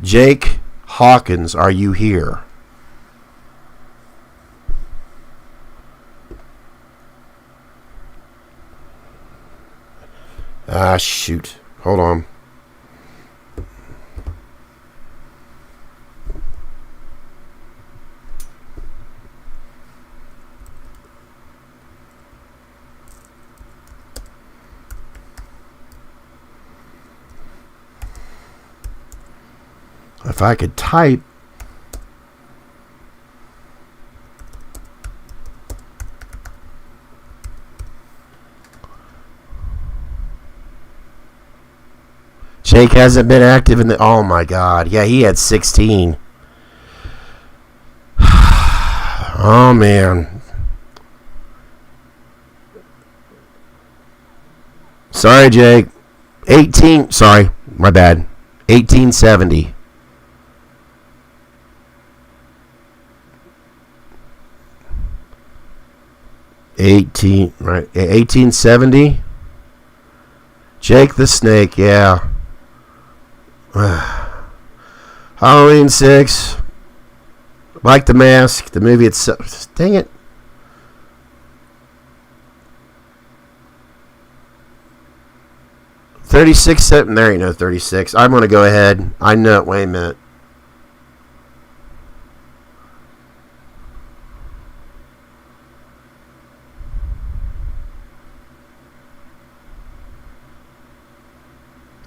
Jake Hawkins, are you here? Ah, shoot. Hold on. If I could type. Jake hasn't been active in the... Oh, my God. Yeah, he had 16. Oh, man. Sorry, Jake. 18... Sorry, my bad. 1870. Right, 1870. Jake the Snake, yeah. Halloween 6. Like the Mask, the movie itself. Dang it. There ain't no 36. I'm gonna go ahead. I know. Wait a minute.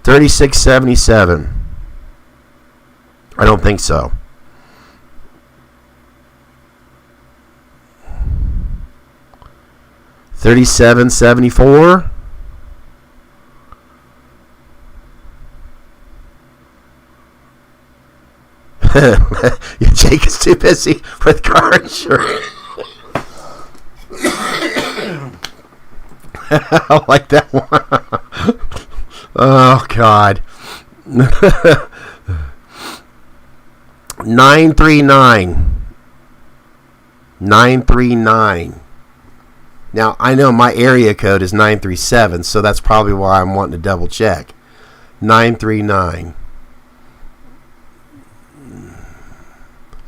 $36.77. I don't think so. $37.74. Jake is too busy with car insurance. I like that one. Oh, God. 939. 939. Now, I know my area code is 937, so that's probably why I'm wanting to double check. 939.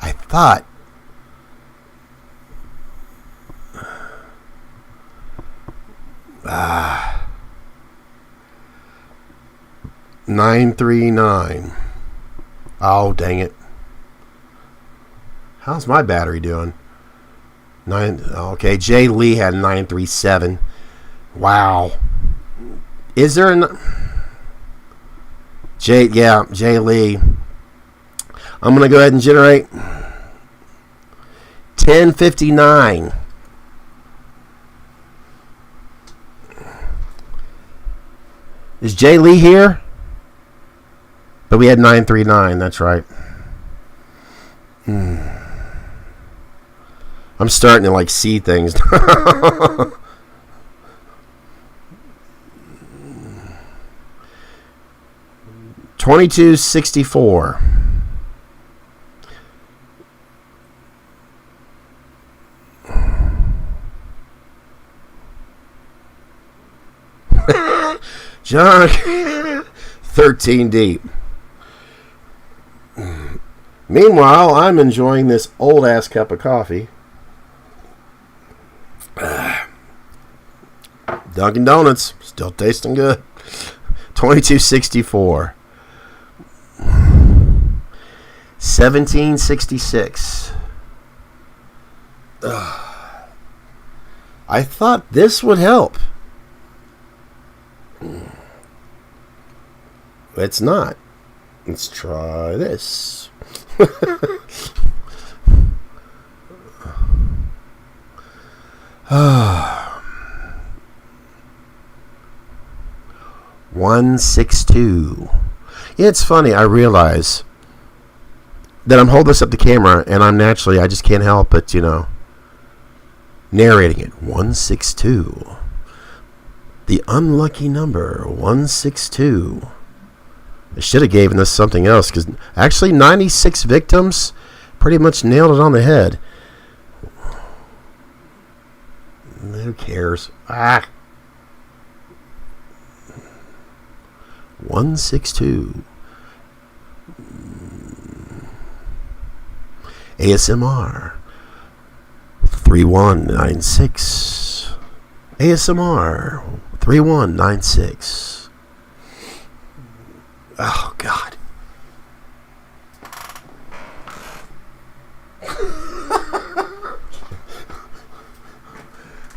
I thought... 939. Oh, dang it. How's my battery doing? Okay, Jay Lee had 937. Wow. Is there an... Jay Lee. I'm going to go ahead and generate 1059. Is Jay Lee here? But we had 939, that's right. I'm starting to see things. 2264. John, 13 deep. Meanwhile, I'm enjoying this old ass cup of coffee. Dunkin' Donuts, still tasting good. 2264. 1766. I thought this would help. It's not. Let's try this. $162. Yeah, it's funny. I realize that I'm holding this up the camera, and I just can't help but narrating it. 162. The unlucky number 162. I should have given this something else, because actually 96 victims pretty much nailed it on the head. Who cares? Ah. 162. ASMR. 3196. ASMR. 3196. Oh, God.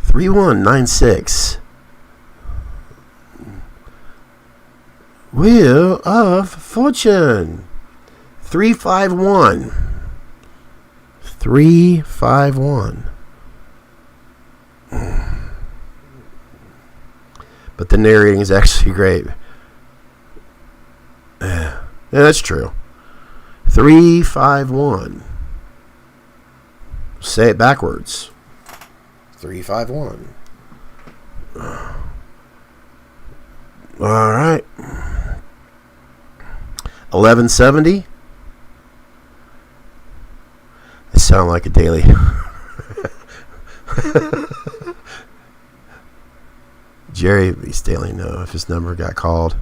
Three 196. Wheel of Fortune. 351. 351. But the narrating is actually great. Yeah, that's true. 351. Say it backwards. 351. All right. 1170. I sound like a daily. Jerry East Daily know if his number got called.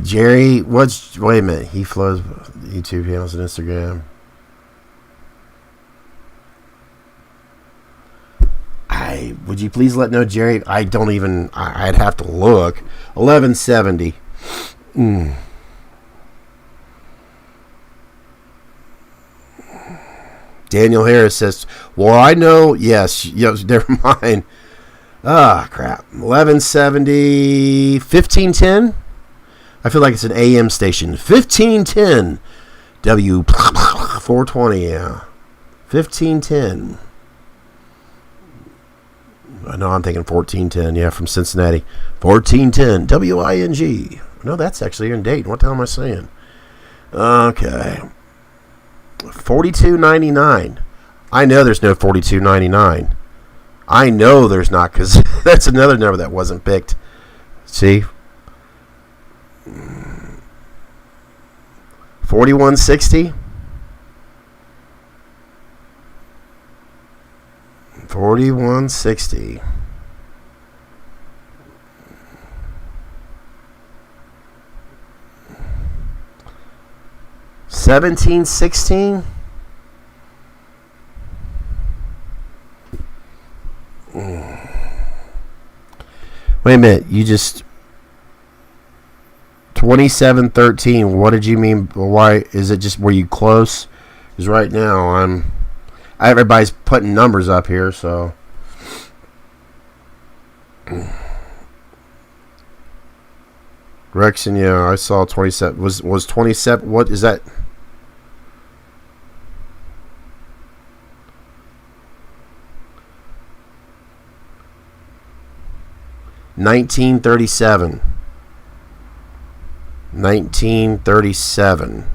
Jerry, wait a minute. He flows YouTube channels and Instagram. Would you please let know, Jerry? I'd have to look. 1170. Daniel Harris says, well, I know, yes, never mind. Ah, crap. 1170, 1510. I feel like it's an AM station. 1510. W 420, yeah. 1510. I know I'm thinking 1410, yeah, from Cincinnati. 1410, WING. No, that's actually in Dayton. What the hell am I saying? Okay. 4299. I know there's no 4299. I know there's not, because that's another number that wasn't picked. See? 4160. 4160. 1716. Wait a minute, you just 2713. What did you mean? Why is it just, were you close? Because right now everybody's putting numbers up here, so Rexon, yeah, I saw 27. Was 27? What is that? $1937. 1937.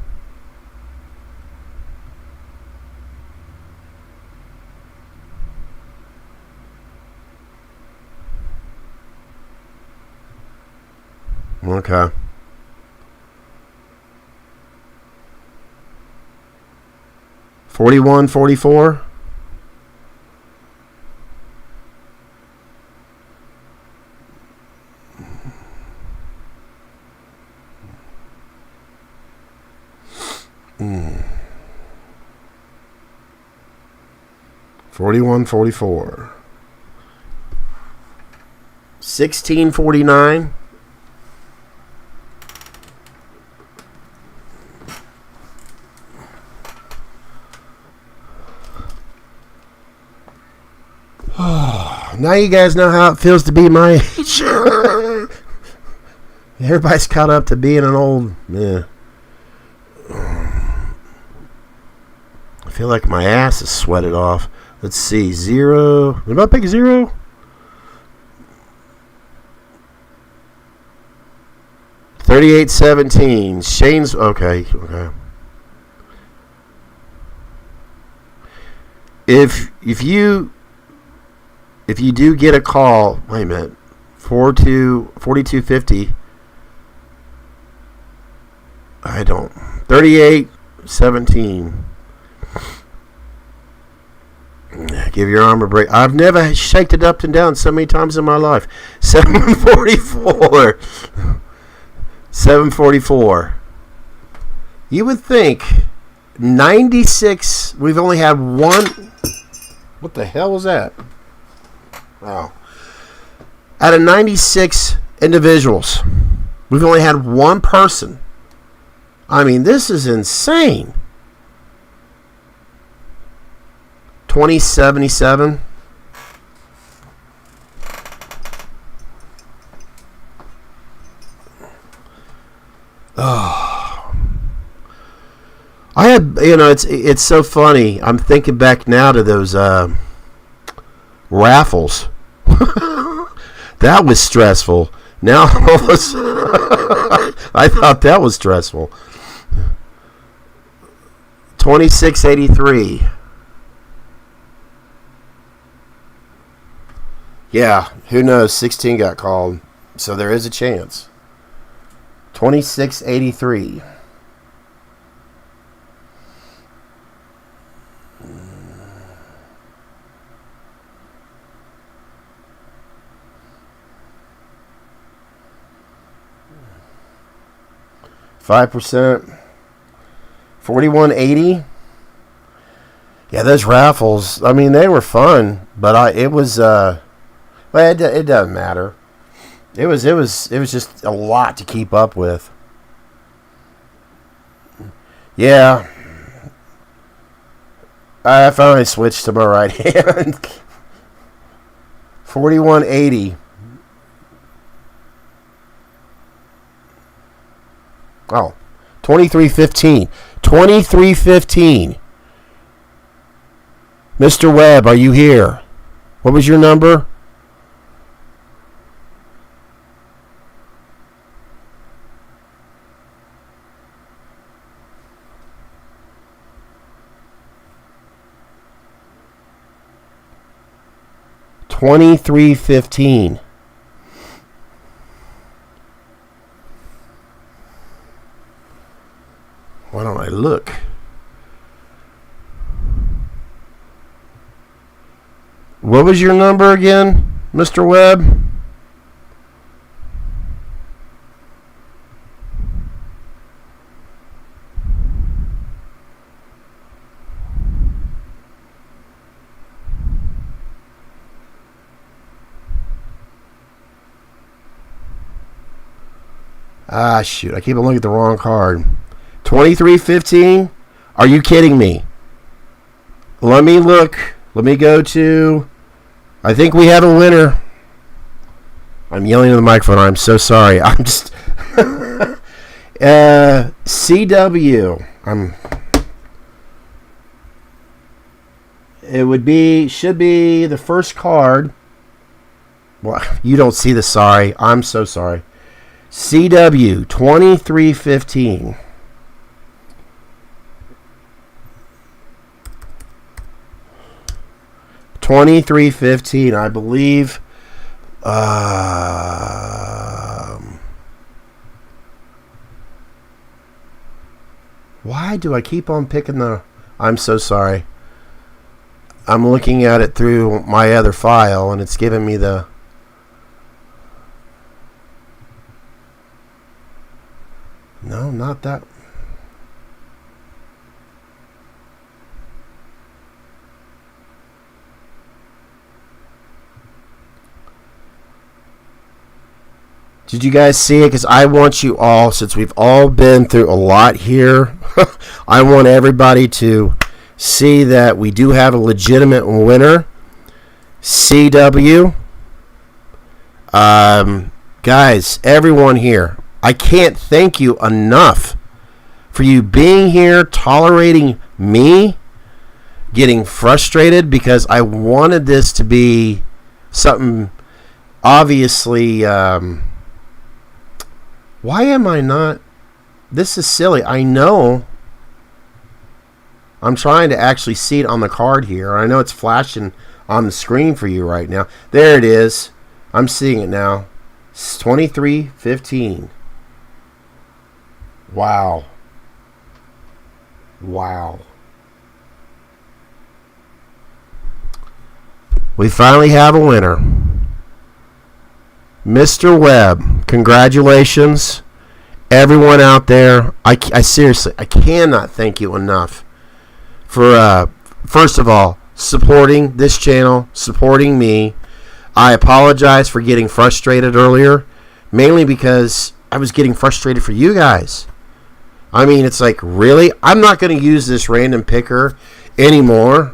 Okay. $41.44. $41.44. $16.49. Now you guys know how it feels to be my age. Everybody's caught up to being an old, yeah. I feel like my ass is sweated off. Let's see, 0. Did I pick 0? $38.17. Shane's okay. If you do get a call, wait a minute, 4250. I don't. 38.17. Give Give your arm a break. I've never shaked it up and down so many times in my life. 744. 744. You would think 96. We've only had one. What the hell was that? Wow. Out of 96 individuals, we've only had one person. I mean, this is insane. 2077. Oh. I had, it's so funny. I'm thinking back now to those raffles. That was stressful. Now, I thought that was stressful. 2683. Yeah, who knows? 16 got called, so there is a chance. 2683. %. 4180. Yeah, those raffles. I mean, they were fun, but it was. Well, it doesn't matter. It was just a lot to keep up with. Yeah. I finally switched to my right hand. 4180. Oh, 2315. 2315. Mr. Webb, are you here? What was your number? $23.15. Why don't I look? What was your number again, Mr. Webb? Ah, shoot. I keep on looking at the wrong card. 2315? Are you kidding me? Let me look. Let me go to... I think we have a winner. I'm yelling in the microphone. I'm so sorry. I'm just... CW. Should be the first card. Well, you don't see the sorry. I'm so sorry. CW 2315. $23.15, I believe. Why do I keep on picking the... I'm so sorry. I'm looking at it through my other file, and it's giving me the... No, not that. Did you guys see it? Because I want you all, since we've all been through a lot here, I want everybody to see that we do have a legitimate winner. CW. Guys, everyone here, I can't thank you enough for you being here, tolerating me, getting frustrated, because I wanted this to be something obviously... why am I not... This is silly. I know. I'm trying to actually see it on the card here. I know it's flashing on the screen for you right now. There it is. I'm seeing it now. It's 2315. Wow. Wow. We finally have a winner. Mr. Webb, congratulations. Everyone out there, I seriously, I cannot thank you enough for, first of all, supporting this channel, supporting me. I apologize for getting frustrated earlier, mainly because I was getting frustrated for you guys. I mean, it's like, really? I'm not going to use this random picker anymore.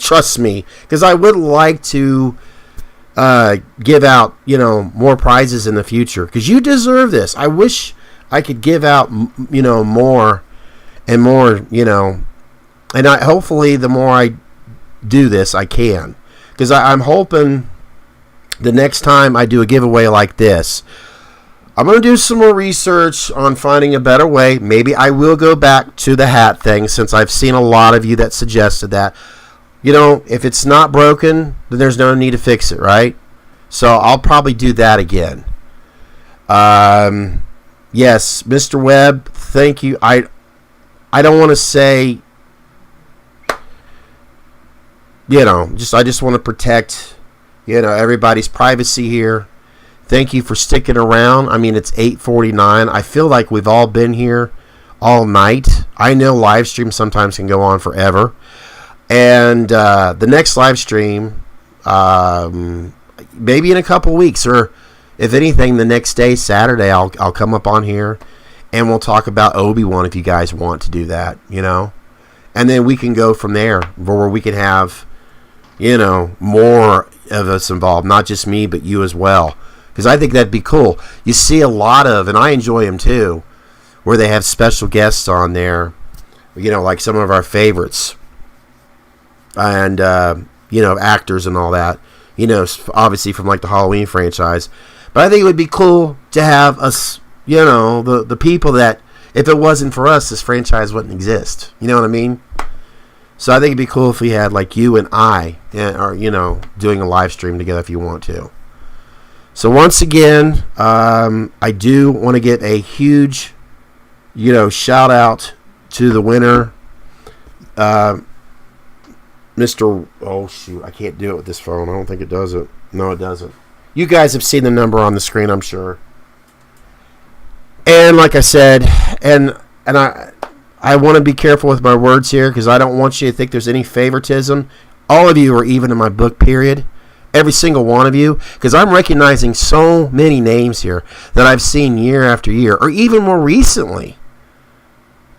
Trust me, because I would like to give out, more prizes in the future, because you deserve this. I wish I could give out, more and more, and hopefully the more I do this, I can, because I'm hoping the next time I do a giveaway like this, I'm going to do some more research on finding a better way. Maybe I will go back to the hat thing, since I've seen a lot of you that suggested that. If it's not broken, then there's no need to fix it, right? So I'll probably do that again. Yes, Mr. Webb, thank you. I don't want to say, I just want to protect, everybody's privacy here. Thank you for sticking around. I mean, it's 8:49. I feel like we've all been here all night. I know live streams sometimes can go on forever. And the next live stream, maybe in a couple weeks, or if anything, the next day, Saturday, I'll come up on here and we'll talk about Obi-Wan if you guys want to do that, And then we can go from there, where we can have, more of us involved, not just me, but you as well. Because I think that'd be cool. You see a lot of, and I enjoy them too, where they have special guests on there, like some of our favorites. And, actors and all that, obviously from like the Halloween franchise. But I think it would be cool to have us, the people that, if it wasn't for us, this franchise wouldn't exist. You know what I mean? So I think it'd be cool if we had like you and I, or, doing a live stream together if you want to. So once again, I do want to give a huge, shout out to the winner, Mr. Oh, shoot. I can't do it with this phone. I don't think it does it. No, it doesn't. You guys have seen the number on the screen, I'm sure. And like I said, and I want to be careful with my words here, because I don't want you to think there's any favoritism. All of you are even in my book, period. Every single one of you. Because I'm recognizing so many names here that I've seen year after year, or even more recently.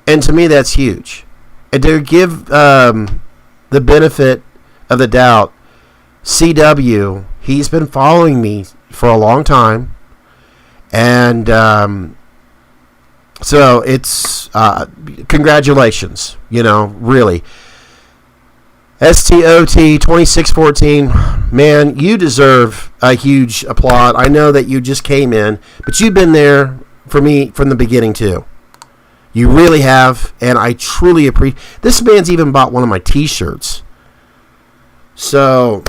And to me, that's huge. And to give the benefit of the doubt, CW, he's been following me for a long time, and so it's congratulations, really. STOT 2614, man, you deserve a huge applaud. I know that you just came in, but you've been there for me from the beginning too. You really have, and I truly appreciate. This man's even bought one of my T-shirts. So,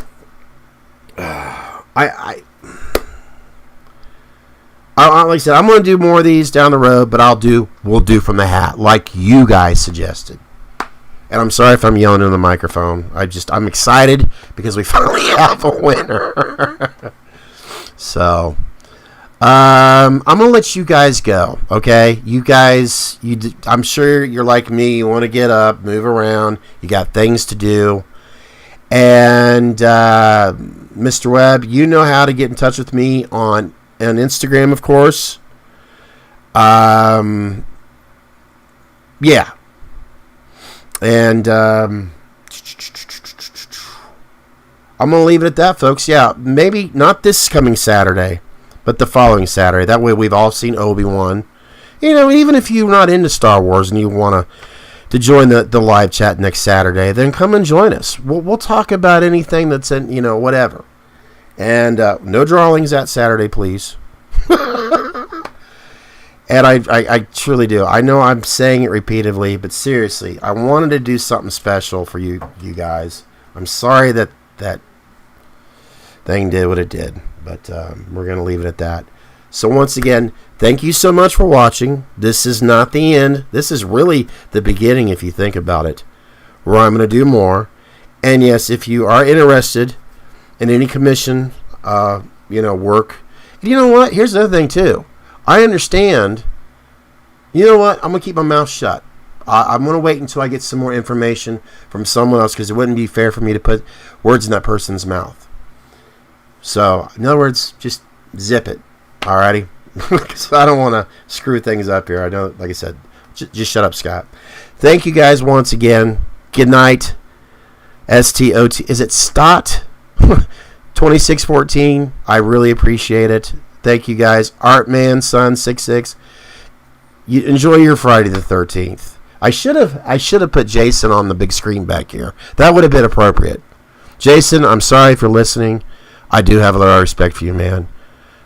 like I said, I'm going to do more of these down the road, but we'll do from the hat, like you guys suggested. And I'm sorry if I'm yelling in the microphone. I'm excited because we finally have a winner. So, I'm going to let you guys go, okay? You guys, I'm sure you're like me. You want to get up, move around. You got things to do. And, Mr. Webb, you know how to get in touch with me on Instagram, of course. Yeah. And I'm going to leave it at that, folks. Yeah, maybe not this coming Saturday, but the following Saturday. That way we've all seen Obi-Wan. Even if you're not into Star Wars and you want to join the live chat next Saturday, then come and join us. We'll talk about anything that's in, whatever. And no drawings that Saturday, please. And I truly do. I know I'm saying it repeatedly, but seriously, I wanted to do something special for you guys. I'm sorry that thing did what it did, but we're going to leave it at that. So once again, thank you so much for watching. This is not the end. This is really the beginning, if you think about it, where I'm going to do more. And yes, if you are interested and any commission, work. And you know what? Here's the other thing too. I understand. You know what? I'm gonna keep my mouth shut. I'm gonna wait until I get some more information from someone else, because it wouldn't be fair for me to put words in that person's mouth. So, in other words, just zip it. Alrighty? Because I don't want to screw things up here. I know, like I said, just shut up, Scott. Thank you guys once again. Good night. STOT. Is it STOT? 2614. I really appreciate it. Thank you guys. Artman Sun 66. You enjoy your Friday the 13th. I should have put Jason on the big screen back here. That would have been appropriate. Jason, I'm sorry for listening. I do have a lot of respect for you, man.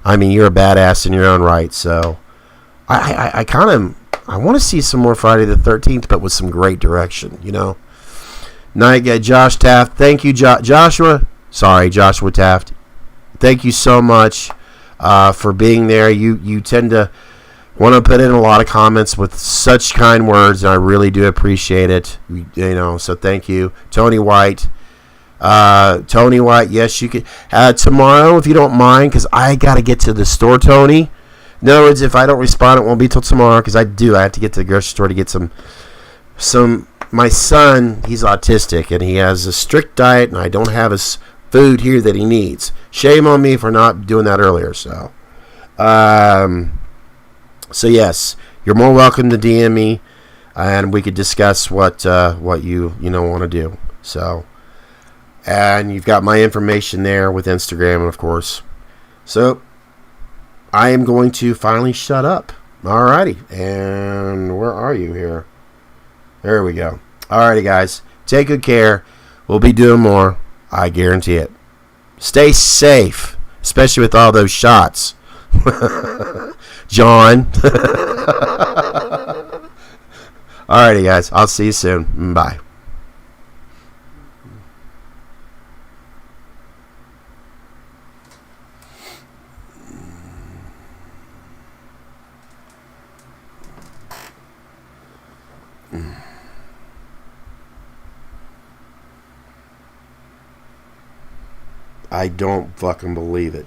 I mean, you're a badass in your own right. So I want to see some more Friday the 13th, but with some great direction, Night guy Josh Taft. Thank you, Joshua Taft. Thank you so much for being there. You tend to want to put in a lot of comments with such kind words, and I really do appreciate it. So thank you. Tony White, yes, you can. Tomorrow, if you don't mind, because I got to get to the store, Tony. In other words, if I don't respond, it won't be till tomorrow, because I have to get to the grocery store to get some. My son, he's autistic, and he has a strict diet, and I don't have his food here that he needs. Shame on me for not doing that earlier. So yes, you're more welcome to DM me, and we could discuss what you want to do. So, and you've got my information there with Instagram, of course. So I am going to finally shut up. Alrighty, and where are you here? There we go. Alrighty, guys, take good care. We'll be doing more. I guarantee it. Stay safe, especially with all those shots. John. Alrighty, guys. I'll see you soon. Bye. I don't fucking believe it.